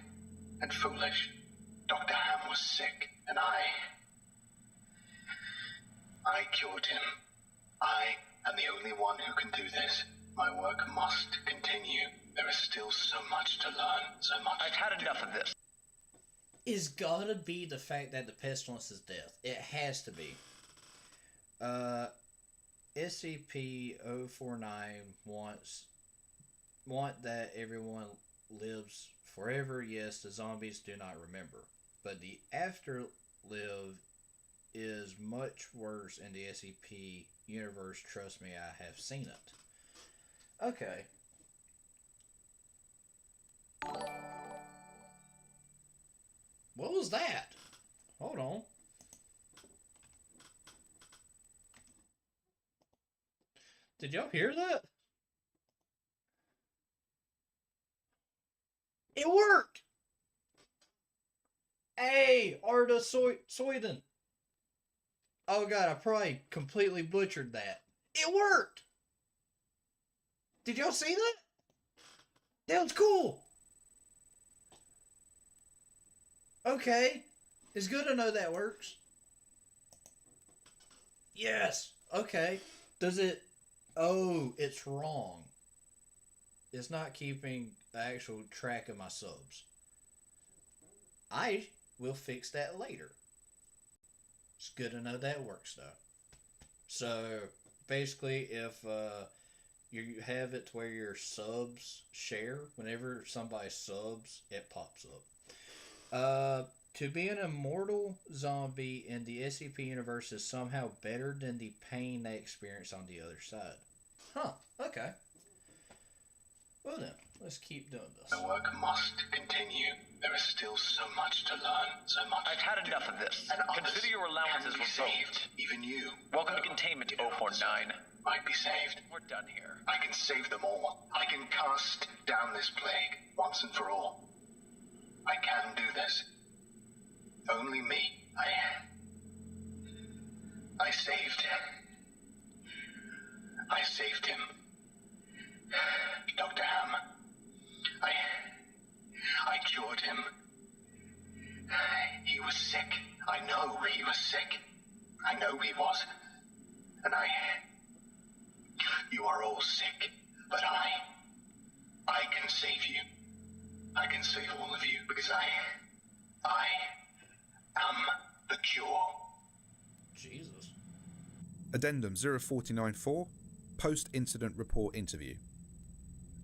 Speaker 10: and foolish. Dr. Ham was sick, and I cured him. I am the only one who can do this. My work must continue. There is still so much to learn, so much.
Speaker 15: I've had enough of this.
Speaker 1: It's gotta be the fact that the pestilence is death. It has to be. SCP-049 want that everyone lives forever. Yes, the zombies do not remember. But the afterlive is much worse in the SCP universe. Trust me, I have seen it. Okay. What was that? Hold on. Did y'all hear that? It worked! Hey, Arda Soyden. Oh god, I probably completely butchered that. It worked! Did y'all see that? That was cool! Okay. It's good to know that works. Yes. Okay. Does it... Oh, it's wrong. It's not keeping the actual track of my subs. I will fix that later. It's good to know that works, though. So, basically, if you have it to where your subs share, whenever somebody subs, it pops up. To be an immortal zombie in the SCP universe is somehow better than the pain they experience on the other side. Huh, okay. Well then, let's keep doing this.
Speaker 10: The work must continue. There is still so much to learn, so much.
Speaker 15: I've had enough of this. Consider your allowances revoked.
Speaker 10: Even you.
Speaker 15: Welcome to Containment 049.
Speaker 10: Might be saved.
Speaker 15: We're done here.
Speaker 10: I can save them all. I can cast down this plague once and for all. I can do this. Only me. I saved him. Dr. Ham. I cured him. He was sick. I know he was sick. I know he was. And you are all sick, but I can save you. I can save all of you because I am the cure.
Speaker 1: Jesus.
Speaker 6: Addendum 0494, Post-Incident Report Interview.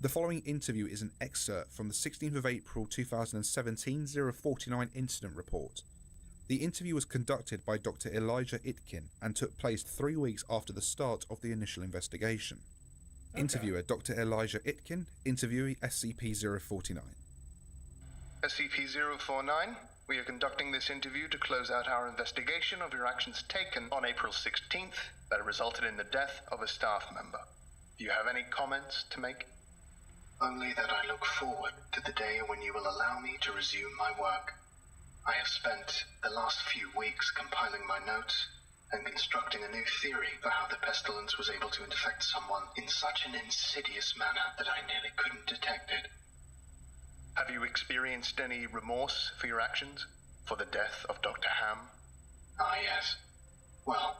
Speaker 6: The following interview is an excerpt from the 16th of April 2017 049 Incident Report. The interview was conducted by Dr. Elijah Itkin and took place 3 weeks after the start of the initial investigation. Okay. Interviewer Dr. Elijah Itkin, interviewee SCP-049.
Speaker 10: SCP-049, we are conducting this interview to close out our investigation of your actions taken on April 16th that resulted in the death of a staff member. Do you have any comments to make? Only that I look forward to the day when you will allow me to resume my work. I have spent the last few weeks compiling my notes and constructing a new theory for how the pestilence was able to infect someone in such an insidious manner that I nearly couldn't detect it. Have you experienced any remorse for your actions? For the death of Dr. Ham? Ah, yes. Well,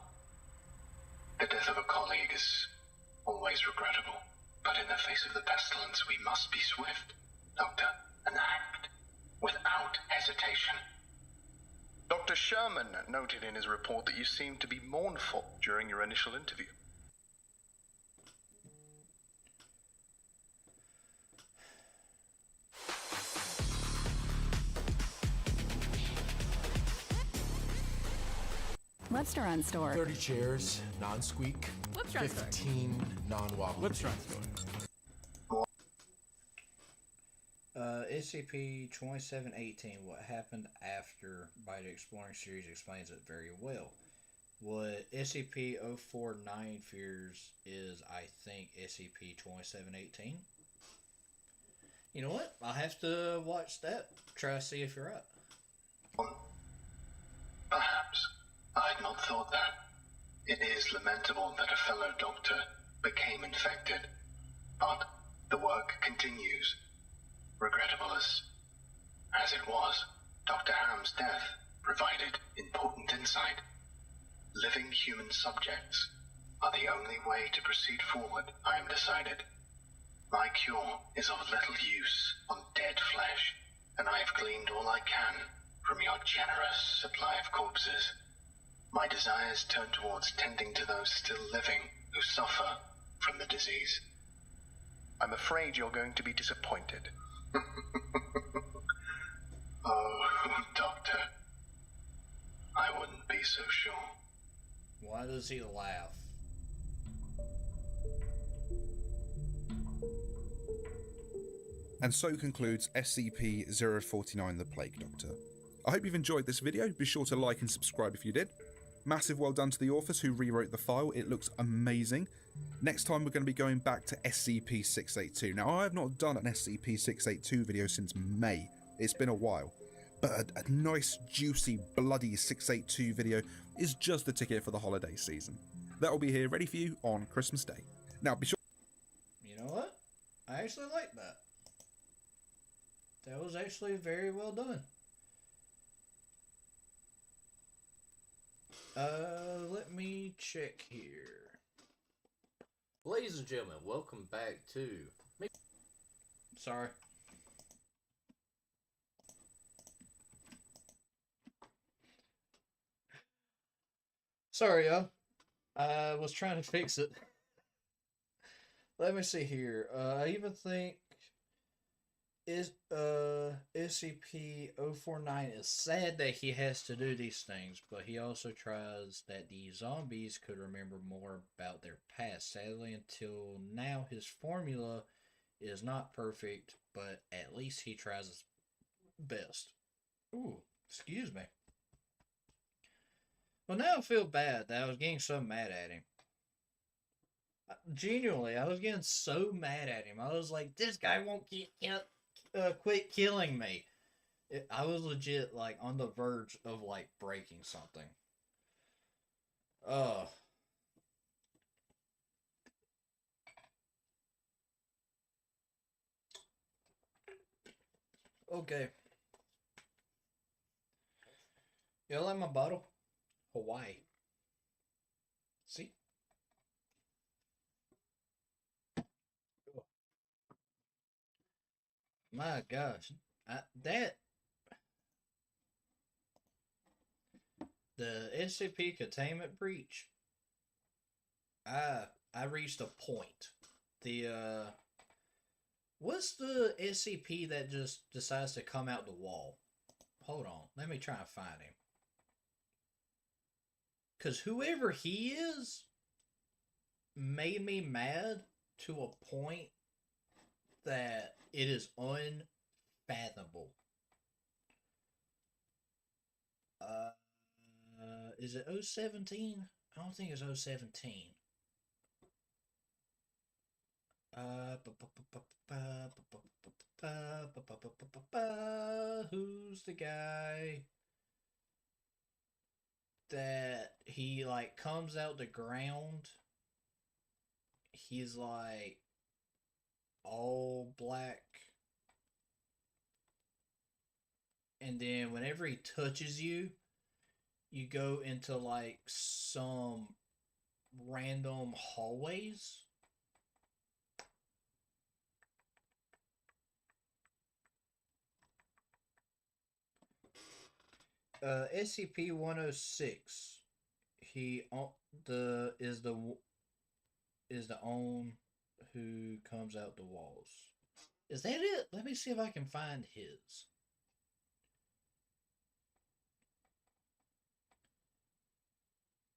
Speaker 10: the death of a colleague is always regrettable. But in the face of the pestilence, we must be swift, Doctor, and act without hesitation. Dr. Sherman noted in his report that you seemed to be mournful during your initial interview.
Speaker 17: Restaurant store.
Speaker 18: 30 chairs, non-squeak.
Speaker 14: Restaurant store.
Speaker 18: 15 non-wobbly.
Speaker 9: Restaurant store.
Speaker 1: SCP-2718, what happened after by the Exploring series explains it very well. What SCP-049 fears is, I think, SCP-2718. You know what? I'll have to watch that. Try to see if you're right.
Speaker 10: Perhaps. I had not thought that. It is lamentable that a fellow doctor became infected, but the work continues. Regrettable as it was, Dr. Ham's death provided important insight. Living human subjects are the only way to proceed forward, I am decided. My cure is of little use on dead flesh, and I have gleaned all I can from your generous supply of corpses. My desires turn towards tending to those still living who suffer from the disease.
Speaker 19: I'm afraid you're going to be disappointed.
Speaker 10: Oh, Doctor. I wouldn't be so sure.
Speaker 1: Why does he laugh?
Speaker 6: And so concludes SCP-049 The Plague Doctor. I hope you've enjoyed this video. Be sure to like and subscribe if you did. Massive well done to the authors who rewrote the file. It looks amazing. Next time we're going to be going back to SCP-682. Now, I have not done an SCP-682 video since May. It's been a while. But a nice, juicy, bloody 682 video is just the ticket for the holiday season. That will be here ready for you on Christmas Day. Now, be sure...
Speaker 1: You know what? I actually like that. That was actually very well done. Let me check here.
Speaker 20: Ladies and gentlemen, welcome back to...
Speaker 1: Sorry. Sorry, y'all. I was trying to fix it. Let me see here. I even think SCP-049 is sad that he has to do these things, but he also tries that the zombies could remember more about their past. Sadly, until now, his formula is not perfect, but at least he tries his best. Ooh, excuse me. Well, now I feel bad that I was getting so mad at him. Genuinely, I was getting so mad at him. I was like, this guy won't quit killing me. I was legit, like, on the verge of, like, breaking something. Okay. You like my bottle? Hawaii. See? My gosh. The SCP Containment Breach. I reached a point. What's the SCP that just decides to come out the wall? Hold on. Let me try and find him. Because whoever he is made me mad to a point that it is unfathomable. Is it 017? I don't think it's 017. Who's the guy that he like comes out the ground? He's like all black, and then whenever he touches you, you go into like some random hallways. SCP-106. He is the own who comes out the walls. Is that it? Let me see if I can find his.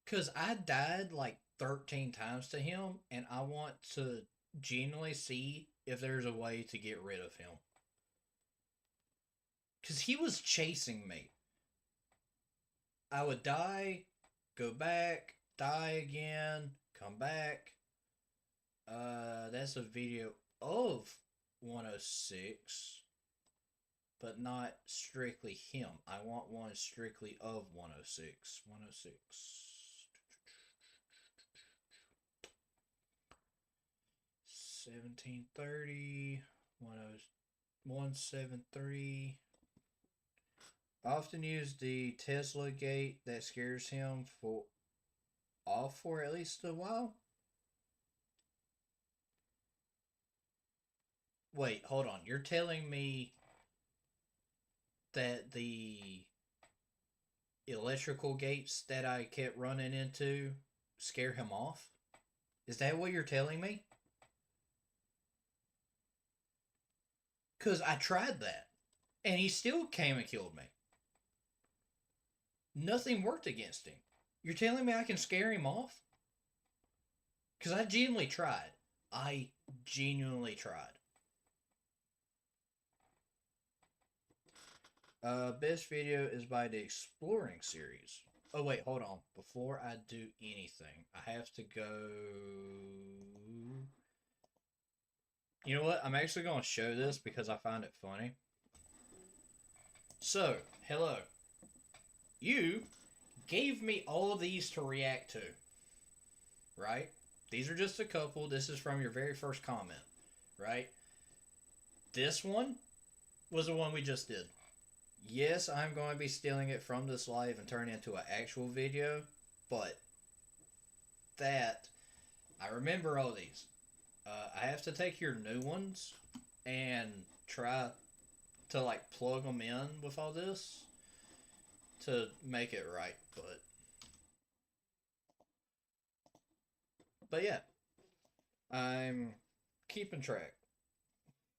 Speaker 1: Because I died like 13 times to him, and I want to genuinely see if there's a way to get rid of him. Because he was chasing me. I would die, go back, die again, come back. That's a video of 106, but not strictly him. I want one strictly of 106. 106. 1730, 173. I often use the Tesla gate that scares him off for at least a while. Wait, hold on. You're telling me that the electrical gates that I kept running into scare him off? Is that what you're telling me? Because I tried that, and he still came and killed me. Nothing worked against him. You're telling me I can scare him off? Because I genuinely tried. I genuinely tried. Best video is by the Exploring series. Oh, wait, hold on. Before I do anything, I have to go... You know what? I'm actually going to show this because I find it funny. So, hello. You gave me all of these to react to. Right? These are just a couple. This is from your very first comment. Right? This one was the one we just did. Yes, I'm going to be stealing it from this live and turn it into an actual video, but that, I remember all these. I have to take your new ones and try to like plug them in with all this to make it right, but yeah, I'm keeping track.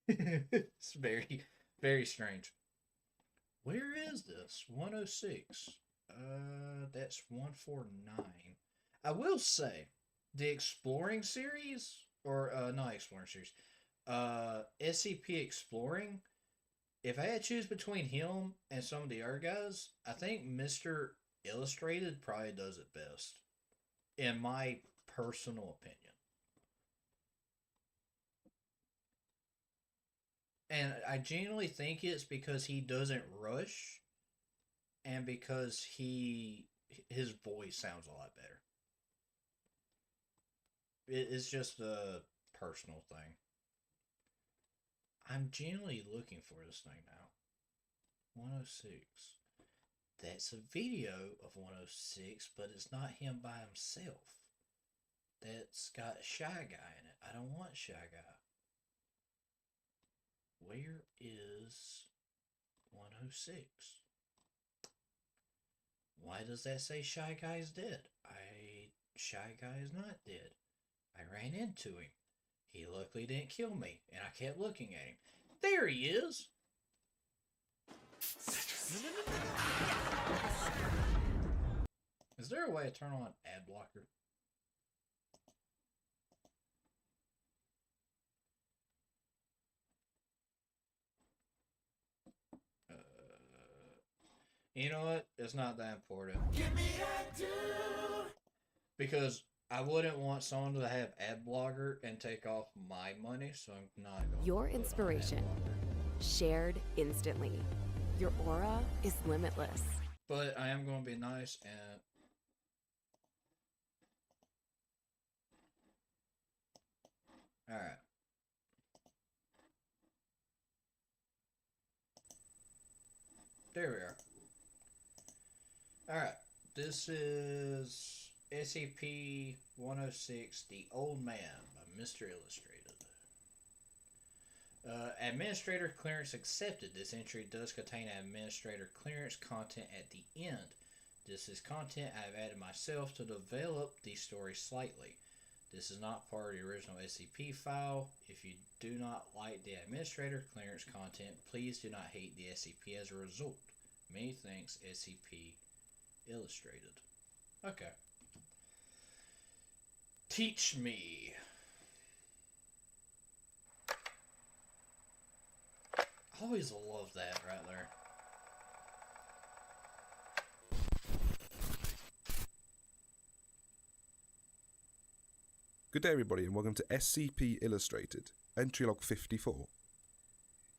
Speaker 1: It's very, very strange. Where is this? 106. That's 149. I will say, the Exploring series, or, not Exploring series, SCP Exploring, if I had to choose between him and some of the other guys, I think Mr. Illustrated probably does it best. In my personal opinion. And I genuinely think it's because he doesn't rush and because his voice sounds a lot better. It's just a personal thing. I'm genuinely looking for this thing now. 106. That's a video of 106, but it's not him by himself. That's got Shy Guy in it. I don't want Shy Guy. Where is 106? Why does that say Shy Guy is dead? Shy Guy is not dead. I ran into him. He luckily didn't kill me, and I kept looking at him. There he is! Is there a way to turn on ad blocker? You know what? It's not that important. Because I wouldn't want someone to have ad blocker and take off my money, so I'm not going.
Speaker 17: Your inspiration, shared instantly. Your aura is limitless.
Speaker 1: But I am going to be nice and... Alright. There we are. Alright, this is SCP-106, The Old Man by Mr. Illustrated. Administrator clearance accepted. This entry does contain administrator clearance content at the end. This is content I have added myself to develop the story slightly. This is not part of the original SCP file. If you do not like the administrator clearance content, please do not hate the SCP as a result. Many thanks, SCP Illustrated. Okay. Teach me. I always love that right there.
Speaker 6: Good day everybody and welcome to SCP Illustrated, entry log 54.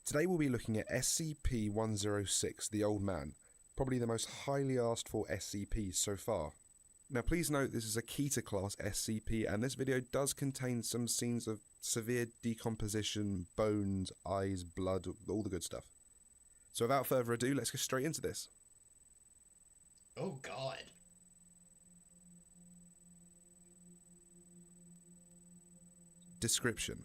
Speaker 6: Today we'll be looking at SCP-106, the Old Man, probably the most highly asked for SCP so far. Now please note this is a Keter class SCP and this video does contain some scenes of severe decomposition, bones, eyes, blood, all the good stuff. So without further ado, let's get straight into this.
Speaker 1: Oh god.
Speaker 6: Description: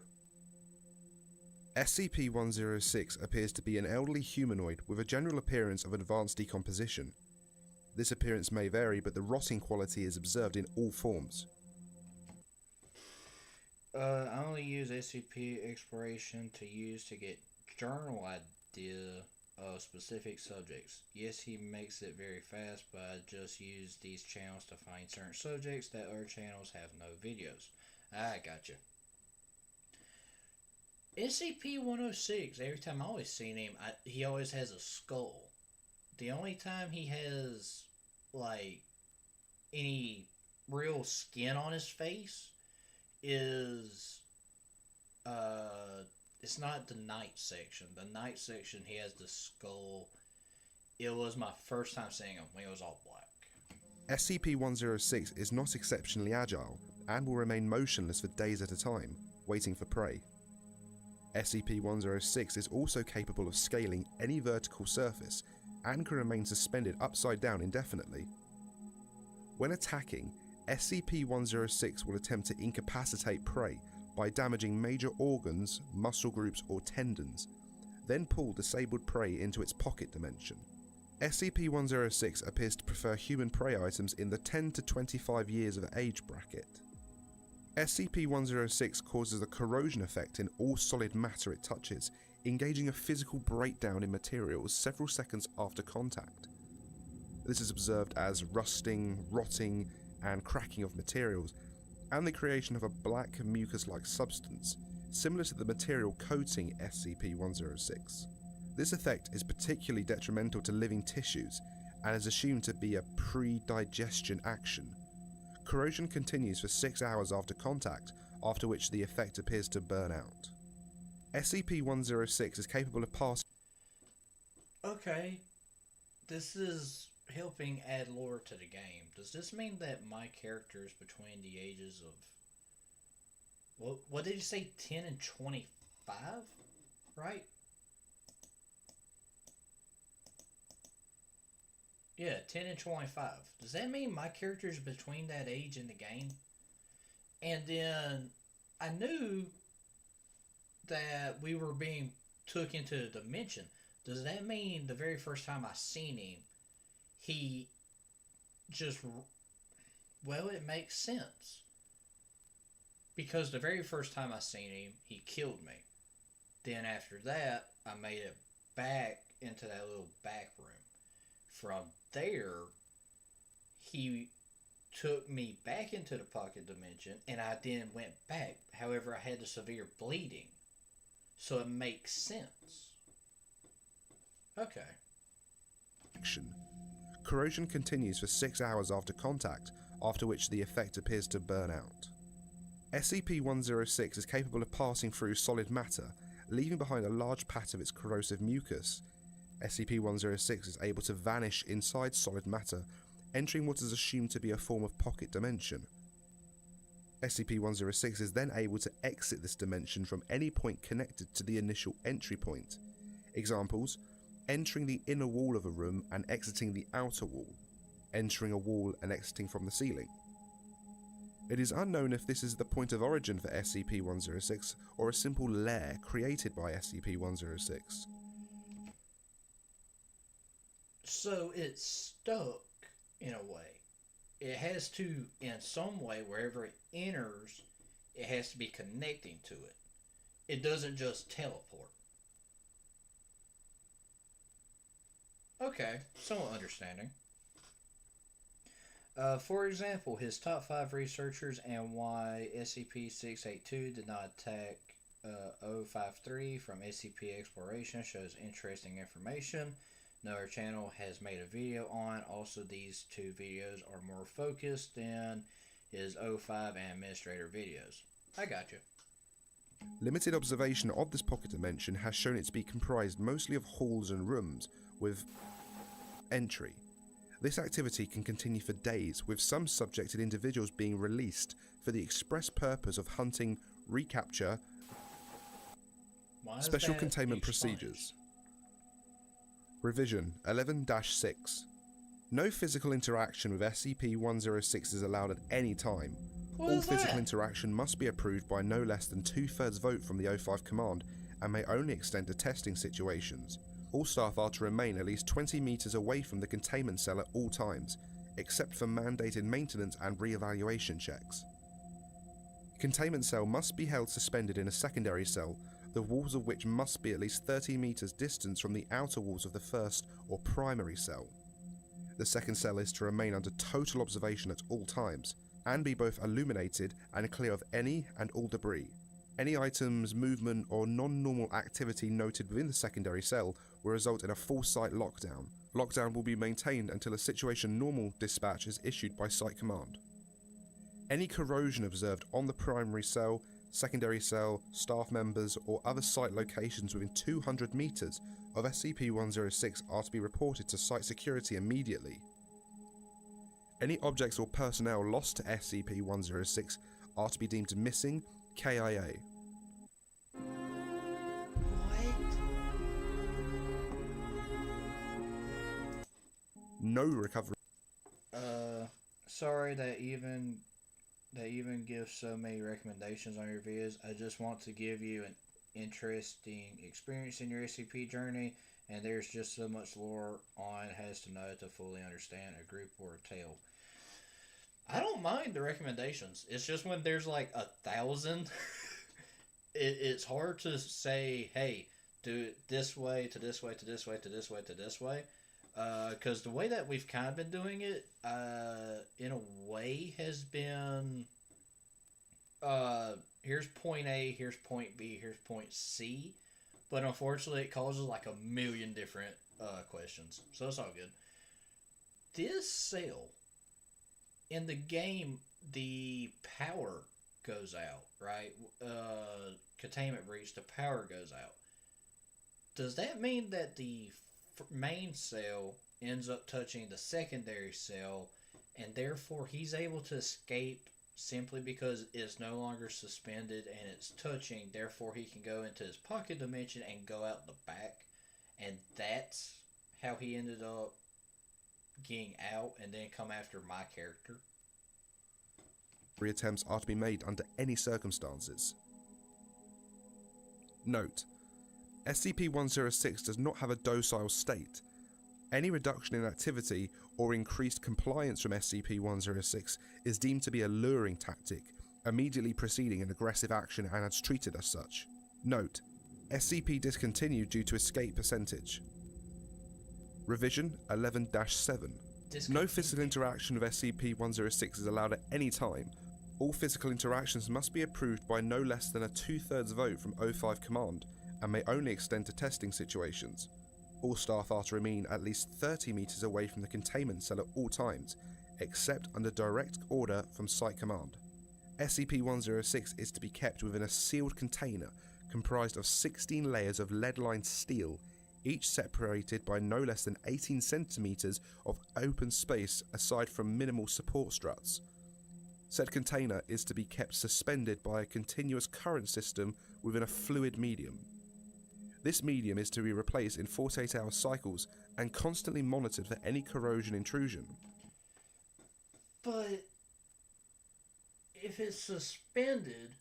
Speaker 6: SCP-106 appears to be an elderly humanoid with a general appearance of advanced decomposition. This appearance may vary, but the rotting quality is observed in all forms.
Speaker 1: I only use SCP exploration to use to get journal idea of specific subjects. Yes, he makes it very fast, but I just use these channels to find certain subjects that other channels have no videos. I gotcha. SCP-106, every time I always seen him, he always has a skull. The only time he has, like, any real skin on his face is, it's not the night section. The night section, he has the skull. It was my first time seeing him when he was all black.
Speaker 6: SCP-106 is not exceptionally agile and will remain motionless for days at a time, waiting for prey. SCP-106 is also capable of scaling any vertical surface and can remain suspended upside down indefinitely. When attacking, SCP-106 will attempt to incapacitate prey by damaging major organs, muscle groups or tendons, then pull disabled prey into its pocket dimension. SCP-106 appears to prefer human prey items in the 10 to 25 years of age bracket. SCP-106 causes a corrosion effect in all solid matter it touches, engaging a physical breakdown in materials several seconds after contact. This is observed as rusting, rotting, and cracking of materials, and the creation of a black mucus-like substance, similar to the material coating SCP-106. This effect is particularly detrimental to living tissues, and is assumed to be a pre-digestion action. Corrosion continues for 6 hours after contact, after which the effect appears to burn out. SCP-106 is capable of passing...
Speaker 1: Okay, this is helping add lore to the game. Does this mean that my character is between the ages of... What did you say, 10 and 25? Right? Yeah, 10 and 25. Does that mean my character is between that age in the game? And then I knew that we were being took into a dimension. Does that mean the very first time I seen him, he just... Well, it makes sense. Because the very first time I seen him, he killed me. Then after that, I made it back into that little back room. From there, he took me back into the pocket dimension, and I then went back. However, I had the severe bleeding. So it makes sense. Okay.
Speaker 6: Corrosion continues for 6 hours after contact, after which the effect appears to burn out. SCP-106 is capable of passing through solid matter, leaving behind a large patch of its corrosive mucus. SCP-106 is able to vanish inside solid matter, entering what is assumed to be a form of pocket dimension. SCP-106 is then able to exit this dimension from any point connected to the initial entry point. Examples: entering the inner wall of a room and exiting the outer wall, entering a wall and exiting from the ceiling. It is unknown if this is the point of origin for SCP-106 or a simple lair created by SCP-106.
Speaker 1: So it's stuck in a way. It has to, in some way, wherever it enters, it has to be connecting to it. It doesn't just teleport. Okay, somewhat understanding. For example, his top 5 researchers and why SCP-682 did not attack 053 from SCP Exploration shows interesting information. Another channel has made a video on. Also, these 2 videos are more focused than his 05 and Administrator videos. I got you.
Speaker 6: Limited observation of this pocket dimension has shown it to be comprised mostly of halls and rooms with entry. This activity can continue for days, with some subjected individuals being released for the express purpose of hunting, recapture, special containment procedures. Revision 11-6. No physical interaction with SCP-106 is allowed at any time. All physical interaction must be approved by no less than 2/3 vote from the O5 command and may only extend to testing situations. All staff are to remain at least 20 meters away from the containment cell at all times, except for mandated maintenance and re-evaluation checks. Containment cell must be held suspended in a secondary cell, the walls of which must be at least 30 meters distance from the outer walls of the first or primary cell. The second cell is to remain under total observation at all times, and be both illuminated and clear of any and all debris. Any items, movement, or non-normal activity noted within the secondary cell will result in a full site lockdown. Lockdown will be maintained until a situation normal dispatch is issued by Site Command. Any corrosion observed on the primary cell, secondary cell, staff members, or other site locations within 200 meters of SCP-106 are to be reported to Site Security immediately. Any objects or personnel lost to SCP-106 are to be deemed missing, KIA. No recovery.
Speaker 1: Sorry that even gives so many recommendations on your videos. I just want to give you an interesting experience in your SCP journey, and there's just so much lore on has to know to fully understand a group or a tale. I don't mind the recommendations. It's just when there's like 1,000, it's hard to say, hey, do it this way, to this way, to this way, to this way, to this way. Because the way that we've kind of been doing it, in a way, has been, here's point A, here's point B, here's point C. But unfortunately, it causes like 1,000,000 different questions. So it's all good. This cell, in the game, the power goes out, right? Containment breach, the power goes out. Does that mean that the main cell ends up touching the secondary cell, and therefore he's able to escape simply because it's no longer suspended and it's touching, therefore he can go into his pocket dimension and go out the back, and that's how he ended up getting out and then come after my character?
Speaker 6: Attempts are to be made under any circumstances. Note: SCP-106 does not have a docile state. Any reduction in activity or increased compliance from SCP-106 is deemed to be a luring tactic, immediately preceding an aggressive action and is treated as such. Note: SCP discontinued due to escape percentage. Revision 11-7. No physical interaction with SCP-106 is allowed at any time. All physical interactions must be approved by no less than a 2/3 vote from O5 Command, and may only extend to testing situations. All staff are to remain at least 30 meters away from the containment cell at all times, except under direct order from Site Command. SCP-106 is to be kept within a sealed container comprised of 16 layers of lead-lined steel, each separated by no less than 18 centimeters of open space aside from minimal support struts. Said container is to be kept suspended by a continuous current system within a fluid medium. This medium is to be replaced in 48-hour cycles and constantly monitored for any corrosion intrusion.
Speaker 1: But if it's suspended,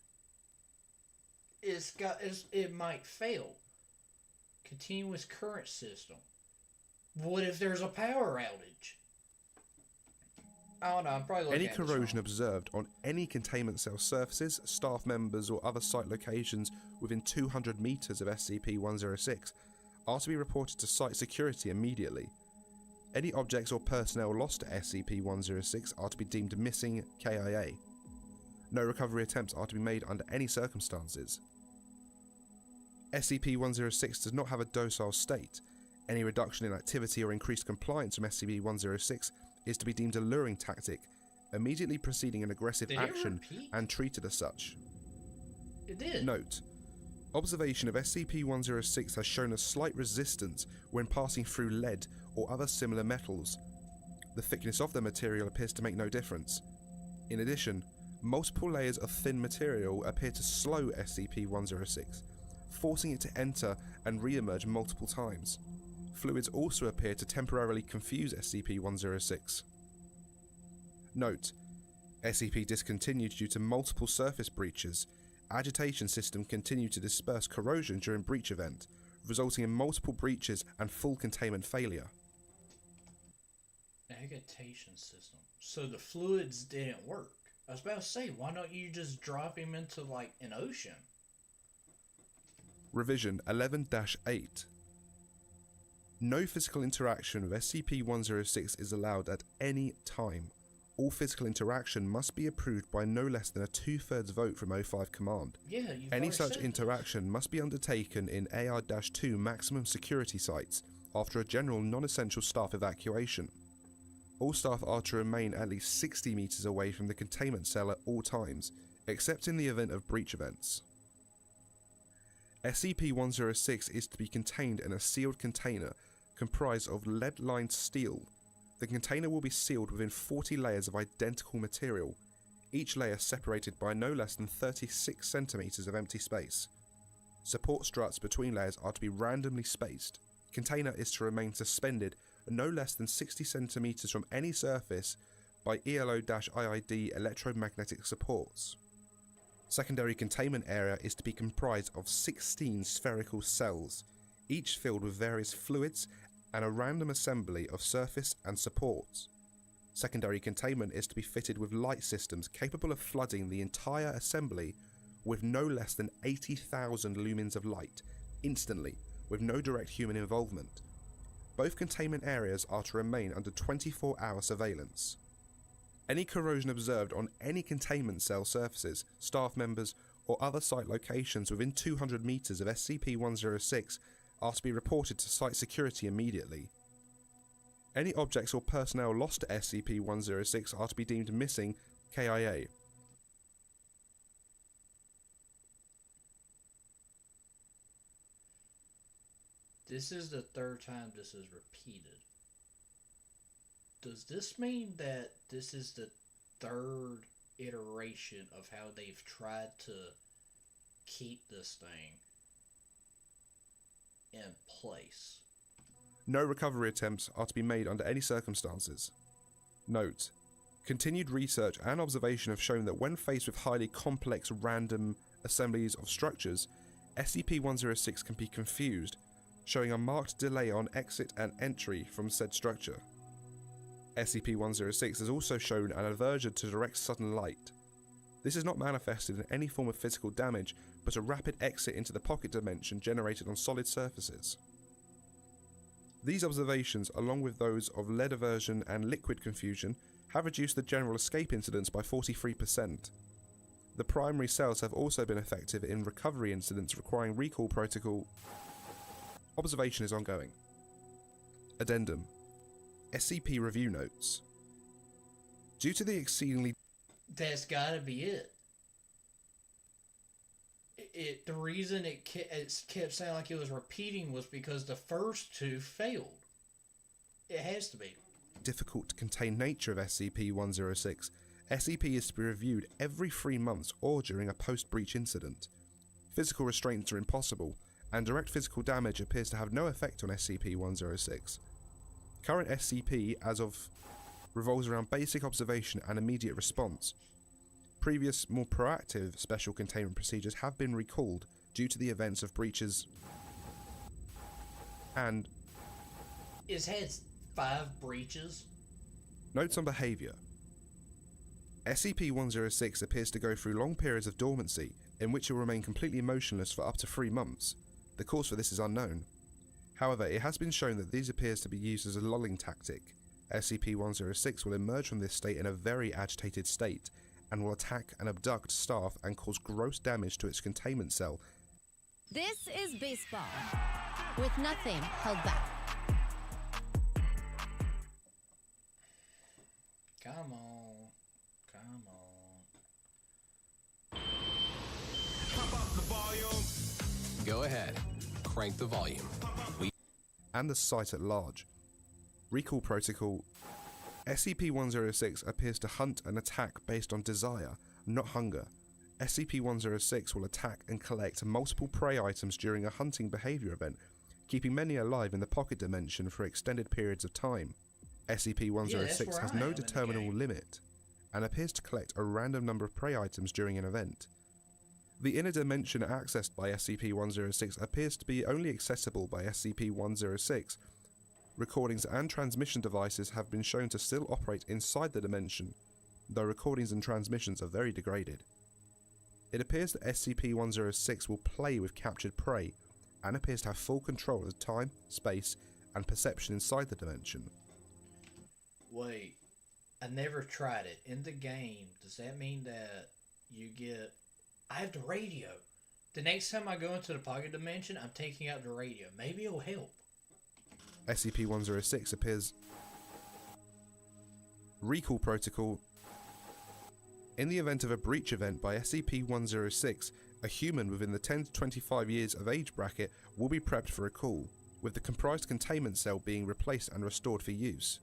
Speaker 1: it might fail. Continuous current system. What if there's a power outage? I don't know, I'm probably looking
Speaker 6: Any
Speaker 1: at this
Speaker 6: corrosion
Speaker 1: wrong.
Speaker 6: observed on any containment cell surfaces, staff members, or other site locations within 200 meters of SCP-106 are to be reported to Site Security immediately. Any objects or personnel lost to SCP-106 are to be deemed missing KIA. No recovery attempts are to be made under any circumstances. SCP-106 does not have a docile state. Any reduction in activity or increased compliance from SCP-106 is to be deemed a luring tactic, immediately preceding an aggressive action and treated as such.
Speaker 1: It did.
Speaker 6: Note: observation of SCP-106 has shown a slight resistance when passing through lead or other similar metals. The thickness of the material appears to make no difference. In addition, multiple layers of thin material appear to slow SCP-106, forcing it to enter and re-emerge multiple times. Fluids also appear to temporarily confuse SCP-106. Note: SCP discontinued due to multiple surface breaches. Agitation system continued to disperse corrosion during breach event, resulting in multiple breaches and full containment failure.
Speaker 1: Agitation system. So the fluids didn't work. I was about to say, why don't you just drop him into like an ocean?
Speaker 6: Revision 11-8. No physical interaction with SCP-106 is allowed at any time. All physical interaction must be approved by no less than a 2/3 vote from O5 Command.
Speaker 1: Yeah, you've
Speaker 6: Any
Speaker 1: already
Speaker 6: such
Speaker 1: said
Speaker 6: interaction must be undertaken in AR-2 maximum security sites after a general non-essential staff evacuation. All staff are to remain at least 60 meters away from the containment cell at all times, except in the event of breach events. SCP-106 is to be contained in a sealed container comprised of lead-lined steel. The container will be sealed within 40 layers of identical material, each layer separated by no less than 36 centimeters of empty space. Support struts between layers are to be randomly spaced. Container is to remain suspended no less than 60 centimeters from any surface by ELO-IID electromagnetic supports. Secondary containment area is to be comprised of 16 spherical cells, each filled with various fluids and a random assembly of surface and supports. Secondary containment is to be fitted with light systems capable of flooding the entire assembly with no less than 80,000 lumens of light, instantly, with no direct human involvement. Both containment areas are to remain under 24-hour surveillance. Any corrosion observed on any containment cell surfaces, staff members, or other site locations within 200 meters of SCP-106 are to be reported to site security immediately. Any objects or personnel lost to SCP-106 are to be deemed missing KIA.
Speaker 1: This is the third time this is repeated. Does this mean that this is the third iteration of how they've tried to keep this thing in place?
Speaker 6: No recovery attempts are to be made under any circumstances. Note: continued research and observation have shown that when faced with highly complex random assemblies of structures, SCP-106 can be confused, showing a marked delay on exit and entry from said structure. SCP-106 has also shown an aversion to direct sudden light. This is not manifested in any form of physical damage, but a rapid exit into the pocket dimension generated on solid surfaces. These observations, along with those of lead aversion and liquid confusion, have reduced the general escape incidence by 43%. The primary cells have also been effective in recovery incidents requiring recall protocol. Observation is ongoing. Addendum: SCP Review Notes. Due to the exceedingly...
Speaker 1: That's gotta be it. The reason it kept sounding like it was repeating was because the first two failed. It has to be.
Speaker 6: difficult to contain nature of SCP-106, SCP is to be reviewed every 3 months or during a post-breach incident. Physical restraints are impossible, and direct physical damage appears to have no effect on SCP-106. Current SCP, as of, revolves around basic observation and immediate response. Previous, more proactive special containment procedures have been recalled due to the events of breaches and...
Speaker 1: It's had 5 breaches.
Speaker 6: Notes on behaviour. SCP-106 appears to go through long periods of dormancy, in which it will remain completely motionless for up to 3 months. The cause for this is unknown. However, it has been shown that these appears to be used as a lulling tactic. SCP-106 will emerge from this state in a very agitated state, and will attack and abduct staff and cause gross damage to its containment cell.
Speaker 21: This is baseball, with nothing held back.
Speaker 1: Come on. Come on.
Speaker 18: Pump up the volume. Go ahead. Crank the volume.
Speaker 6: And the site at large. Recall Protocol. SCP-106 appears to hunt and attack based on desire, not hunger. SCP-106 will attack and collect multiple prey items during a hunting behavior event, keeping many alive in the pocket dimension for extended periods of time. SCP-106 has no determinable limit, and appears to collect a random number of prey items during an event. The inner dimension accessed by SCP-106 appears to be only accessible by SCP-106. Recordings and transmission devices have been shown to still operate inside the dimension, though recordings and transmissions are very degraded. It appears that SCP-106 will play with captured prey, and appears to have full control of time, space, and perception inside the dimension.
Speaker 1: Wait, I never tried it. In the game, does that mean that you get... I have the radio. The next time I go into the pocket dimension, I'm taking out the radio. Maybe it'll help.
Speaker 6: SCP-106 appears... Recall Protocol. In the event of a breach event by SCP-106, a human within the 10 to 25 years of age bracket will be prepped for a call, with the comprised containment cell being replaced and restored for use.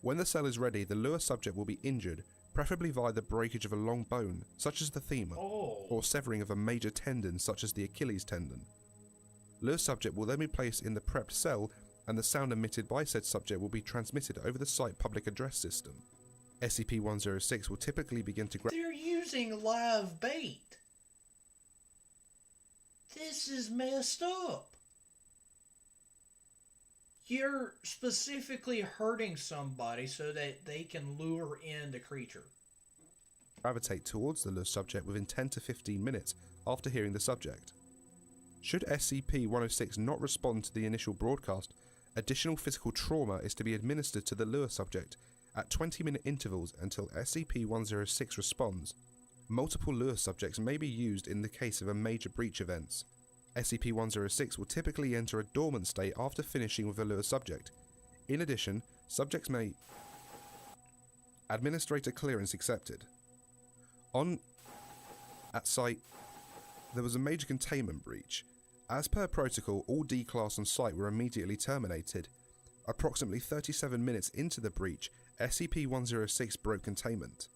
Speaker 6: When the cell is ready, the lure subject will be injured, preferably via the breakage of a long bone, such as the femur, or severing of a major tendon, such as the Achilles tendon. Lure subject will then be placed in the prepped cell, and the sound emitted by said subject will be transmitted over the site public address system. SCP-106 will typically begin to grab...
Speaker 1: They're using live bait. This is messed up. You're specifically hurting somebody so that they can lure in the creature.
Speaker 6: Gravitate towards the lure subject within 10 to 15 minutes after hearing the subject. Should SCP-106 not respond to the initial broadcast, additional physical trauma is to be administered to the lure subject at 20-minute intervals until SCP-106 responds. Multiple lure subjects may be used in the case of a major breach events. SCP-106 will typically enter a dormant state after finishing with a lure subject. In addition, subjects may... Administrator clearance accepted. At site, there was a major containment breach. As per protocol, all D-Class on site were immediately terminated. Approximately 37 minutes into the breach, SCP-106 broke containment.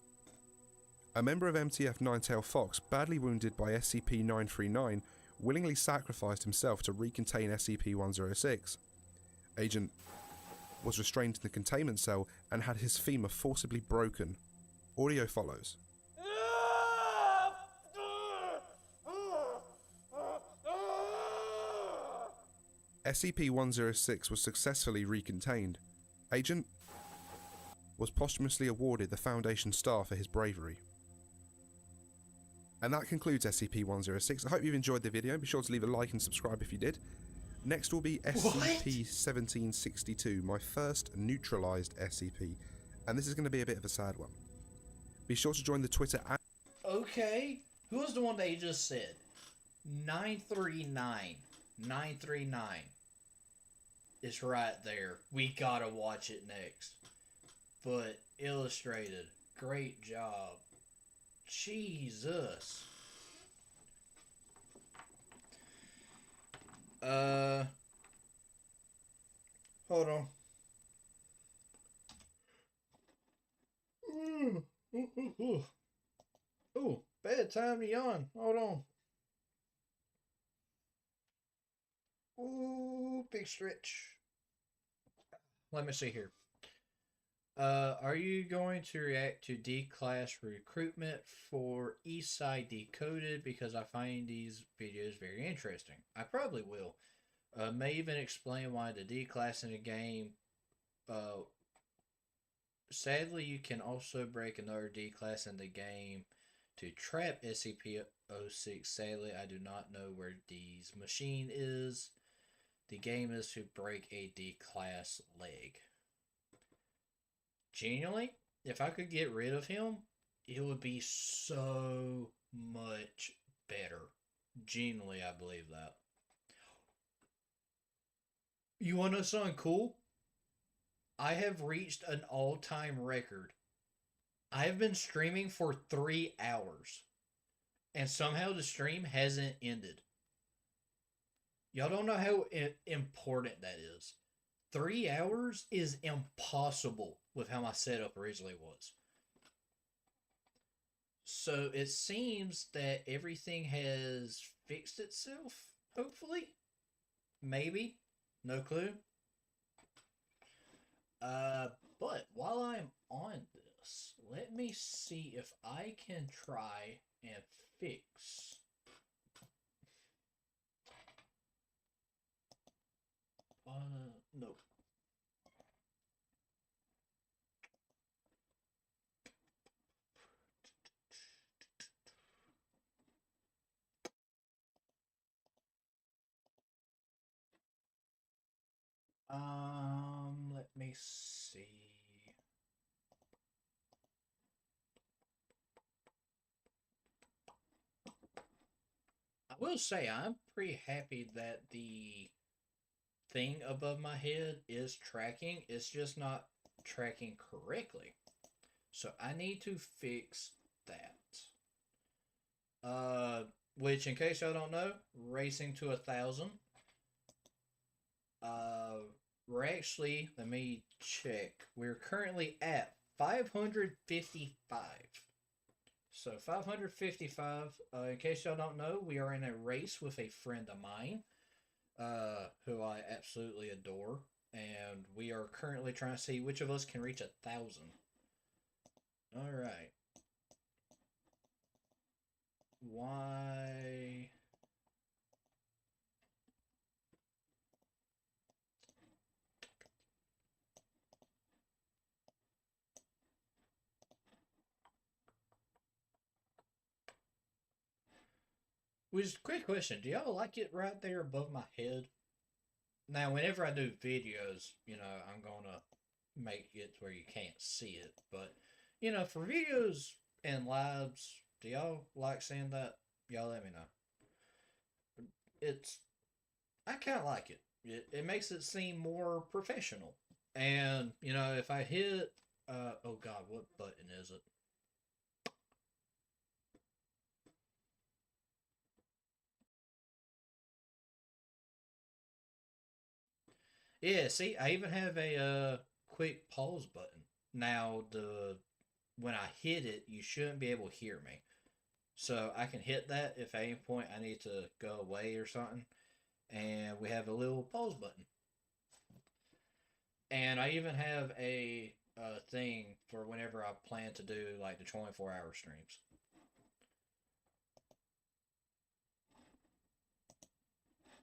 Speaker 6: A member of MTF Ninetail Fox, badly wounded by SCP-939, willingly sacrificed himself to recontain SCP-106. Agent was restrained in the containment cell and had his femur forcibly broken. Audio follows. SCP-106 was successfully recontained. Agent was posthumously awarded the Foundation Star for his bravery. And that concludes SCP-106. I hope you've enjoyed the video. Be sure to leave a like and subscribe if you did. Next will be SCP-1762, my first neutralized SCP. And this is going to be a bit of a sad one. Be sure to join the Twitter at...
Speaker 1: Okay, who was the one that you just said? 939. 939. It's right there. We gotta watch it next. But illustrated. Great job. Jesus. Hold on. Ooh, bad time to yawn. Hold on. Ooh, big stretch. Let me see here. Are you going to react to D-Class recruitment for Eastside Decoded? Because I find these videos very interesting. I probably will. May even explain why the D-Class in the game. Sadly, you can also break another D-Class in the game to trap SCP-06. Sadly, I do not know where D's machine is. The game is to break a D-class leg. Genuinely, if I could get rid of him, it would be so much better. Genuinely, I believe that. You want to know something cool? I have reached an all-time record. I have been streaming for 3 hours. And somehow the stream hasn't ended. Y'all don't know how important that is. 3 hours is impossible with how my setup originally was. So it seems that everything has fixed itself, hopefully. Maybe. No clue. But while I'm on this, let me see if I can try and fix. No. Let me see. I will say I'm pretty happy that the thing above my head is tracking. It's just not tracking correctly. So I need to fix that. Which, in case y'all don't know, racing to 1,000. We're actually, let me check. We're currently at 555. So 555. In case y'all don't know, we are in a race with a friend of mine, who I absolutely adore, and we are currently trying to see which of us can reach 1,000. All right. Why? Which, quick question, do y'all like it right there above my head? Now, whenever I do videos, I'm gonna make it where you can't see it. But, for videos and lives, do y'all like seeing that? Y'all let me know. I kind of like it. It makes it seem more professional. And, if I hit, oh God, what button is it? Yeah, see, I even have a quick pause button. Now, when I hit it, you shouldn't be able to hear me. So I can hit that if at any point I need to go away or something. And we have a little pause button. And I even have a thing for whenever I plan to do like the 24-hour streams.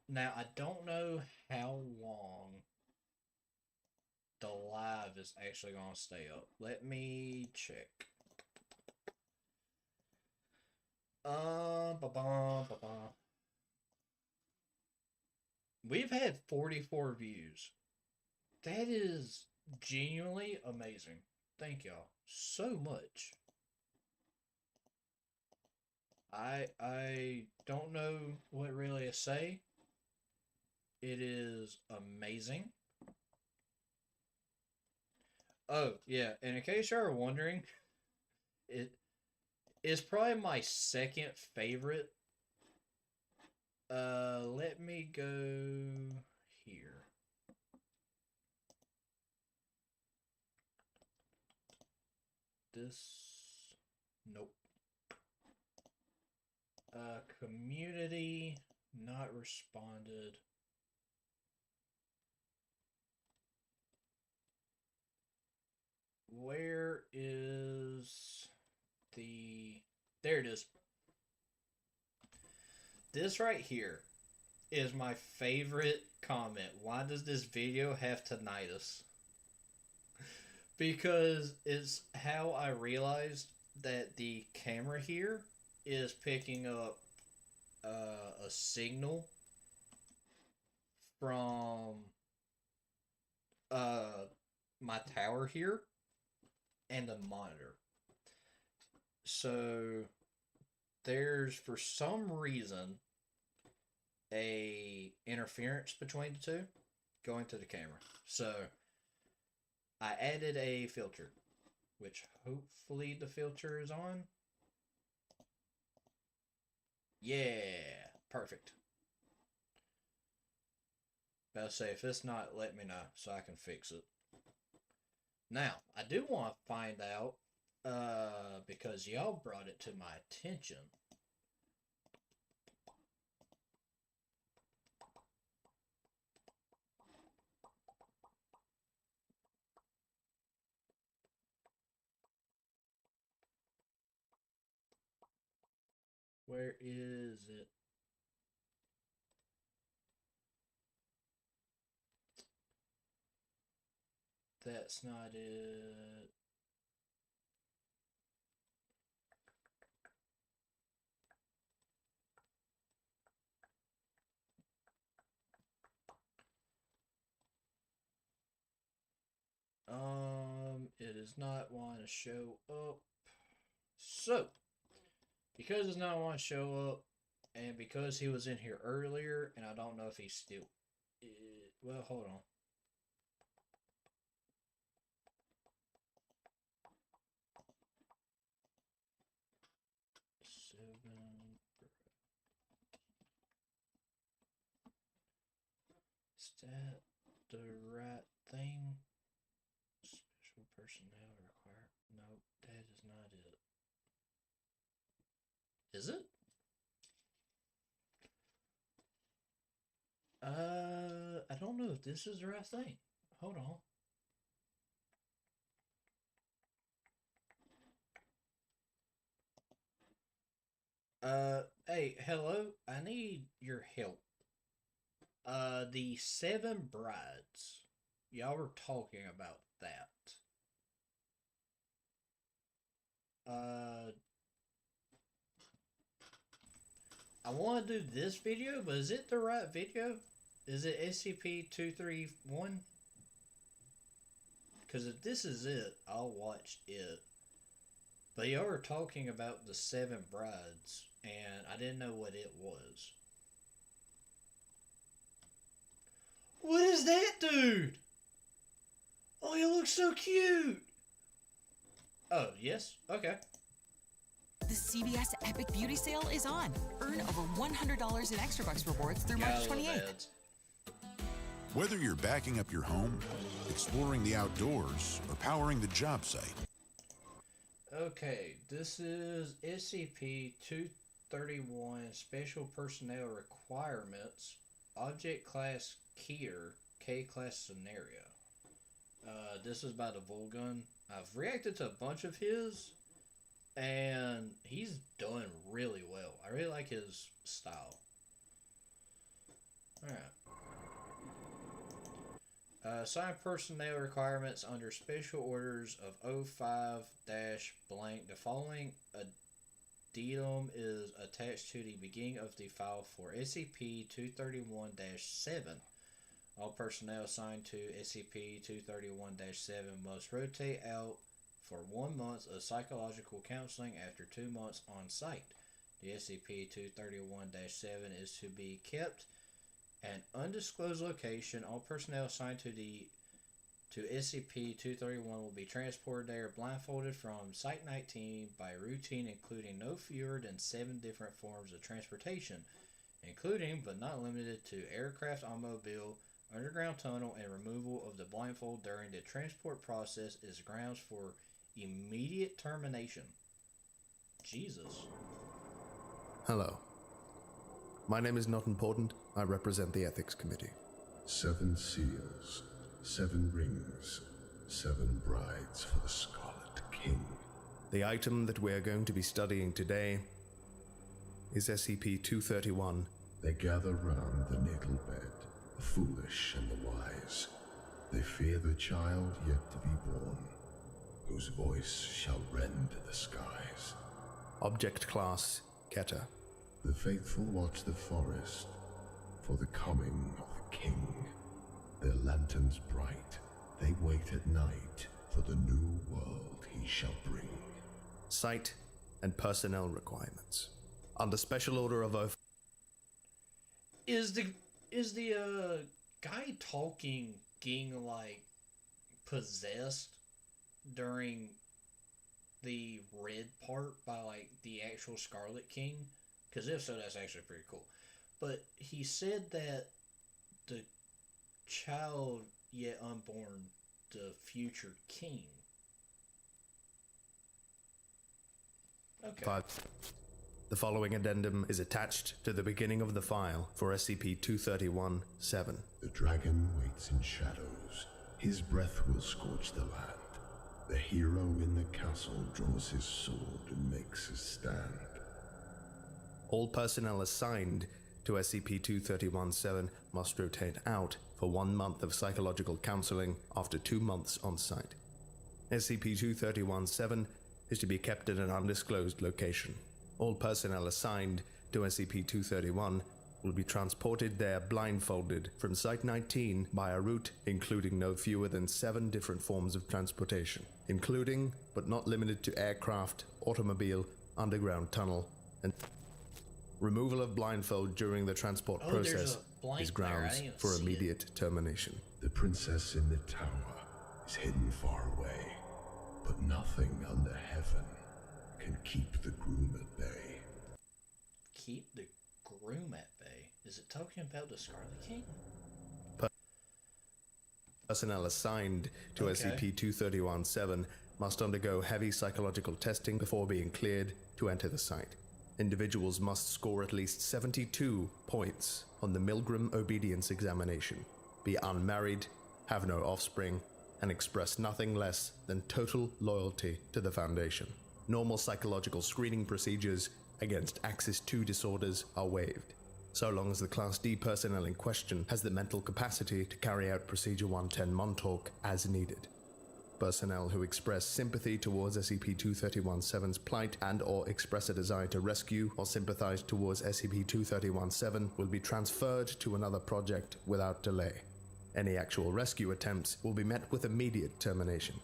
Speaker 1: Now, I don't know how long the live is actually going to stay up. Let me check. Ba-bum. We've had 44 views. That is genuinely amazing. Thank y'all so much. I don't know what really to say. It is amazing. Oh, yeah, and in case you're wondering, it is probably my second favorite. Let me go here. Nope. Community not responded. Where is there it is. This right here is my favorite comment. Why does this video have tinnitus? Because it's how I realized that the camera here is picking up a signal from my tower here and the monitor. So there's, for some reason, a interference between the two going to the camera. So I added a filter, which hopefully the filter is on. Yeah, perfect. About to say, if it's not, let me know so I can fix it. Now, I do want to find out, because y'all brought it to my attention. Where is it? That's not it. It does not want to show up. So, because it's not want to show up, and because he was in here earlier, and I don't know if he's still... well, hold on. Is that the right thing? Special personnel required. Nope, that is not it. Is it? I don't know if this is the right thing. Hold on. Hey, hello. I need your help. The 7 brides. Y'all were talking about that. I want to do this video, but is it the right video? Is it SCP-231? Because if this is it, I'll watch it. But y'all were talking about the 7 brides, and I didn't know what it was. What is that dude? Oh, he looks so cute. Oh, yes? Okay.
Speaker 3: The CVS Epic Beauty Sale is on. Earn over $100 in extra bucks rewards through March 28th.
Speaker 22: Whether you're backing up your home, exploring the outdoors, or powering the job site.
Speaker 1: Okay, this is SCP-231 Special Personnel Requirements, Object Class Keyer, K-Class Scenario. This is by the Volgun. I've reacted to a bunch of his, and he's done really well. I really like his style. Alright. Assigned personnel requirements under Special Orders of 05-blank. The following addendum is attached to the beginning of the file for SCP-231-7. All personnel assigned to SCP-231-7 must rotate out for 1 month of psychological counseling after 2 months on site. The SCP-231-7 is to be kept at an undisclosed location. All personnel assigned to SCP-231 will be transported there blindfolded from Site-19 by routine, including no fewer than 7 different forms of transportation, including but not limited to aircraft, automobile, underground tunnel, and removal of the blindfold during the transport process is grounds for immediate termination. Jesus.
Speaker 23: Hello. My name is not important. I represent the Ethics Committee.
Speaker 24: 7 seals, 7 rings, 7 brides for the Scarlet King.
Speaker 23: The item that we are going to be studying today is SCP-231.
Speaker 24: They gather round the natal bed, the foolish and the wise. They fear the child yet to be born, whose voice shall rend the skies.
Speaker 23: Object Class Keter.
Speaker 24: The faithful watch the forest for the coming of the king. Their lanterns bright, they wait at night for the new world he shall bring.
Speaker 23: Site and personnel requirements. Under special order of oath.
Speaker 1: Is the guy talking getting like possessed during the red part by like the actual Scarlet King? Because if so, that's actually pretty cool. But he said that the child yet unborn, the future king. Okay.
Speaker 23: The following addendum is attached to the beginning of the file for SCP-231-7.
Speaker 24: The dragon waits in shadows. His breath will scorch the land. The hero in the castle draws his sword and makes a stand.
Speaker 23: All personnel assigned to SCP-231-7 must rotate out for 1 month of psychological counseling after 2 months on site. SCP-231-7 is to be kept at an undisclosed location. All personnel assigned to SCP-231 will be transported there blindfolded from Site-19 by a route including no fewer than 7 different forms of transportation, including, but not limited to aircraft, automobile, underground tunnel, and removal of blindfold during the transport process is grounds for immediate termination.
Speaker 24: The princess in the tower is hidden far away, but nothing under heaven can keep the groom at bay.
Speaker 1: Keep the groom at bay? Is it talking about the Scarlet King?
Speaker 23: Personnel assigned to SCP-231-7 must undergo heavy psychological testing before being cleared to enter the site. Individuals must score at least 72 points on the Milgram Obedience Examination, be unmarried, have no offspring, and express nothing less than total loyalty to the Foundation. Normal psychological screening procedures against Axis 2 disorders are waived, so long as the Class D personnel in question has the mental capacity to carry out Procedure 110 Montauk as needed. Personnel who express sympathy towards SCP-231-7's plight and or express a desire to rescue or sympathize towards SCP-231-7 will be transferred to another project without delay. Any actual rescue attempts will be met with immediate termination.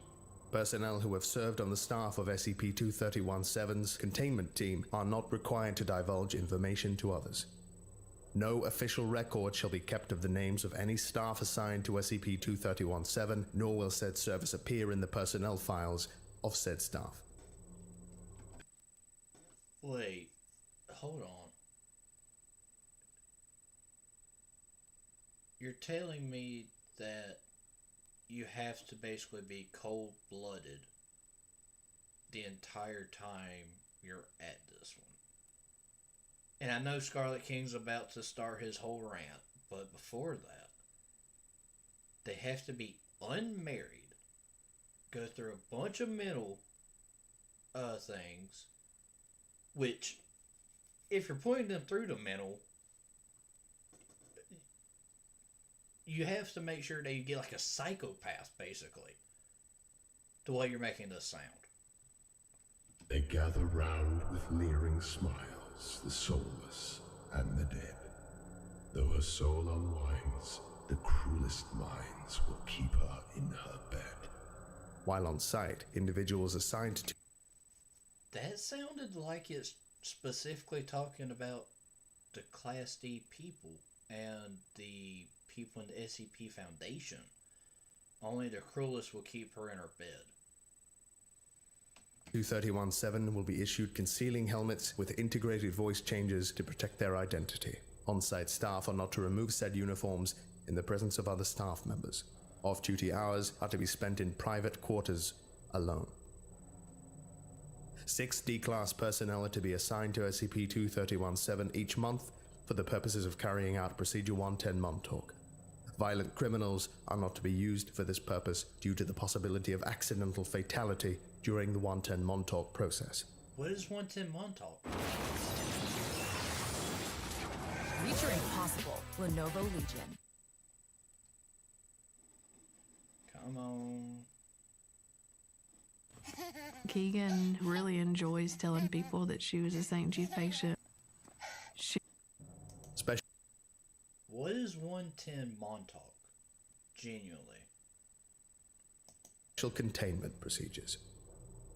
Speaker 23: Personnel who have served on the staff of SCP-231-7's containment team are not required to divulge information to others. No official record shall be kept of the names of any staff assigned to SCP-231-7, nor will said service appear in the personnel files of said staff.
Speaker 1: Wait, hold on. You're telling me that you have to basically be cold-blooded the entire time you're at this one. And I know Scarlet King's about to start his whole rant, but before that, they have to be unmarried, go through a bunch of mental things, which, if you're putting them through the mental, you have to make sure that you get like a psychopath, basically, the way you're making this sound.
Speaker 24: They gather round with leering smiles, the soulless and the dead. Though her soul unwinds, the cruelest minds will keep her in her bed.
Speaker 23: While on site, individuals assigned to...
Speaker 1: That sounded like it's specifically talking about the Class D people and the people in the SCP Foundation. Only the cruelest will keep her in her bed.
Speaker 23: 231-7 will be issued concealing helmets with integrated voice changes to protect their identity. On-site staff are not to remove said uniforms in the presence of other staff members. Off-duty hours are to be spent in private quarters alone. 6 D-Class personnel are to be assigned to SCP-231-7 each month for the purposes of carrying out Procedure 110 Montauk. Violent criminals are not to be used for this purpose due to the possibility of accidental fatality during the 110 Montauk process.
Speaker 1: What is 110 Montauk?
Speaker 3: Reach your impossible, Lenovo Legion.
Speaker 1: Come on.
Speaker 2: Keegan really enjoys telling people that she was a St. Jude patient.
Speaker 1: What What is 110 Montauk? Genuinely.
Speaker 23: Containment procedures.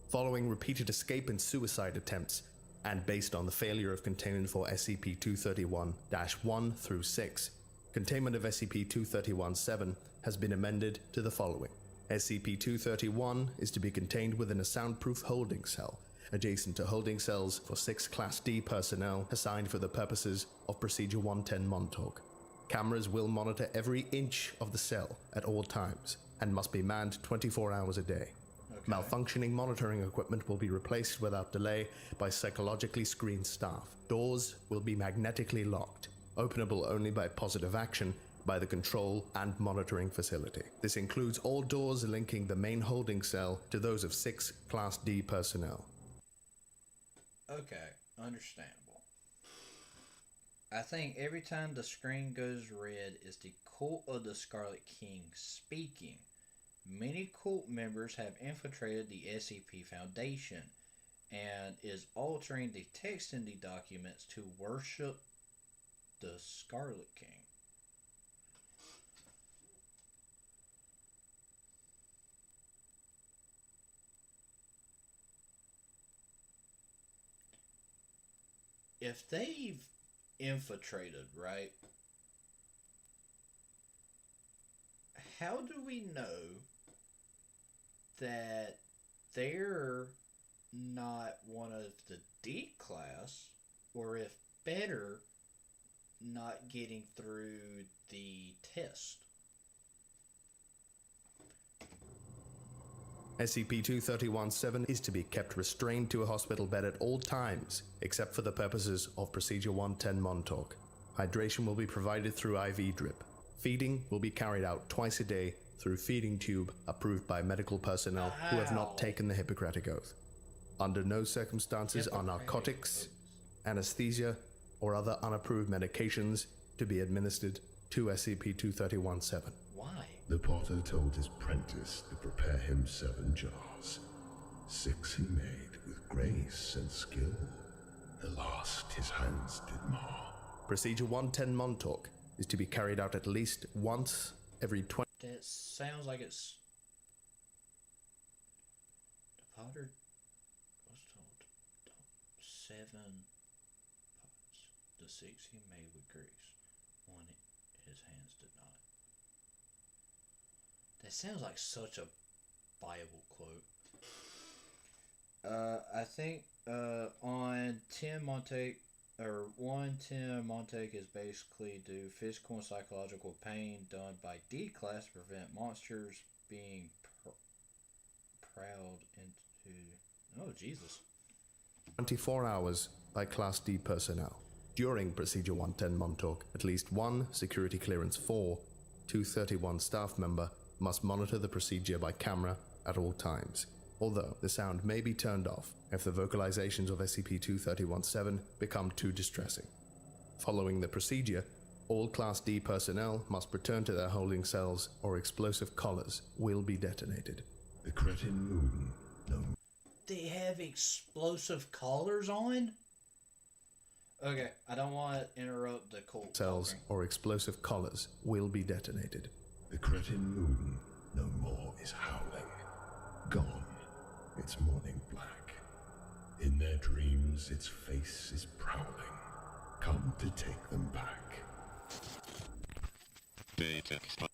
Speaker 23: Following repeated escape and suicide attempts, and based on the failure of containment for SCP-231-1 through 6, containment of SCP-231-7 has been amended to the following. SCP-231 is to be contained within a soundproof holding cell, adjacent to holding cells for 6 Class D personnel assigned for the purposes of Procedure 110 Montauk. Cameras will monitor every inch of the cell at all times, and must be manned 24 hours a day. Malfunctioning monitoring equipment will be replaced without delay by psychologically screened staff. Doors will be magnetically locked, openable only by positive action by the control and monitoring facility. This includes all doors linking the main holding cell to those of 6 Class D personnel.
Speaker 1: Okay, understandable. I think every time the screen goes red is the Cult of the Scarlet King speaking. Many cult members have infiltrated the SCP Foundation and is altering the text in the documents to worship the Scarlet King. If they've infiltrated, right? How do we know that they're not one of the D class, or if better, not getting through the test?
Speaker 23: SCP-231-7 is to be kept restrained to a hospital bed at all times, except for the purposes of Procedure 110 Montauk. Hydration will be provided through IV drip. Feeding will be carried out twice a day through feeding tube approved by medical personnel who have not taken the Hippocratic Oath. Under no circumstances are narcotics, anesthesia, or other unapproved medications to be administered to SCP-231-7.
Speaker 1: Why?
Speaker 24: The potter told his prentice to prepare him 7 jars. 6 he made with grace and skill. The last his hands did mar.
Speaker 23: Procedure 110 Montauk is to be carried out at least once every 20...
Speaker 1: That sounds like it's... The potter was told 7 pots. The 6 he made with grace. 1 his hands did not. That sounds like such a Bible quote. I think on 10 Montauk, or 110 Montauk is basically do physical and psychological pain done by D class to prevent monsters being proud into... Oh, Jesus.
Speaker 23: 24 hours by Class D personnel. During Procedure 110 Montauk, at least 1 Security Clearance 4, 231 staff member must monitor the procedure by camera at all times, although the sound may be turned off if the vocalizations of SCP-231-7 become too distressing. Following the procedure, all Class D personnel must return to their holding cells or explosive collars will be detonated.
Speaker 24: The Cretin Moon, no.
Speaker 1: They have explosive collars on? Okay, I don't want to interrupt the cult.
Speaker 23: Cells or explosive collars will be detonated.
Speaker 24: The Cretin Moon, no more, is howling. Gone, its morning black. In their dreams, its face is prowling. Come to take them back.
Speaker 4: Data
Speaker 1: expunge.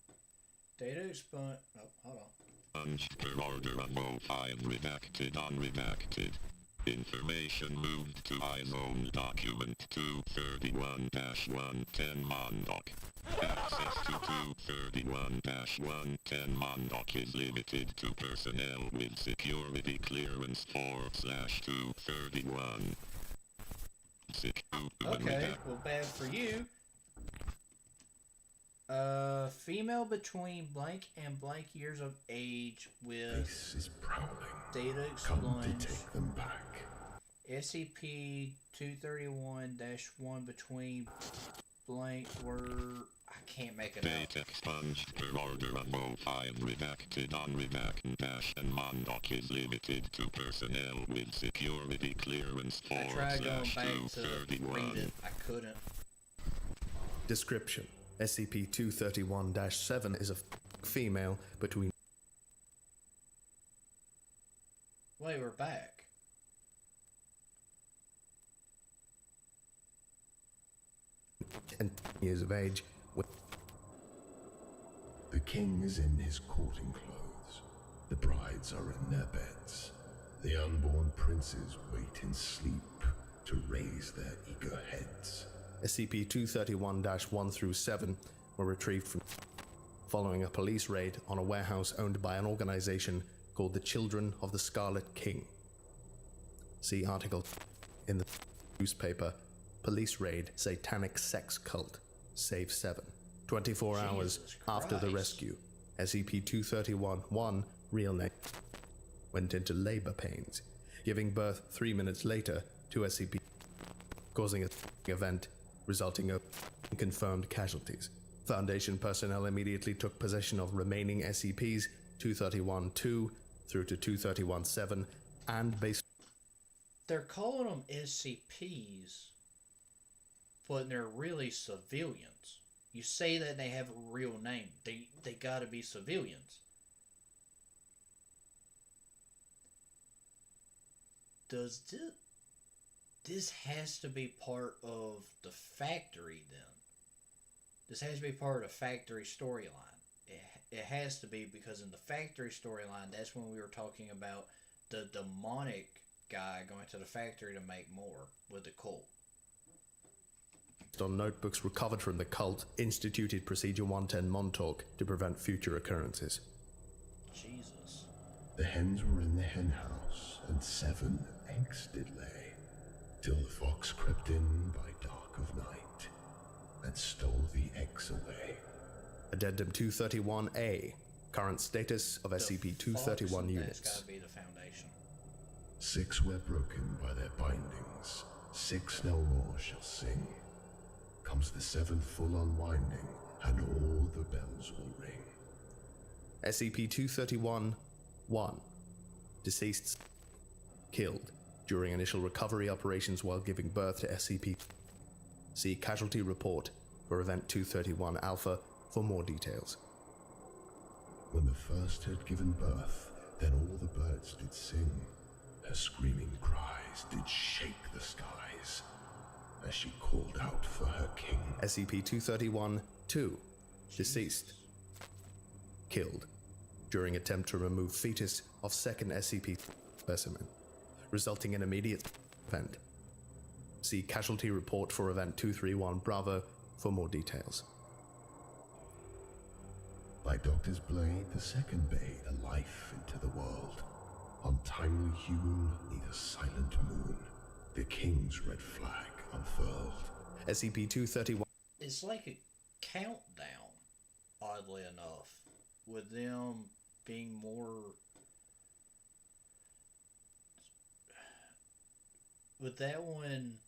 Speaker 1: Oh, hold on.
Speaker 4: Per order above file redacted unredacted. Information moved to iZone document 231-110 Montauk. Access to 231-110 Montauk is limited to personnel with security clearance 4/231.
Speaker 1: Okay, well, bad for you. Female between blank and blank years of age with
Speaker 24: Face is prowling.
Speaker 1: Data
Speaker 24: Come to
Speaker 1: expunge.
Speaker 24: take them back.
Speaker 1: SCP-231-1 between blank were... I can't make it out.
Speaker 4: Data expunged per order above file redacted unredacted dash and Montauk is limited to personnel with security clearance
Speaker 1: I tried going back to read
Speaker 4: 4/231.
Speaker 1: it. I couldn't.
Speaker 23: Description. SCP-231-7 is a female between
Speaker 1: Wait, we're back.
Speaker 23: and years of age.
Speaker 24: The king is in his courting clothes. The brides are in their beds. The unborn princes wait in sleep to raise their eager heads.
Speaker 23: SCP-231-1 through 7 were retrieved from following a police raid on a warehouse owned by an organization called the Children of the Scarlet King. See article in the newspaper, Police Raid Satanic Sex Cult, Save 7. 24 hours after the rescue, SCP-231-1, real name, went into labor pains, giving birth 3 minutes later to SCP, causing an event resulting in confirmed casualties. Foundation personnel immediately took possession of remaining SCPs 231-2 through to 231-7 and based.
Speaker 1: They're calling them SCPs, but they're really civilians. You say that they have a real name. They gotta be civilians. Does this has to be part of the factory then? This has to be part of the factory storyline. It has to be, because in the factory storyline, that's when we were talking about the demonic guy going to the factory to make more with the cult.
Speaker 23: On notebooks recovered from the cult, instituted Procedure 110 Montauk to prevent future occurrences.
Speaker 1: Jesus.
Speaker 24: The hens were in the hen house, and 7 eggs did lay, till the fox crept in by dark of night, and stole the eggs away.
Speaker 23: Addendum 231-A, current status of SCP-231 units.
Speaker 1: That's gotta be the foundation.
Speaker 24: 6 were broken by their bindings, 6 no more shall sing. Comes the 7th full unwinding, and all the bells will ring.
Speaker 23: SCP-231-1, deceased, killed during initial recovery operations while giving birth to SCP. See casualty report for Event 231 Alpha for more details.
Speaker 24: When the first had given birth, then all the birds did sing. Her screaming cries did shake the skies, as she called out for her king.
Speaker 23: SCP-231-2, deceased, killed during attempt to remove fetus of second SCP specimen, resulting in immediate event. See casualty report for Event 231 Bravo for more details.
Speaker 24: By Doctor's blade, the second bade a life into the world. Untimely hewn, neath a silent moon, the king's red flag unfurled.
Speaker 23: SCP-231.
Speaker 1: It's like a countdown, oddly enough, with them being more. With that one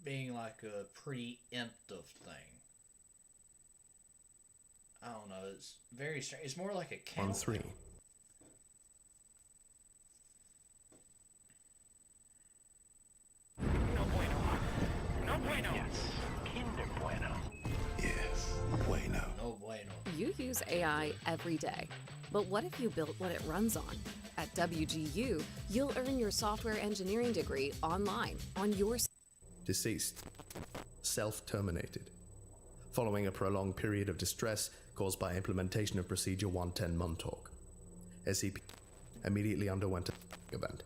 Speaker 1: being like a preemptive thing. I don't know, it's very strange. It's more like a countdown.
Speaker 23: On 3.
Speaker 7: No bueno. No bueno. Yes. Kinder bueno.
Speaker 24: Yes. Bueno.
Speaker 1: No bueno.
Speaker 17: You use AI every day. But what if you built what it runs on? At WGU, you'll earn your software engineering degree online on your
Speaker 23: Deceased. Self-terminated. Following a prolonged period of distress caused by implementation of Procedure 110 Montauk, SCP immediately underwent an event.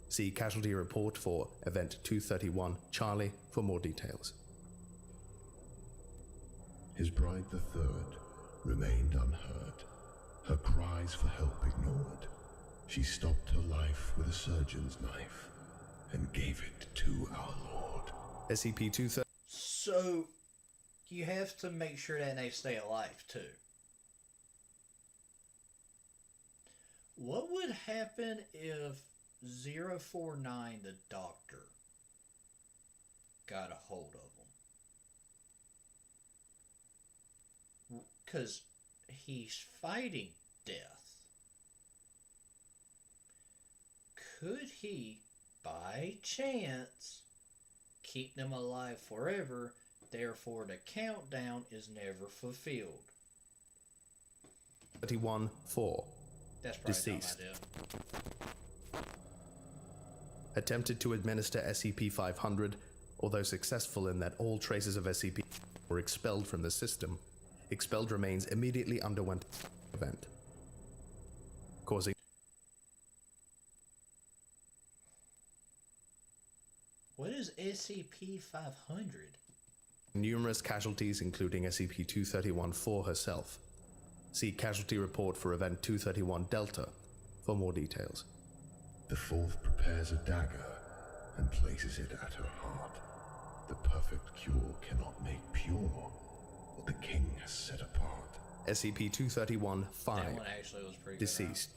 Speaker 23: See casualty report for Event 231 Charlie for more details.
Speaker 24: His bride, the third, remained unheard, her cries for help ignored. She stopped her life with a surgeon's knife and gave it to our Lord.
Speaker 23: SCP-230.
Speaker 1: So, you have to make sure that they stay alive, too. What would happen if 049, the doctor, got a hold of them? Because he's fighting death. Could he, by chance, keep them alive forever, Therefore, the countdown is never fulfilled.
Speaker 23: 31-4.
Speaker 1: That's probably
Speaker 23: Deceased.
Speaker 1: a dumb idea.
Speaker 23: Attempted to administer SCP-500, although successful in that all traces of SCP were expelled from the system. Expelled remains immediately underwent event, causing
Speaker 1: What is SCP-500?
Speaker 23: numerous casualties, including SCP-231-4 herself. See Casualty Report for Event 231 Delta for more details.
Speaker 24: The fourth prepares a dagger and places it at her heart. The perfect cure cannot make pure what the king has set apart.
Speaker 23: SCP-231-5.
Speaker 1: That one actually was pretty good.
Speaker 23: Deceased.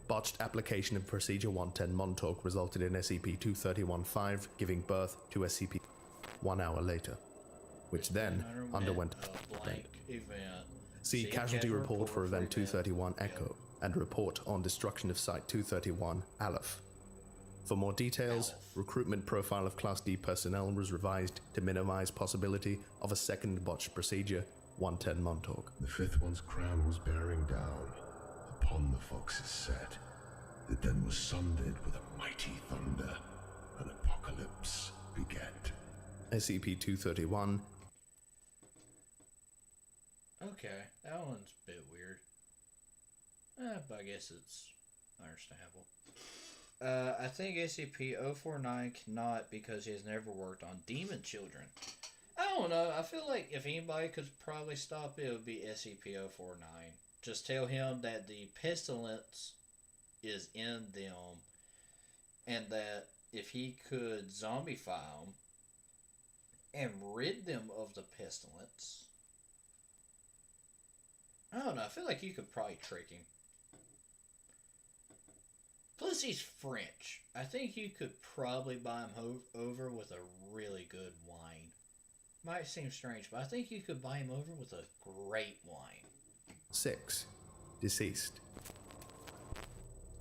Speaker 23: Botched application of Procedure 110 Montauk resulted in SCP-231-5 giving birth to SCP 1 hour later, which then underwent
Speaker 1: a blank event.
Speaker 23: See Casualty Report for Event 231 Echo and report on destruction of Site 231 Aleph. For more details, recruitment profile of Class D personnel was revised to minimize possibility of a second botched Procedure 110 Montauk.
Speaker 24: The fifth one's crown was bearing down upon the fox's set. It then was sundered with a mighty thunder. An apocalypse begat.
Speaker 23: SCP-231.
Speaker 1: Okay, that one's a bit weird. But I guess it's understandable. I think SCP-049 cannot because he has never worked on demon children. I don't know. I feel like if anybody could probably stop it, it would be SCP-049. Just tell him that the pestilence is in them and that if he could zombify them and rid them of the pestilence, I don't know. I feel like you could probably trick him. Plus, he's French. I think you could probably buy him over with a really good wine. Might seem strange, but I think you could buy him over with a great wine.
Speaker 23: 6. Deceased.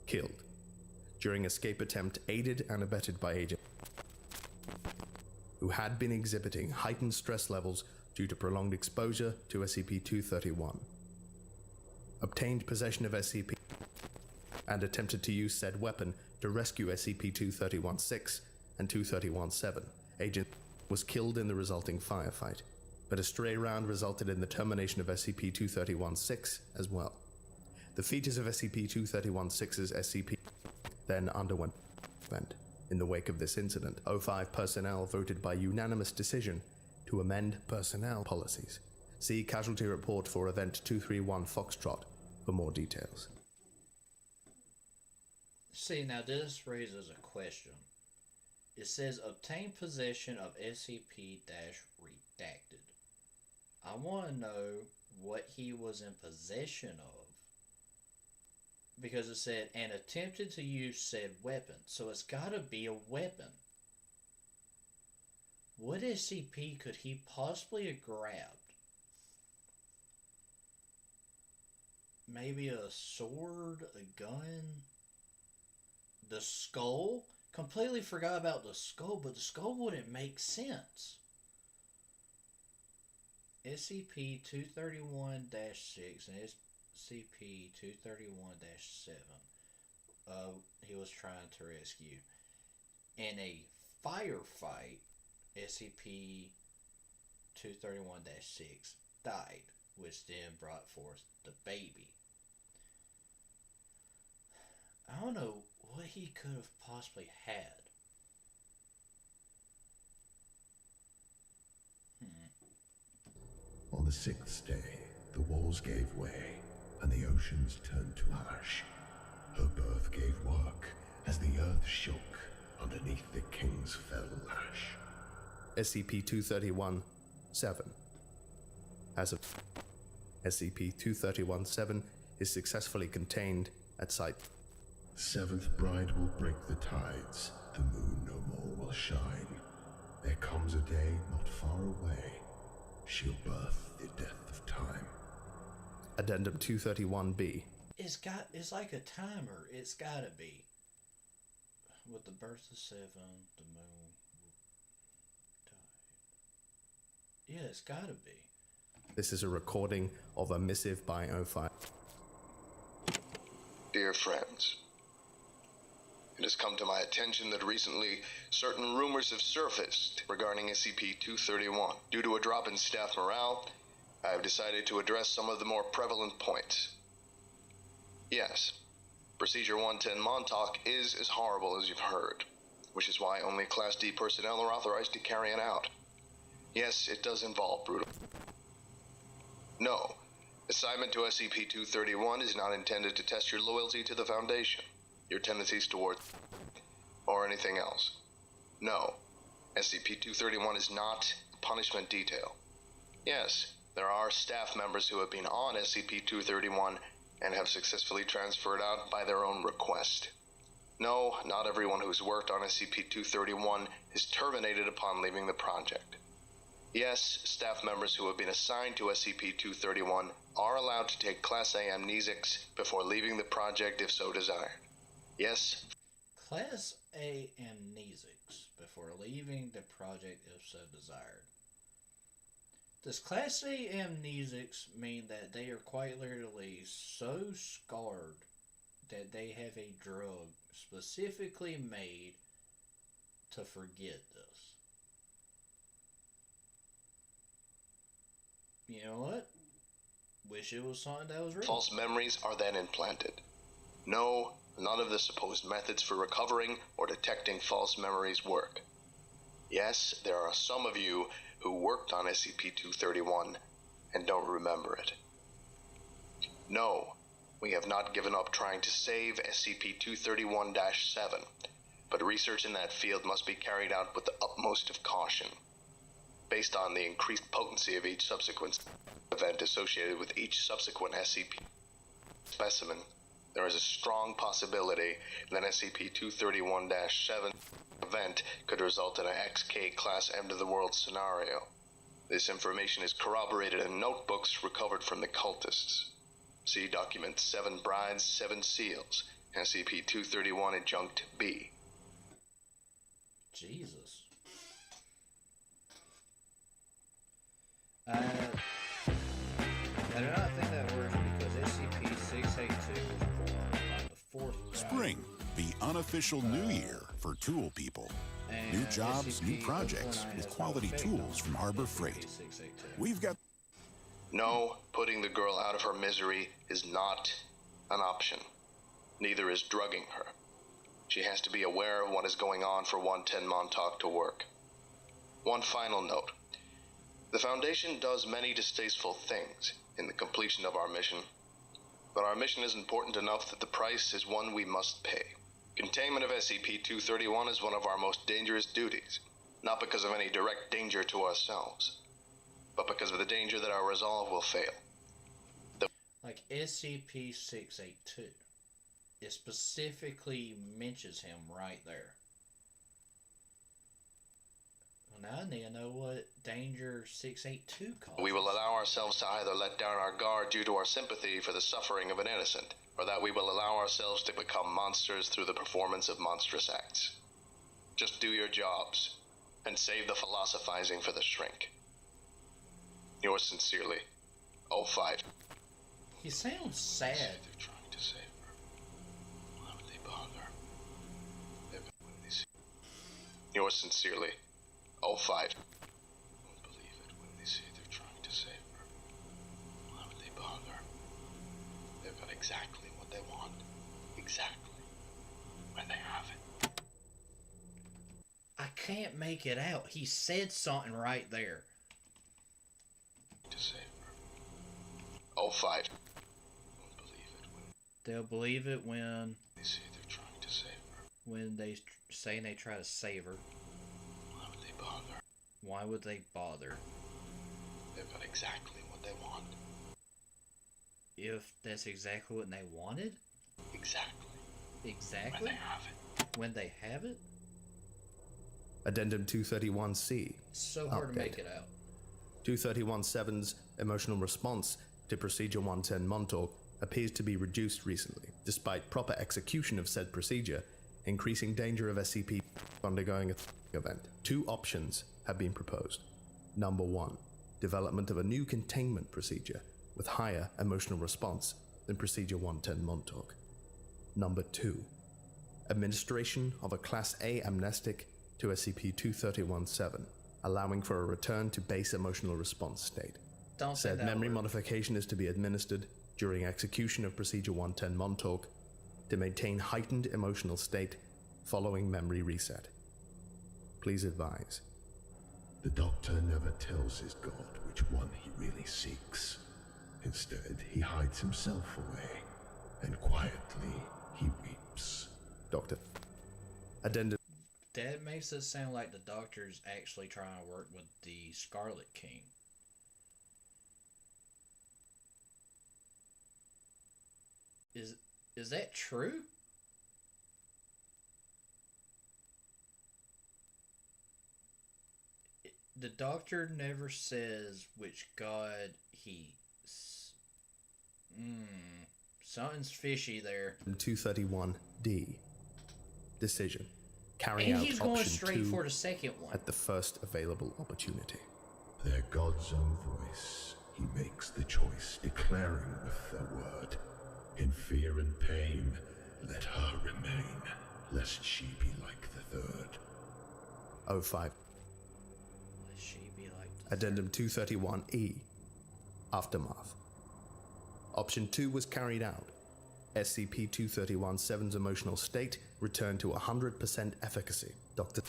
Speaker 23: Killed. During escape attempt aided and abetted by Agent who had been exhibiting heightened stress levels due to prolonged exposure to SCP-231. Obtained possession of SCP and attempted to use said weapon to rescue SCP-231-6 and 231-7. Agent was killed in the resulting firefight, but a stray round resulted in the termination of SCP-231-6 as well. The features of SCP-231-6's SCP then underwent event. In the wake of this incident, O5 personnel voted by unanimous decision to amend personnel policies. See Casualty Report for Event 231 Foxtrot for more details.
Speaker 1: See, now this raises a question. It says obtain possession of SCP-redacted. I want to know what he was in possession of. Because it said, and attempted to use said weapon. So it's got to be a weapon. What SCP could he possibly have grabbed? Maybe a sword, a gun, the skull? Completely forgot about the skull, but the skull wouldn't make sense. SCP-231-6 and SCP-231-7 he was trying to rescue. In a firefight, SCP-231-6 died, which then brought forth the baby. I don't know what he could have possibly had.
Speaker 24: On the sixth day, the walls gave way, and the oceans turned to ash. Her birth gave work, as the earth shook underneath the king's fell lash.
Speaker 23: SCP-231-7. As of SCP-231-7 is successfully contained at Site.
Speaker 24: The seventh bride will break the tides, the moon no more will shine. There comes a day not far away, she'll birth the death of time.
Speaker 23: Addendum 231-B.
Speaker 1: It's like a timer. It's gotta be. With the birth of 7, the moon died. Yeah, it's gotta be.
Speaker 23: This is a recording of a missive by 05.
Speaker 10: Dear friends, it has come to my attention that recently certain rumors have surfaced regarding SCP-231. Due to a drop in staff morale, I have decided to address some of the more prevalent points. Yes, Procedure 110 Montauk is as horrible as you've heard, which is why only Class D personnel are authorized to carry it out. Yes, it does involve brutal. No, assignment to SCP-231 is not intended to test your loyalty to the Foundation, your tendencies towards, or anything else. No, SCP-231 is not a punishment detail. Yes, there are staff members who have been on SCP-231 and have successfully transferred out by their own request. No, not everyone who's worked on SCP-231 is terminated upon leaving the project. Yes, staff members who have been assigned to SCP-231 are allowed to take Class A amnesics before leaving the project if so desired. Yes.
Speaker 1: Class A amnesics before leaving the project if so desired. Does Class A amnesics mean that they are quite literally so scarred that they have a drug specifically made to forget this? You know what? Wish it was something that was real.
Speaker 10: False memories are then implanted. No, none of the supposed methods for recovering or detecting false memories work. Yes, there are some of you who worked on SCP-231 and don't remember it. No, we have not given up trying to save SCP-231-7, but research in that field must be carried out with the utmost of caution. Based on the increased potency of each subsequent event associated with each subsequent SCP specimen, there is a strong possibility that SCP-231-7 event could result in an XK class end of the world scenario. This information is corroborated in notebooks recovered from the cultists. See document 7 Brides, 7 Seals, SCP-231 Adjunct B.
Speaker 1: Jesus. I do not think that works because SCP-682 was born on the 4th of
Speaker 22: Spring, the unofficial new year for tool people. New jobs, new projects with quality tools from Harbor Freight. We've got...
Speaker 10: No, putting the girl out of her misery is not an option. Neither is drugging her. She has to be aware of what is going on for 110 Montauk to work. One final note. The Foundation does many distasteful things in the completion of our mission, but our mission is important enough that the price is one we must pay. Containment of SCP-231 is one of our most dangerous duties, not because of any direct danger to ourselves, but because of the danger that our resolve will fail.
Speaker 1: Like SCP-682, it specifically mentions him right there. Well, now I need to know what danger 682 causes.
Speaker 10: We will allow ourselves to either let down our guard due to our sympathy for the suffering of an innocent, or that we will allow ourselves to become monsters through the performance of monstrous acts. Just do your jobs, and save the philosophizing for the shrink. Yours sincerely, 05.
Speaker 1: He sounds sad.
Speaker 10: They're trying to save her. Why would they bother? Yours sincerely, 05. Won't believe it when they say they're trying to save her. Why would they bother? They've got exactly what they want. Exactly. When they have it.
Speaker 1: I can't make it out. He said something right there.
Speaker 10: To save her. 05.
Speaker 1: They'll believe it when
Speaker 10: they say they're trying to save her.
Speaker 1: When they say they try to save her.
Speaker 10: Why would they bother?
Speaker 1: Why would they bother?
Speaker 10: They've got exactly what they want.
Speaker 1: If that's exactly what they wanted?
Speaker 10: Exactly.
Speaker 1: Exactly?
Speaker 10: When they have it.
Speaker 1: When they have it?
Speaker 23: Addendum 231C.
Speaker 1: It's so hard to make it out.
Speaker 23: 231-7's emotional response to Procedure 110 Montauk appears to be reduced recently, despite proper execution of said procedure, increasing danger of SCP undergoing a event. Two options have been proposed. Number 1. development of a new containment procedure with higher emotional response than Procedure 110 Montauk. Number 2. Administration of a Class A amnestic to SCP-231-7, allowing for a return to base emotional response state. Said memory modification is to be administered during execution of Procedure 110 Montauk to maintain heightened emotional state following memory reset. Please advise.
Speaker 24: The Doctor never tells his god which one he really seeks. Instead, he hides himself away, and quietly he weeps.
Speaker 23: Doctor. Addendum.
Speaker 1: That makes it sound like the Doctor's actually trying to work with the Scarlet King. Is that true? The Doctor never says which god he... something's fishy there.
Speaker 23: 231D. Decision. Carry
Speaker 1: and
Speaker 23: out
Speaker 1: he's
Speaker 23: option
Speaker 1: going straight
Speaker 23: 2
Speaker 1: for the second one.
Speaker 23: at the first available opportunity.
Speaker 24: Their god's own voice, he makes the choice, declaring with the word, in fear and pain, let her remain, lest she be like the third.
Speaker 23: 05.
Speaker 1: Lest she be like the
Speaker 23: Addendum 231E. Aftermath. Option 2 was carried out. SCP-231-7's emotional state returned to 100% efficacy. Dr.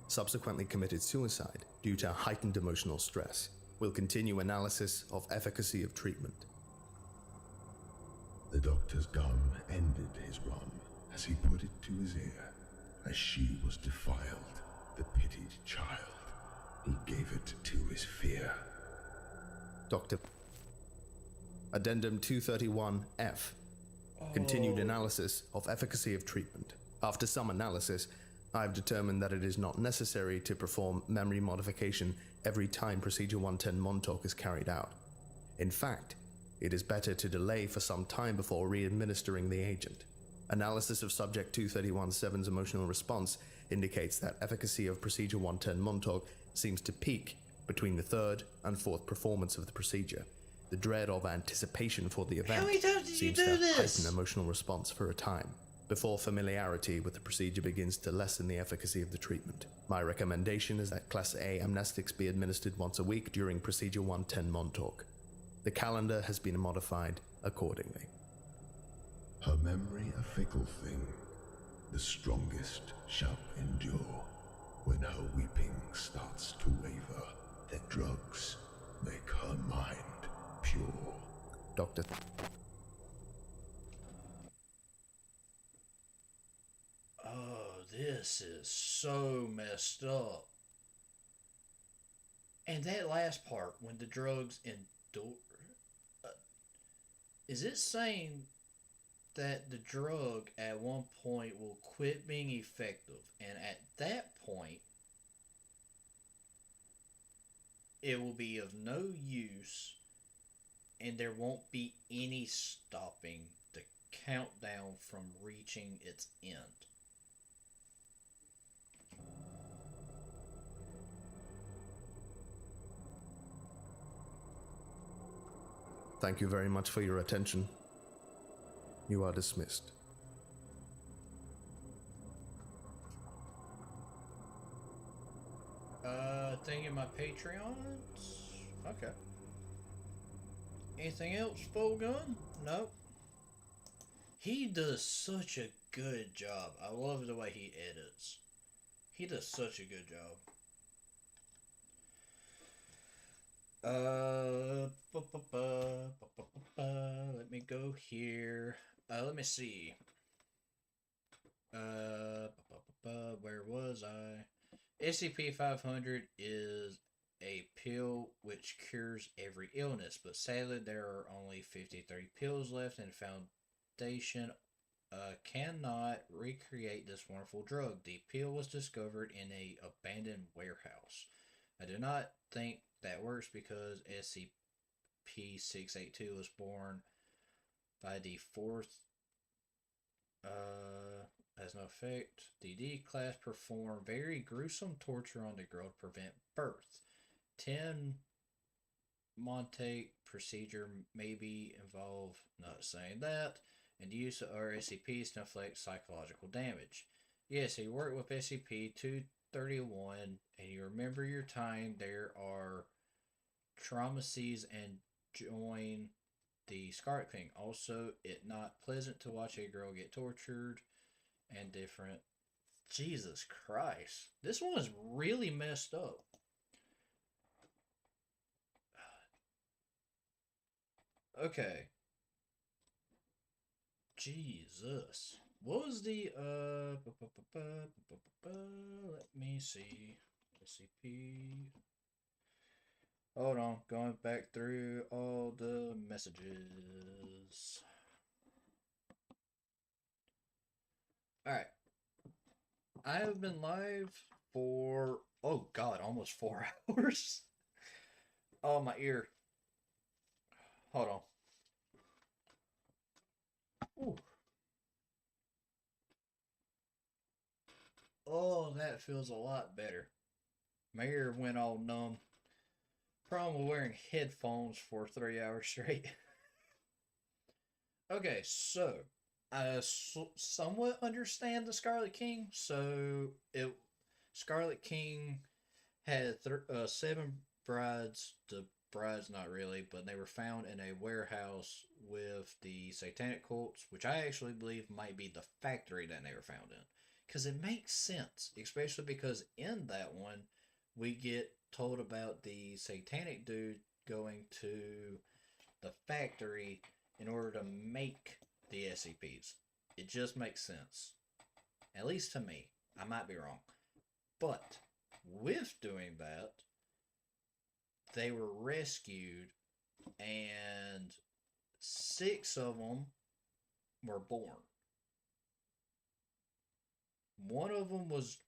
Speaker 23: subsequently committed suicide due to heightened emotional stress. Will continue analysis of efficacy of treatment.
Speaker 24: The Doctor's gun ended his run as he put it to his ear. As she was defiled, the pitied child, he gave it to his fear.
Speaker 23: Dr. Addendum 231-F. Continued analysis of efficacy of treatment. After some analysis, I have determined that it is not necessary to perform memory modification every time Procedure 110 Montauk is carried out. In fact, it is better to delay for some time before re-administering the agent. Analysis of Subject 231-7's emotional response indicates that efficacy of Procedure 110 Montauk seems to peak between the third and fourth performance of the procedure. The dread of anticipation for the event seems to heighten emotional response for a time, before familiarity with the procedure begins to lessen the efficacy of the treatment. My recommendation is that Class A amnestics be administered once a week during Procedure 110 Montauk. The calendar has been modified accordingly.
Speaker 24: Her memory a fickle thing, the strongest shall endure. When her weeping starts to waver, the drugs make her mind pure.
Speaker 23: Doctor.
Speaker 1: Oh, this is so messed up. And that last part, when the drugs endure... is it saying that the drug at one point will quit being effective, and at that point it will be of no use, and there won't be any stopping the countdown from reaching its end?
Speaker 23: Thank you very much for your attention. You are dismissed.
Speaker 1: Thing in my Patreons? Okay. Anything else, Full Gun? Nope. He does such a good job. I love the way he edits. He does such a good job. Let me go here. Let me see. Where was I? SCP-500 is a pill which cures every illness, but sadly there are only 53 pills left, and Foundation cannot recreate this wonderful drug. The pill was discovered in a abandoned warehouse. I do not think that works because SCP-682 was born by the fourth has no effect. The D-Class performed very gruesome torture on the girl to prevent birth. 10 Montague procedure maybe involve not saying that, and the use of our SCPs to inflict psychological damage. Yes, you work with SCP 231, and you remember your time. There are traumacies and join the Scarlet King. Also, it not pleasant to watch a girl get tortured and different. Jesus Christ. This one is really messed up. Okay. Jesus. What was the let me see. SCP. Hold on, going back through all the messages. Alright. I have been live for, oh god, almost 4 hours. Oh, my ear. Hold on. Ooh. Oh, that feels a lot better. My ear went all numb. Problem with wearing headphones for 3 hours straight. Okay, so I somewhat understand the Scarlet King. So Scarlet King had 7 brides. The brides, not really, but they were found in a warehouse with the satanic cults, which I actually believe might be the factory that they were found in. Because it makes sense, especially because in that one, we get told about the satanic dude going to the factory in order to make the SCPs. It just makes sense. At least to me. I might be wrong. But with doing that, they were rescued and 6 of them were born. One of them was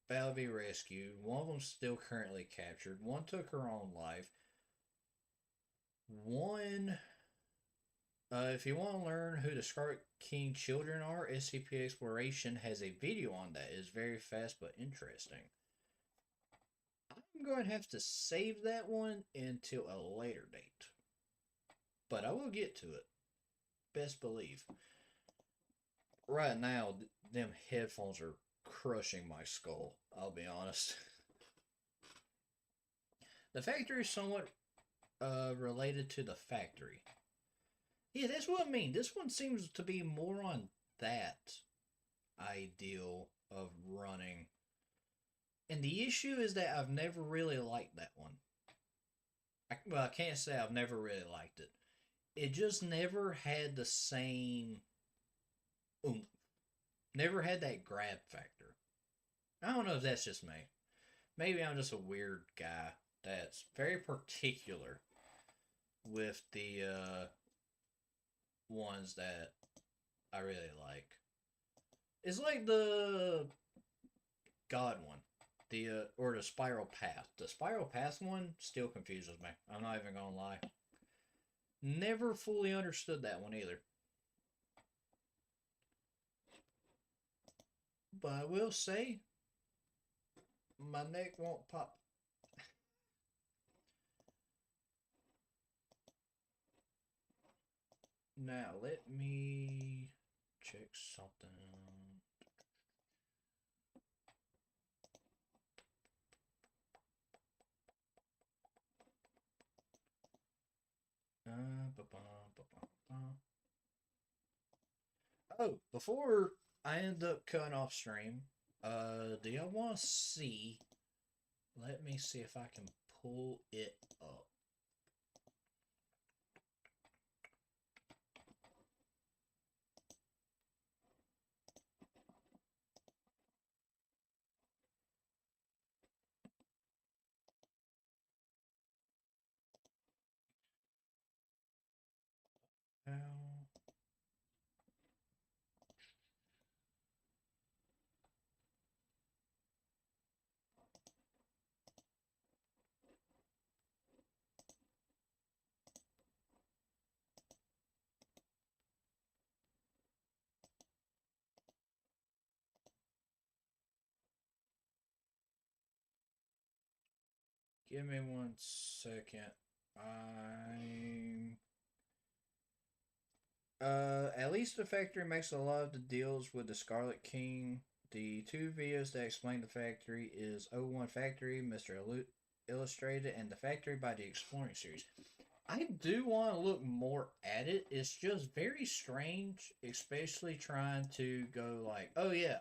Speaker 1: about to be rescued. One of them's still currently captured. One took her own life. One, if you want to learn who the Scarlet King children are, SCP Exploration has a video on that. It's very fast but interesting. I'm going to have to save that one until a later date. But I will get to it. Best believe. Right now, them headphones are crushing my skull. I'll be honest. The factory is somewhat related to the factory. Yeah, that's what I mean. This one seems to be more on that ideal of running. And the issue is that I've never really liked that one. I can't say I've never really liked it. It just never had the same oomph. Never had that grab factor. I don't know if that's just me. Maybe I'm just a weird guy that's very particular with the ones that I really like. It's like the God one. Or the Spiral Path. The Spiral Path one still confuses me. I'm not even gonna lie. Never fully understood that one either. But I will say, my neck won't pop. Now, let me check something. Oh, before I end up cutting off stream, do y'all want to see? Let me see if I can pull it up. Now, give me 1 second. At least the factory makes a lot of the deals with the Scarlet King. The two videos that explain the factory is O1 Factory, Mr. Illustrated, and the Factory by the Exploring series. I do want to look more at it. It's just very strange, especially trying to go like, oh yeah,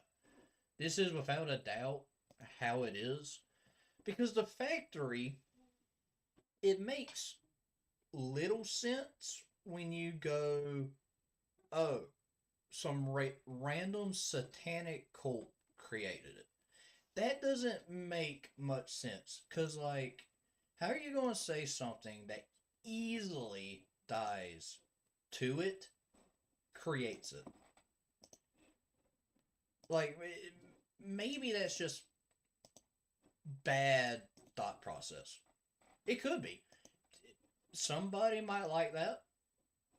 Speaker 1: this is without a doubt how it is. Because the factory, it makes little sense when you go, oh, some random satanic cult created it. That doesn't make much sense. Because, like, how are you going to say something that easily dies to it, creates it? Like, maybe that's just bad thought process. It could be. Somebody might like that.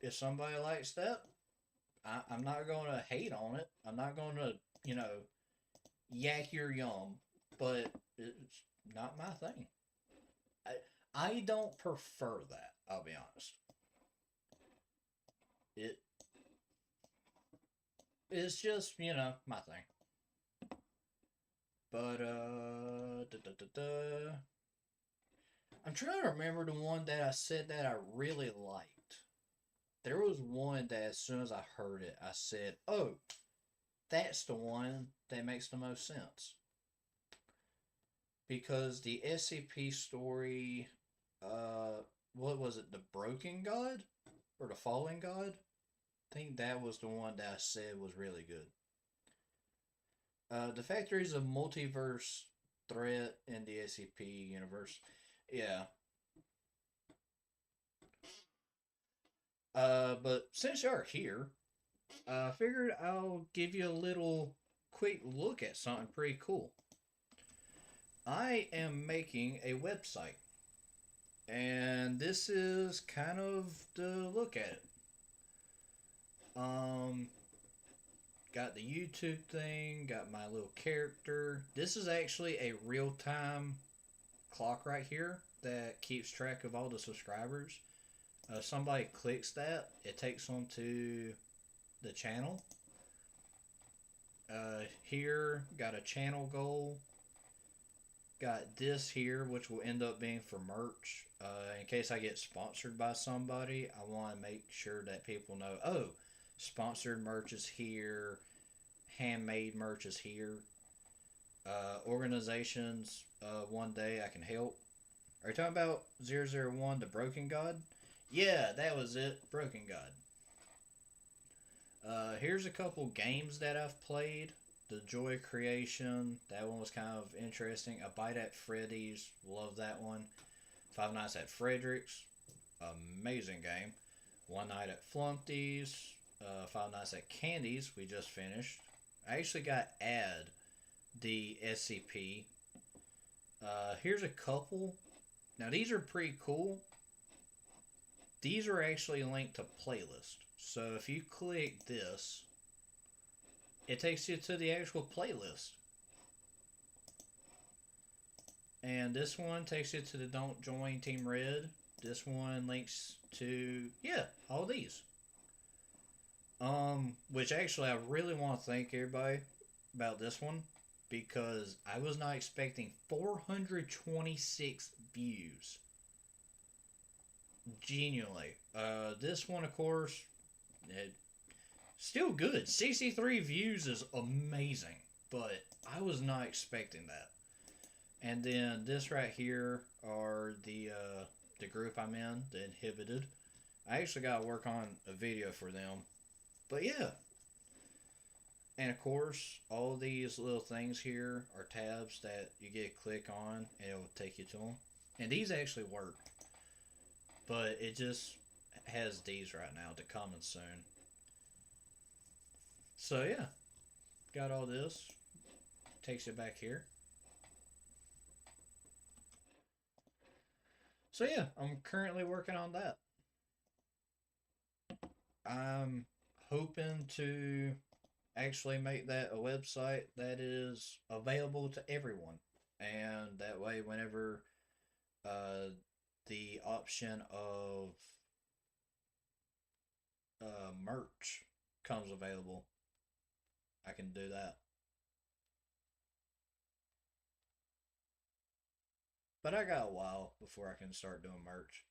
Speaker 1: If somebody likes that, I'm not going to hate on it. I'm not going to, yak your yum. But it's not my thing. I don't prefer that, I'll be honest. It's just, my thing. But, I'm trying to remember the one that I said that I really liked. There was one that as soon as I heard it, I said, oh, that's the one that makes the most sense. Because the SCP story, what was it, the Broken God? Or the Fallen God? I think that was the one that I said was really good. The Factory is a multiverse threat in the SCP universe. Yeah. But since you're here, I figured I'll give you a little quick look at something pretty cool. I am making a website. And this is kind of the look at it. Got the YouTube thing, got my little character. This is actually a real-time clock right here that keeps track of all the subscribers. Somebody clicks that, it takes them to the channel. Here, got a channel goal. Got this here, which will end up being for merch. In case I get sponsored by somebody, I want to make sure that people know, oh, sponsored merch is here, handmade merch is here. Organizations, one day I can help. Are you talking about 001, the Broken God? Yeah, that was it, Broken God. Here's a couple games that I've played. The Joy Creation, that one was kind of interesting. A Bite at Freddy's, love that one. Five Nights at Frederick's, amazing game. One Night at Flumpty's, Five Nights at Candy's, we just finished. I actually got Add, the SCP. Here's a couple. Now these are pretty cool. These are actually linked to playlist. So if you click this, it takes you to the actual playlist. And this one takes you to the Don't Join Team Red. This one links to, yeah, all these. Which actually I really want to thank everybody about this one. Because I was not expecting 426 views. Genuinely. This one, of course, still good. 63 views is amazing. But I was not expecting that. And then this right here are the group I'm in, the Inhibited. I actually got to work on a video for them. But yeah. And of course, all these little things here are tabs that you get to click on and it will take you to them. And these actually work. But it just has these right now to coming soon. So yeah, got all this. Takes you back here. So yeah, I'm currently working on that. I'm hoping to actually make that a website that is available to everyone. And that way, whenever the option of merch comes available, I can do that. But I got a while before I can start doing merch.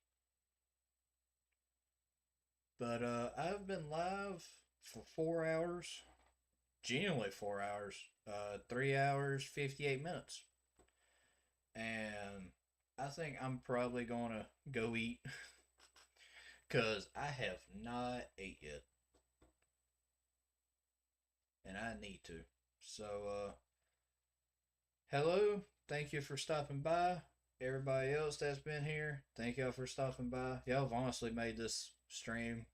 Speaker 1: But I've been live for 4 hours. Genuinely 4 hours. 3 hours, 58 minutes. And I think I'm probably going to go eat. Because I have not ate yet. And I need to. So, hello. Thank you for stopping by. Everybody else that's been here, thank y'all for stopping by. Y'all have honestly made this stream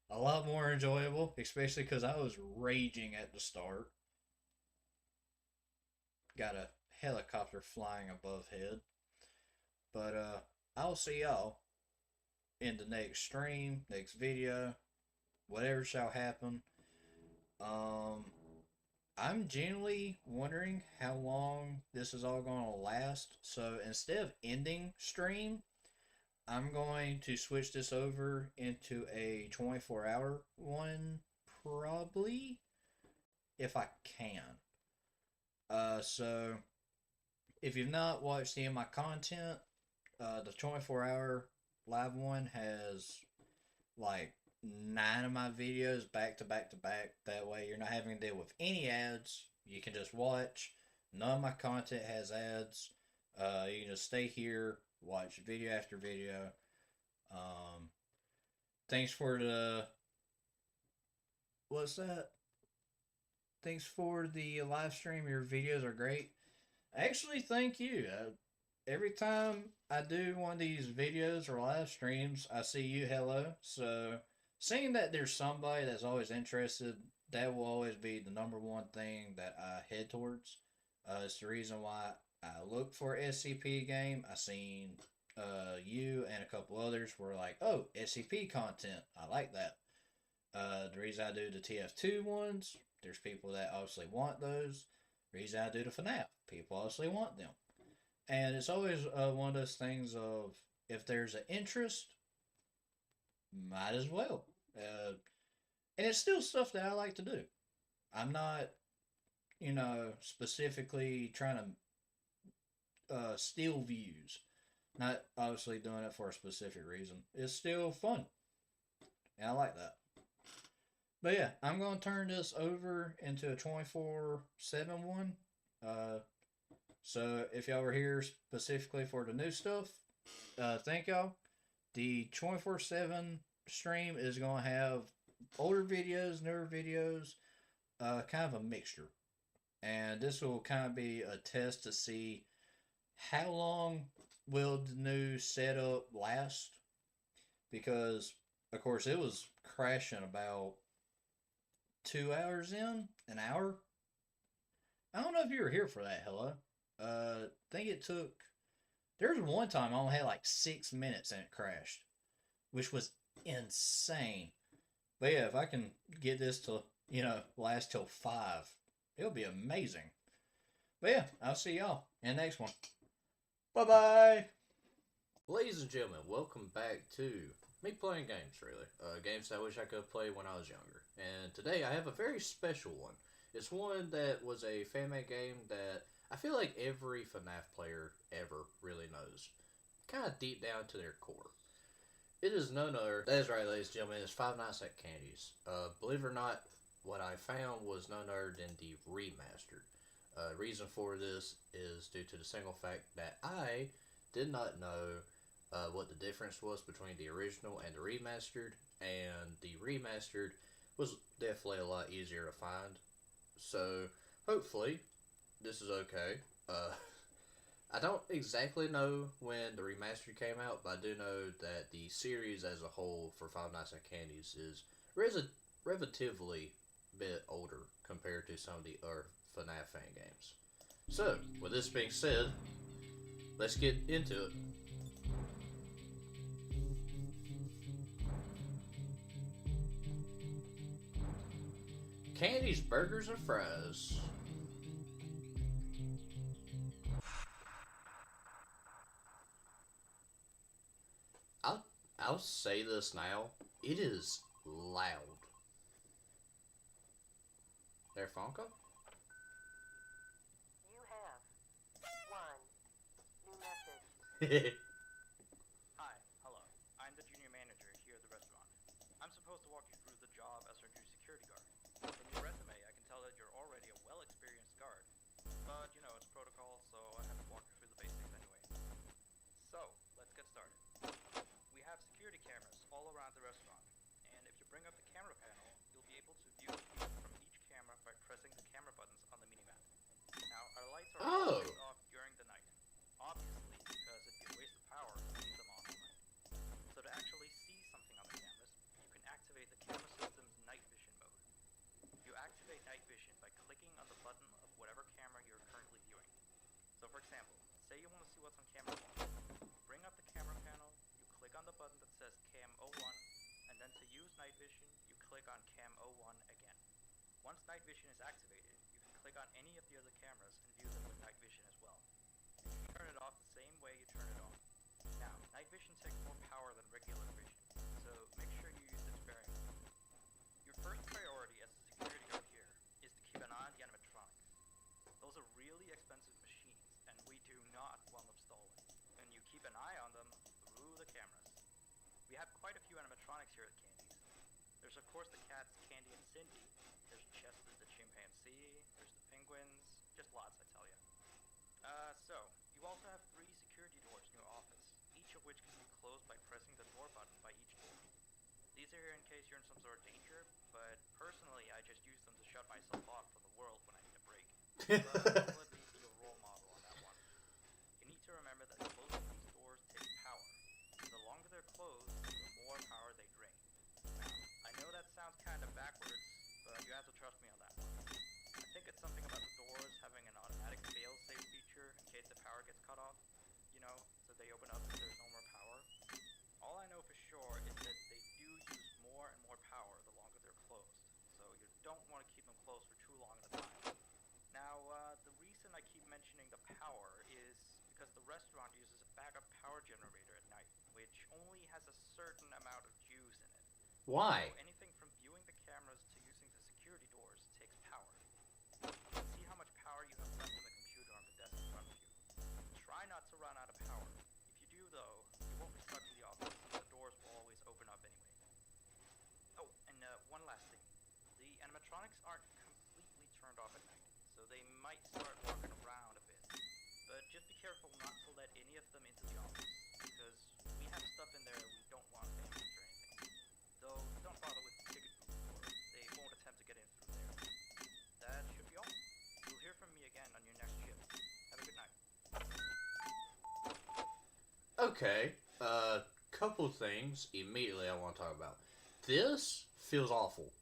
Speaker 1: a lot more enjoyable, especially because I was raging at the start. Got a helicopter flying above head. But I'll see y'all in the next stream, next video, whatever shall happen. I'm genuinely wondering how long this is all going to last. So instead of ending stream, I'm going to switch this over into a 24-hour one, probably, if I can. So if you've not watched any of my content, the 24-hour live one has like 9 of my videos back to back to back. That way you're not having to deal with any ads. You can just watch. None of my content has ads. You can just stay here, watch video after video. Thanks for the... What's that? Thanks for the live stream. Your videos are great. Actually, thank you. Every time I do one of these videos or live streams, I see you hello. So, seeing that there's somebody that's always interested, that will always be the number one thing that I head towards. It's the reason why I look for SCP game. I seen you and a couple others were like, oh, SCP content. I like that. The reason I do the TF2 ones, there's people that obviously want those. The reason I do the FNAF, people obviously want them. And it's always one of those things of, if there's an interest, might as well. And it's still stuff that I like to do. I'm not, specifically trying to steal views. Not obviously doing it for a specific reason. It's still fun. And I like that. But yeah, I'm going to turn this over into a 24/7 one. So if y'all were here specifically for the new stuff, thank y'all. The 24/7 stream is going to have older videos, newer videos, kind of a mixture. And this will kind of be a test to see how long will the new setup last. Because, of course, it was crashing about 2 hours in, an hour. I don't know if you were here for that, hello. I think it took... There was one time I only had like 6 minutes and it crashed. Which was insane. But yeah, if I can get this to, last till 5, it'll be amazing. But yeah, I'll see y'all in the next one. Bye-bye!
Speaker 20: Ladies and gentlemen, welcome back to me playing games, really. Games I wish I could play when I was younger. And today I have a very special one. It's one that was a fan-made game that I feel like every FNAF player ever really knows. Kind of deep down to their core. It is none other, that is right, ladies and gentlemen, it's Five Nights at Candy's. Believe it or not, what I found was none other than the remastered. Reason for this is due to the single fact that I did not know what the difference was between the original and the remastered, and the remastered was definitely a lot easier to find. So, hopefully, this is okay. I don't exactly know when the remastered came out, but I do know that the series as a whole for Five Nights at Candy's is relatively bit older compared to some of the other FNAF fan games. So, with this being said, let's get into it. Candy's Burgers and Fries. I'll say this now. It is loud. There, Fonka?
Speaker 8: You have one new message.
Speaker 7: Hi, hello. I'm the junior manager here at the restaurant. I'm supposed to walk you through the job as our new security guard. From your resume, I can tell that you're already a well-experienced guard. But, you know, it's protocol, so I have to walk you through the basics anyway. So, let's get started. We have security cameras all around the restaurant, and if you bring up the camera panel, you'll be able to view the feed from each camera by pressing the camera buttons on the minimap. Now, our lights are always off during the night, obviously because it'd be a waste of power to leave them on all night. So to actually see something on the cameras, you can activate the camera system's night vision mode. You activate night vision by clicking on the button of whatever camera you're currently viewing. So for example, say you want to see what's on camera 1. Bring up the camera panel, you click on the button that says Cam 01, and then to use night vision, you click on Cam 01 again. Once night vision is activated, you can click on any of the other cameras and view them with night vision as well. And you turn it off the same way you turn it on. Now, night vision takes more power than regular vision, so make sure you use it sparingly. Your first priority as a security guard here is to keep an eye on the animatronics. Those are really expensive machines, and we do not want them stolen. And you keep an eye on them through the cameras. We have quite a few animatronics here at Candy's. There's of course the cats Candy and Cindy, there's Chester the chimpanzee, there's the penguins, just lots I tell ya. So, you also have 3 security doors in your office, each of which can be closed by pressing the door button by each door. These are here in case you're in some sort of danger, but personally I just use them to shut myself off from the world when I need a break. But I'll let me be a role model on that one. You need to remember that closing these doors takes power. And the longer they're closed, the more power they drain. Now, I know that sounds kind of backwards, but you have to trust me on that one. I think it's something about the doors having an automatic fail-safe feature in case the power gets cut off. You know, so they open up if there's no more power. All I know for sure is that they do use more and more power the longer they're closed. So you don't want to keep them closed for too long at a time. Now, the reason I keep mentioning the power is because the restaurant uses a backup power generator at night, which only has a certain amount of juice in it.
Speaker 20: Why?
Speaker 7: So anything from viewing the cameras to using the security doors takes power. You can see how much power you have left in the computer on the desk in front of you. Try not to run out of power. If you do though, you won't be stuck in the office since the doors will always open up anyway. Oh, and one last thing. The animatronics aren't completely turned off at night, so they might start walking around a bit. But just be careful not to let any of them into the office, because we have stuff in there we don't want damaged or anything. Though, don't bother with the ticket booth door. They won't attempt to get in through there. That should be all. You'll hear from me again on your next shift. Have a good night.
Speaker 20: Okay, couple things immediately I want to talk about. This feels awful.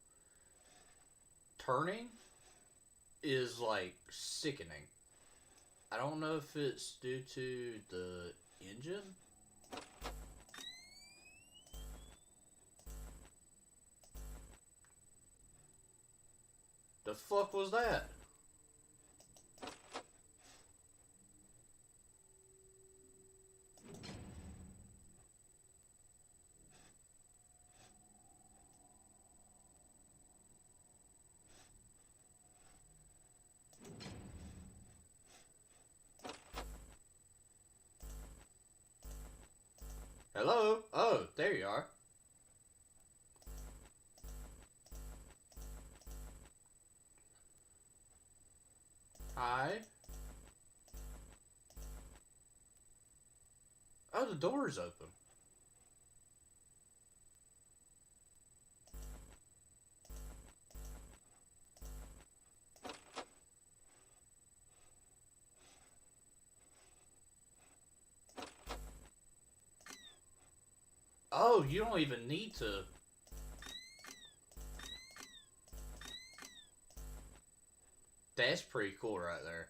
Speaker 20: Turning is like sickening. I don't know if it's due to the engine. The fuck was that? Hello? Oh, there you are. Hi. Oh, the door is open. Oh, you don't even need to. That's pretty cool right there.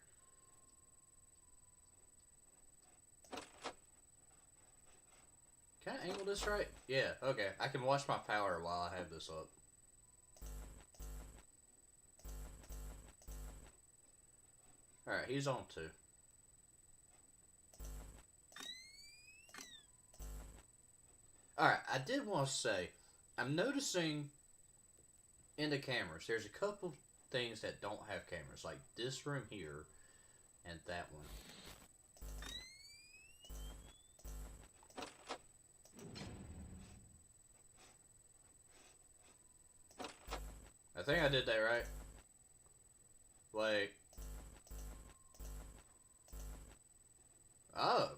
Speaker 20: Can I angle this right? Yeah, okay. I can watch my power while I have this up. Alright, he's on 2. Alright, I did want to say, I'm noticing in the cameras, there's a couple things that don't have cameras, like this room here and that one. I think I did that right. Wait. Oh.